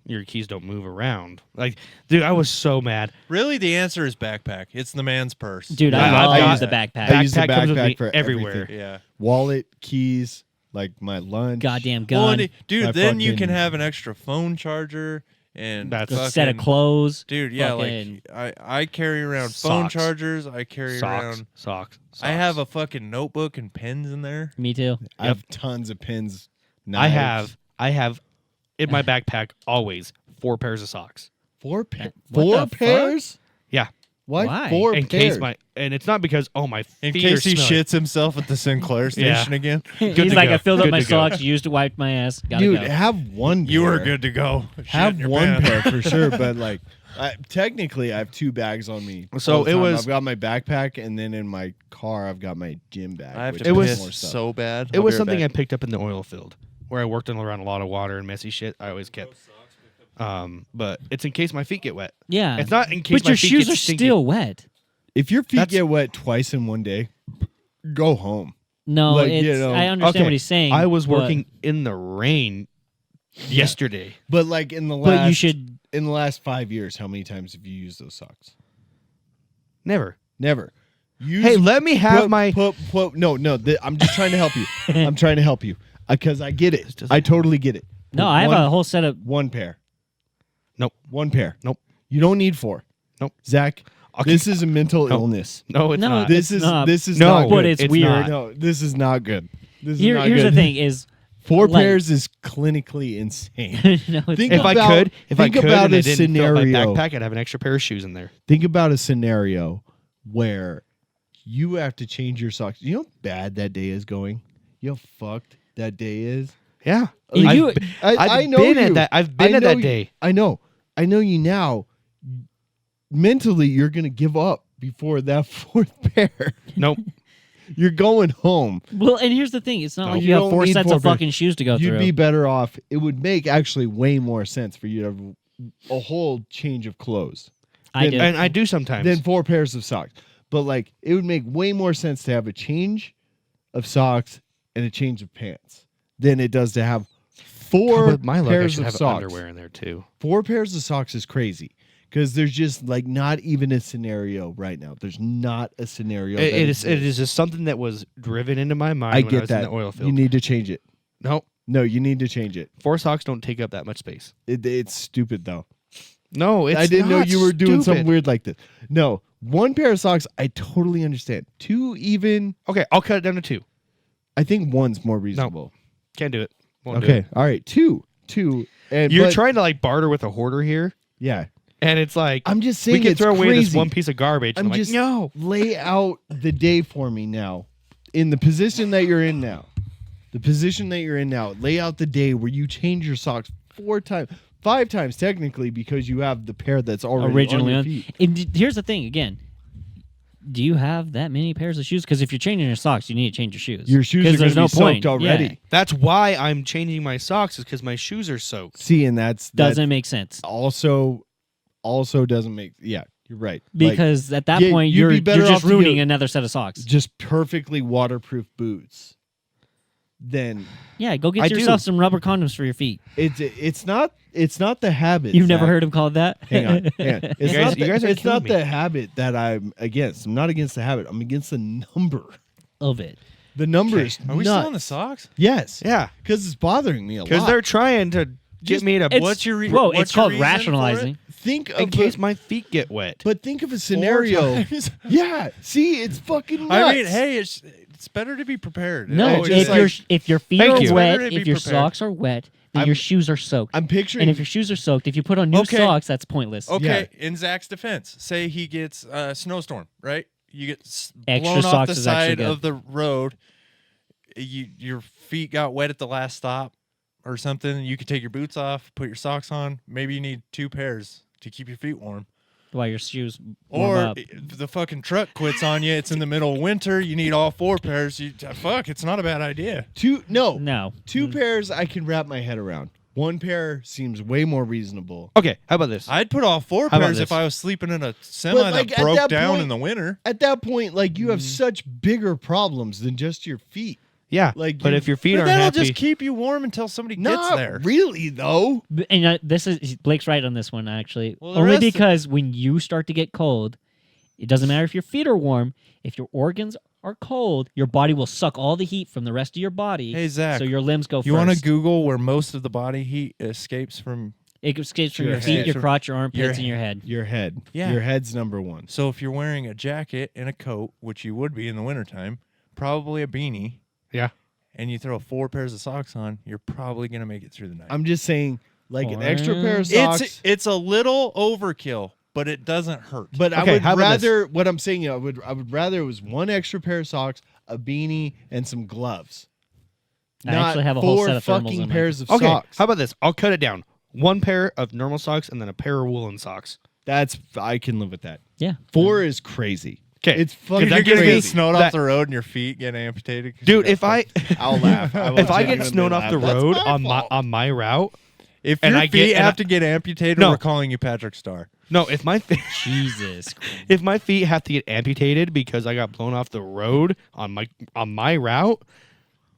your keys don't move around. Like, dude, I was so mad. Really, the answer is backpack. It's the man's purse. Dude, Yeah, I I've love got- the backpack. I use the Backpack comes with backpack me for everywhere. everything. Yeah. Wallet, keys, like my lunch. Goddamn Well, gun. and dude, My then you can fucking- have an extra phone charger and That's- a fucking, set of clothes. Dude, yeah, fucking- like I carry around phone Socks. chargers. I carry around. Socks. I have a fucking notebook and pens in there. Me too. I have tons of pins. I Knives. have in my backpack always 4 pairs of socks. Four What the pairs. Yeah. Why? Why? 4 In pairs. case and it's not because my In feet case are he smelly. shits himself at the Sinclair Yeah. station again. He's to like, go. I filled up Good my to go. socks, used to wipe my ass. Gotta Dude, go. have one. You were pair. good to go. Shit in Have your one pants. pair for sure, but like, technically, I have 2 bags on me. So all the it time. was- I've got my backpack, and then in my car, I've got my gym bag. I have which to It was- has piss more stuff. so bad. It I'll was be right something back. I picked up in the oil field where I worked in around a lot of water and messy shit. I always kept. But it's in case my feet get wet. Yeah. It's not in case But my your feet shoes get are stinky. still wet. If your feet That's- get wet twice in one day, go home. No, Like, it's, you know, I understand okay, what he's saying. I was but- working in the rain yesterday. But like in the last, But you should. in the last 5 years, how many times have you used those socks? Never. Never. Use, Hey, let me have my. No. I'm just trying to help you. I'm trying to help you because I get This it. doesn't I totally get it. No, I have One- a whole set of. One pair. Nope. One pair. Nope. You don't need 4. Nope. Zach, Okay. this is a mental No. illness. No, it's No, not. This it's is not. this is No, not But good. it's it's weird. not. No, this is not good. This is Here's not the good. thing: is 4 like- pairs is clinically insane. no, it's Think if not. I about- could, think about and a I didn't fill my scenario. backpack, I'd have an extra pair of shoes in there. Think about a scenario where you have to change your socks. You know how bad that day is going? You know how fucked that day is? Yeah, You- I've, I've I know been you. at that. I've been I at know that you. day. I know you now. Mentally, you're going to give up before that 4th pair. Nope. You're going home. Well, and here's the thing: it's not No. like You you have don't 4 need sets 4 of pairs. fucking shoes to go You'd through. be better off. It would make actually way more sense for you to have a whole change of clothes I do. And I do sometimes. than 4 pairs of socks. But like, it would make way more sense to have a change of socks and a change of pants than it does to have 4 With my luck, I pairs should of have socks. underwear in there too. 4 pairs of socks is crazy because there's just like not even a scenario right now. There's not a scenario. that It exists. is just something that was driven into my mind I when I get was that. in the oil field. You need to change it. no, No, you need to change it. 4 socks don't take up that much space. It's stupid though. No, it's I didn't know not you were doing something stupid. weird like this. No, 1 pair of socks, I totally understand. 2 even, Okay, I'll cut it down to 2. I think 1's more reasonable. Can't do it. Won't do Okay, it. all right, 2. And You're but- trying to like barter with a hoarder here, Yeah, and it's like I'm just saying we can it's throw away crazy. this one piece of garbage. I'm and I'm just like, no. lay out the day for me now, in the position that you're in now. The position that you're in now. Lay out the day where you change your socks 4 times, 5 times technically, because you have the pair that's already originally on on. your feet. And here's the thing: again, do you have that many pairs of shoes? Because if you're changing your socks, you need to change your shoes. Your shoes 'Cause are going there's to be no point. soaked already. Yeah. That's why I'm changing my socks is because my shoes are soaked. See, and that Doesn't make sense also doesn't make. Yeah, you're right. Like, because at that yeah, point you'd be you're better just off to ruining get- another set of socks. just perfectly waterproof boots. Then Yeah, go I get do. yourself some rubber condoms for your feet. it's not the habit. You've never Zach. heard him called that? Hang on. It's You guys- not you guys are it's not killing me. the habit that I'm against. I'm not against the habit. I'm against the number. of it. The number is Are we nuts. still on the socks? Yes. Yeah, Because it's bothering me a because lot. they're trying to get me to It's, What's your re- whoa, what's it's your called reason for it? rationalizing. Think in of case my feet get wet. but think of a 4 scenario. times? Yeah. See, it's fucking nuts. I mean, hey, it's better to be prepared. No, I if just, your like, if your feet Thank are you. wet, Better to if be your prepared. socks are wet, then I'm- your shoes are soaked. I'm picturing And if your shoes are soaked, if you put on new Okay. socks, that's pointless. okay, in Zach's defense, say he gets a snowstorm, right? You get Extra blown off socks the is actually side good. of the road. Your feet got wet at the last stop or something. You could take your boots off, put your socks on. Maybe you need 2 pairs to keep your feet warm. While your shoes warm Or up. the fucking truck quits on you. It's in the middle of winter. You need all 4 pairs. Fuck, it's not a bad idea. No. 2 pairs I can wrap my head around. 1 pair seems way more reasonable. Okay, how about this? I'd put all 4 How about pairs if this? I was sleeping in a semi like, that at broke that down point- in the winter. At that point, like you have Mm. such bigger problems than just your feet. Yeah, Like, but you- if your feet But aren't that'll happy, just keep you warm until somebody gets Not there. really though. And this is Blake's right on this one actually. Well, the Only rest- because when you start to get cold, it doesn't matter if your feet are warm. If your organs are cold, your body will suck all the heat from the rest of your body. Hey, Zach, so your limbs go You first. want to Google where most of the body heat escapes from? It escapes from Your your feet, head. your crotch, your armpits, Your and your head. Your head. Yeah. Your head's number one. So if you're wearing a jacket and a coat, which you would be in the wintertime, probably a beanie, yeah. and you throw 4 pairs of socks on, you're probably going to make it through the night. I'm just saying, like an extra pair of It's- socks. It's a little overkill, but it doesn't hurt. But I Okay, would how about this? rather. What I'm saying, I would rather it was one extra pair of socks, a beanie, and some gloves. I Not actually have a whole 4 set of thermals fucking in my- pairs of Okay, socks. how about this? I'll cut it down. 1 pair of normal socks and then a pair of woolen socks. I can live with that. Yeah. 4 is crazy. 'Kay. It's fucking that you're gives going me- to get snowed that- off the road and your feet get amputated. 'cause Dude, you if got I I'll laugh. I will if I get genuinely snowed off the laugh. That's road my fault. on my route, if and your I feet get- have and to get amputated, No. we're calling you Patrick Starr. no, if my feet Jesus. if my feet have to get amputated because I got blown off the road on my route,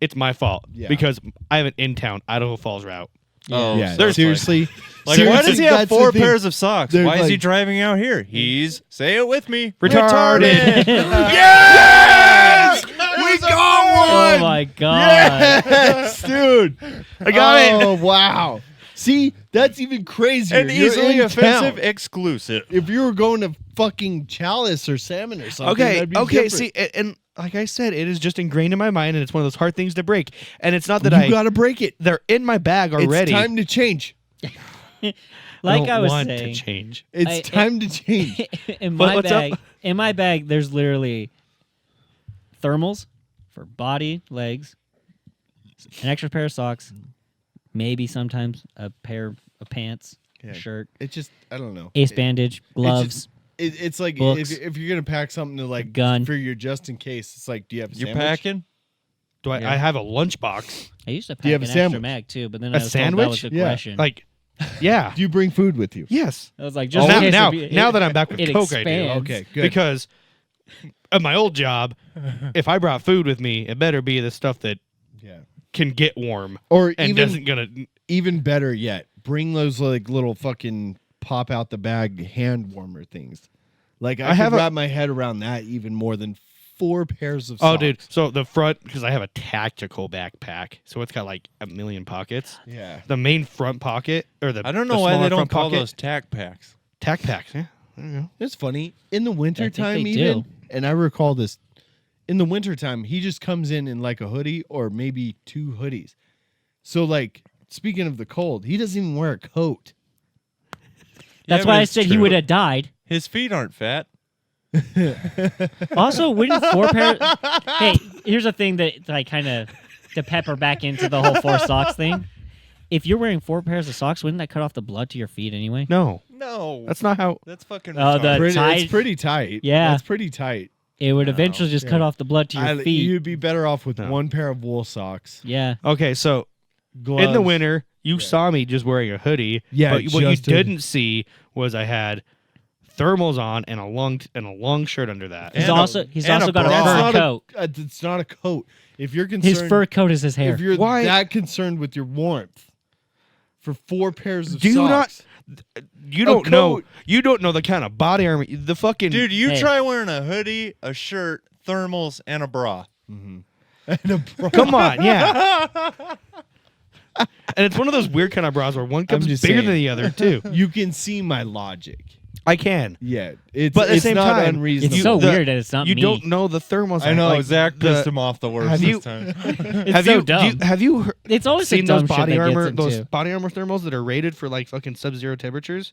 it's my fault Yeah. because I have an in town Idaho Falls route. Oh, Yeah, so- seriously. Like, why does Seriously, he have that's 4 the thing. pairs of socks? They're Why is he like- driving out here? He's, say it with me, Retarded. yes! We got Oh one! my god. Yes, dude. I got it. Oh wow. See, that's even crazier. An You're easily in offensive town. exclusive. If you were going to fucking Chalice or Salmon or something, Okay, that'd be okay. different. See, and like I said, it is just ingrained in my mind, and it's one of those hard things to break. And it's not that you got to break it. they're in my bag already. It's time to change. Like don't I was want saying, to change. It's time to change. in What- my what's up? bag, in my bag, there's literally thermals for body, legs, an extra pair of socks, maybe sometimes a pair of pants, Yeah. a shirt, It just, I don't know. ace bandage, gloves. It's like Books. if you're gonna pack something to like Gun. for your just in case. It's like, do you have a You're sandwich? packing? Do I? Yeah. I have a lunchbox. I used to Do you pack have an a extra sandwich? mag too, but then A I was told that sandwich? was a Yeah. question. Like, yeah. Do you bring food with you? Yes. I was like, just now, in case now, it be- now that I'm back with it Coke, I do. expands. Okay, good. Because at my old job, if I brought food with me, it better be the stuff that Yeah. can get warm Or and even doesn't gonna. even better yet, bring those like little fucking pop out the bag hand warmer things. Like I have could a- wrap my head around that even more than 4 pairs of Oh, socks. dude. So the front, because I have a tactical backpack, so it's got like a million pockets. Yeah. The main front pocket, or the I don't the know why smaller they don't front call pocket, those tack packs. tac packs. Yeah. There you go. It's funny. In the wintertime they even, do. and I recall this, in the wintertime, he just comes in like a hoodie or maybe 2 hoodies. So like, speaking of the cold, he doesn't even wear a coat. That's Yeah, why but I it's said he true. would have died. His feet aren't fat. Also, wouldn't 4 pairs? Hey, here's a thing that I kind of to pepper back into the whole 4 socks thing. If you're wearing 4 pairs of socks, wouldn't that cut off the blood to your feet anyway? No, No. that's not how. That's fucking Oh, the- retarded. It's pretty tight. Yeah. It's pretty tight. It would eventually just cut off the blood to your feet. You'd be better off with No. 1 pair of wool socks. Yeah. Okay, so Gloves. in the winter, you saw me just wearing a hoodie. Yeah, but what you just a- didn't see was I had thermals on and a long shirt under that. He's And a- also and got a a bra. That's fur not coat. it's not a coat. If you're concerned, His fur coat is his hair. if you're Why- that concerned with your warmth, for 4 pairs of Do socks, You don't A know. coat. You don't know the kind of body armor. The fucking Dude, you Hey. try wearing a hoodie, a shirt, thermals, and a bra. and a bra. Come on, yeah. And it's one of those weird kind of bras where one comes just bigger saying. than the other too. You can see my logic. I can. Yeah, it's But at the it's same not time, unreasonable. it's so the- weird that it's not You me. don't know the thermals. I know, like, Zach the- pissed him off the worst have you- this time. It's have so you dumb. have you heard, It's always seen the dumb those shit body that armor gets him those too. body armor thermals that are rated for like fucking sub-zero temperatures?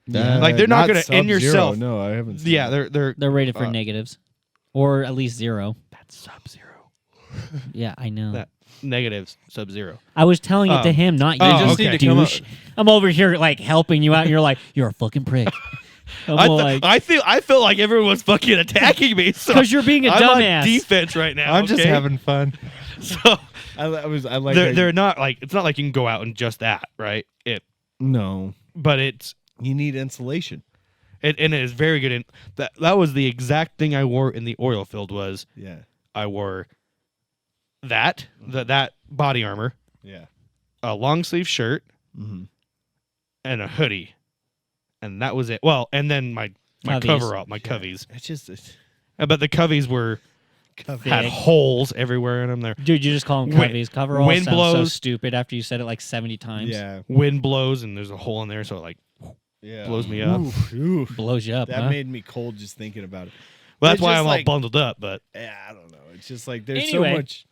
Yeah, Like, they're not gonna end Sub-Zero. yourself. No, I haven't. Seen Yeah, that. they're rated for negatives, or at least 0. that's sub-zero. Yeah, I know. That negatives sub-zero. I was telling it to him, not you. Oh, you just need to come douche. I'm over here like helping you out, and you're like, you're a fucking prick. I'm like, I feel like everyone was fucking attacking me. So because you're being a I'm dumbass. on defense right now. I'm just okay? having fun. So I like. they're not like it's not like you can go out and just that, right? no. But it's You need insulation. and it is very good. In that was the exact thing I wore in the oil field was Yeah. I wore that body armor, Yeah. a long sleeve shirt, Mm-hmm. and a hoodie, and that was it. Well, and then my Coveys. coverall, my coveys. It's just But the coveys had Thick. holes everywhere in them. There, Dude, you just call them Wind- coveys. Coverall wind sounds so blows. stupid after you said it like 70 times. yeah. wind blows, and there's a hole in there, so it like Yeah. blows me up. Oof. Blows you up, That huh? made me cold just thinking about it. Well, that's It's why just I'm like- all bundled up. But Yeah, I don't know. It's just like there's Anyway. so much.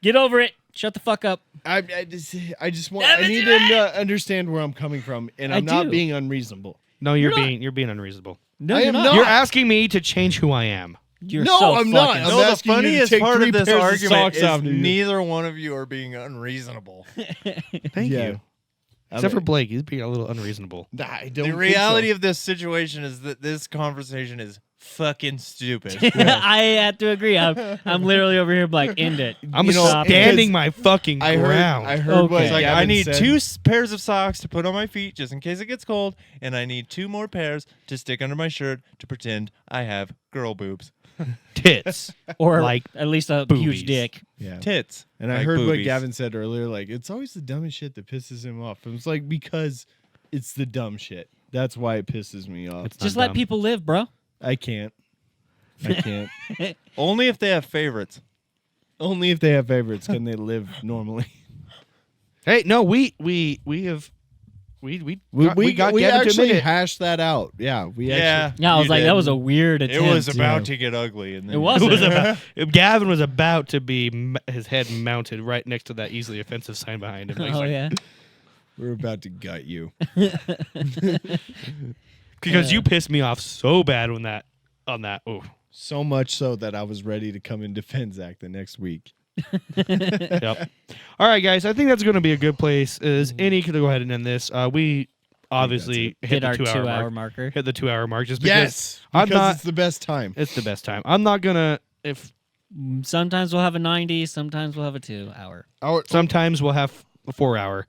Get over it. Shut the fuck up. I just want. I need them to understand where I'm coming from, and I I'm not do. being unreasonable. no, you're You're being unreasonable. No, I you're am not. not. You're asking me to change who I am. You're No, so I'm not. fucking- I'm No, the asking you to funniest take part 3 of this pairs of argument socks is off of you. neither one of you are being unreasonable. Thank Yeah. you. Except for Blake, he's being a little unreasonable. Nah, I don't The think reality so. of this situation is that this conversation is fucking stupid. I have to agree. I'm literally over here like, end it. I'm You know, standing because my fucking I ground. heard Okay. what It's like, Gavin I need said. 2 pairs of socks to put on my feet just in case it gets cold, and I need 2 more pairs to stick under my shirt to pretend I have girl boobs. Tits. Or Like at least a boobies. huge dick. Yeah. Tits. And I like heard what boobies. Gavin said earlier. Like, it's always the dumbest shit that pisses him off. And it's like, because it's the dumb shit. That's why it pisses me off. It's Just not let dumb. people live, bro. I can't. I can't. Only if they have favorites. Only if they have favorites can they live normally. Hey, no, we got Gavin to actually admit it. hashed that out. Yeah, we Yeah. Yeah, I was you like, did. that was a weird It attempt. was about to get ugly. And then It was. It was about, Gavin was about to be his head mounted right next to that easily offensive sign behind him. He's Oh like, yeah. We're about to gut you. because you pissed me off so bad on that. Oh, So much so that I was ready to come and defend Zach the next week. yep. All right, guys. I think that's going to be a good place. Is any could go ahead and end this. We obviously hit Did the our 2 hour 2 hour mark. marker. Hit the 2 hour mark just because Yes, I'm because not. it's the best time. It's the best time. I'm not gonna. If Sometimes we'll have a 90. Sometimes we'll have a 2 hour. sometimes we'll have a 4 hour.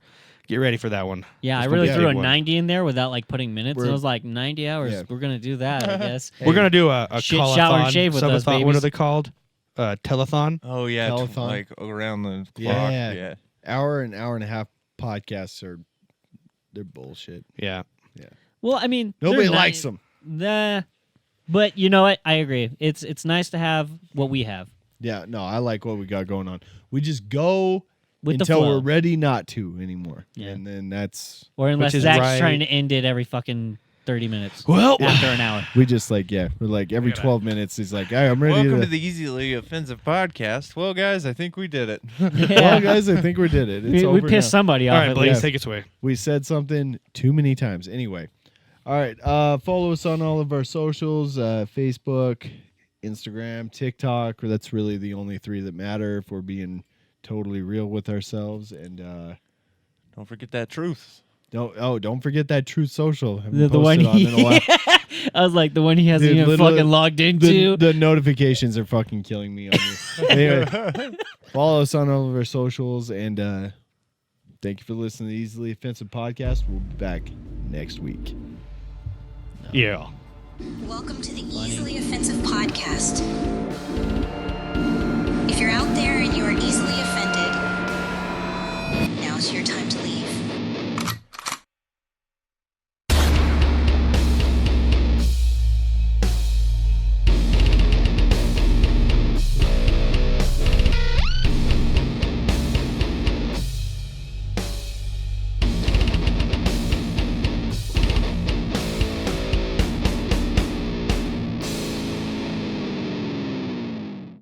Get ready for that one. Yeah, I It's the really big threw a one. 90 in there without like putting minutes. And We're- I was like, 90 hours. Yeah. We're gonna do that, I guess. We're gonna do a Shit, call-a-thon, shower, and shave with us, subathon. What are babies. they called? Telethon. Oh, yeah. Telethon. Like around the clock. Yeah. Yeah. Hour and a half podcasts they're bullshit. Yeah. Well, I mean, Nobody they're likes ni- them. Nah, but you know what? I agree. It's nice to have what we have Yeah, no, I like what we got going on. We just go with until the flow. we're ready not to anymore. Yeah. And then that's Or unless is Zach's right. trying to end it every fucking 30 minutes Well, after an hour. we just like we're like every 12 minutes he's like, "Hey, I'm ready Welcome to to the Easily Offensive Podcast. Well, guys, I think we did it. Well, guys, I think we did it. It's we over pissed now. somebody all off. right, at Blaze, least. take us away. We said something too many times. Anyway. All right, follow us on all of our socials, Facebook, Instagram, TikTok. That's really the only 3 that matter if we're being totally real with ourselves. And Don't forget that truth. don't forget that Truth Social. Haven't The one posted on in a while. I was like, the one he hasn't Dude, even literally- fucking logged into. The notifications are fucking killing me on you. Anyway, follow us on all of our socials, and thank you for listening to the Easily Offensive Podcast. We'll be back next week. Yeah. Welcome to the Easily Offensive Podcast. If you're out there and you are easily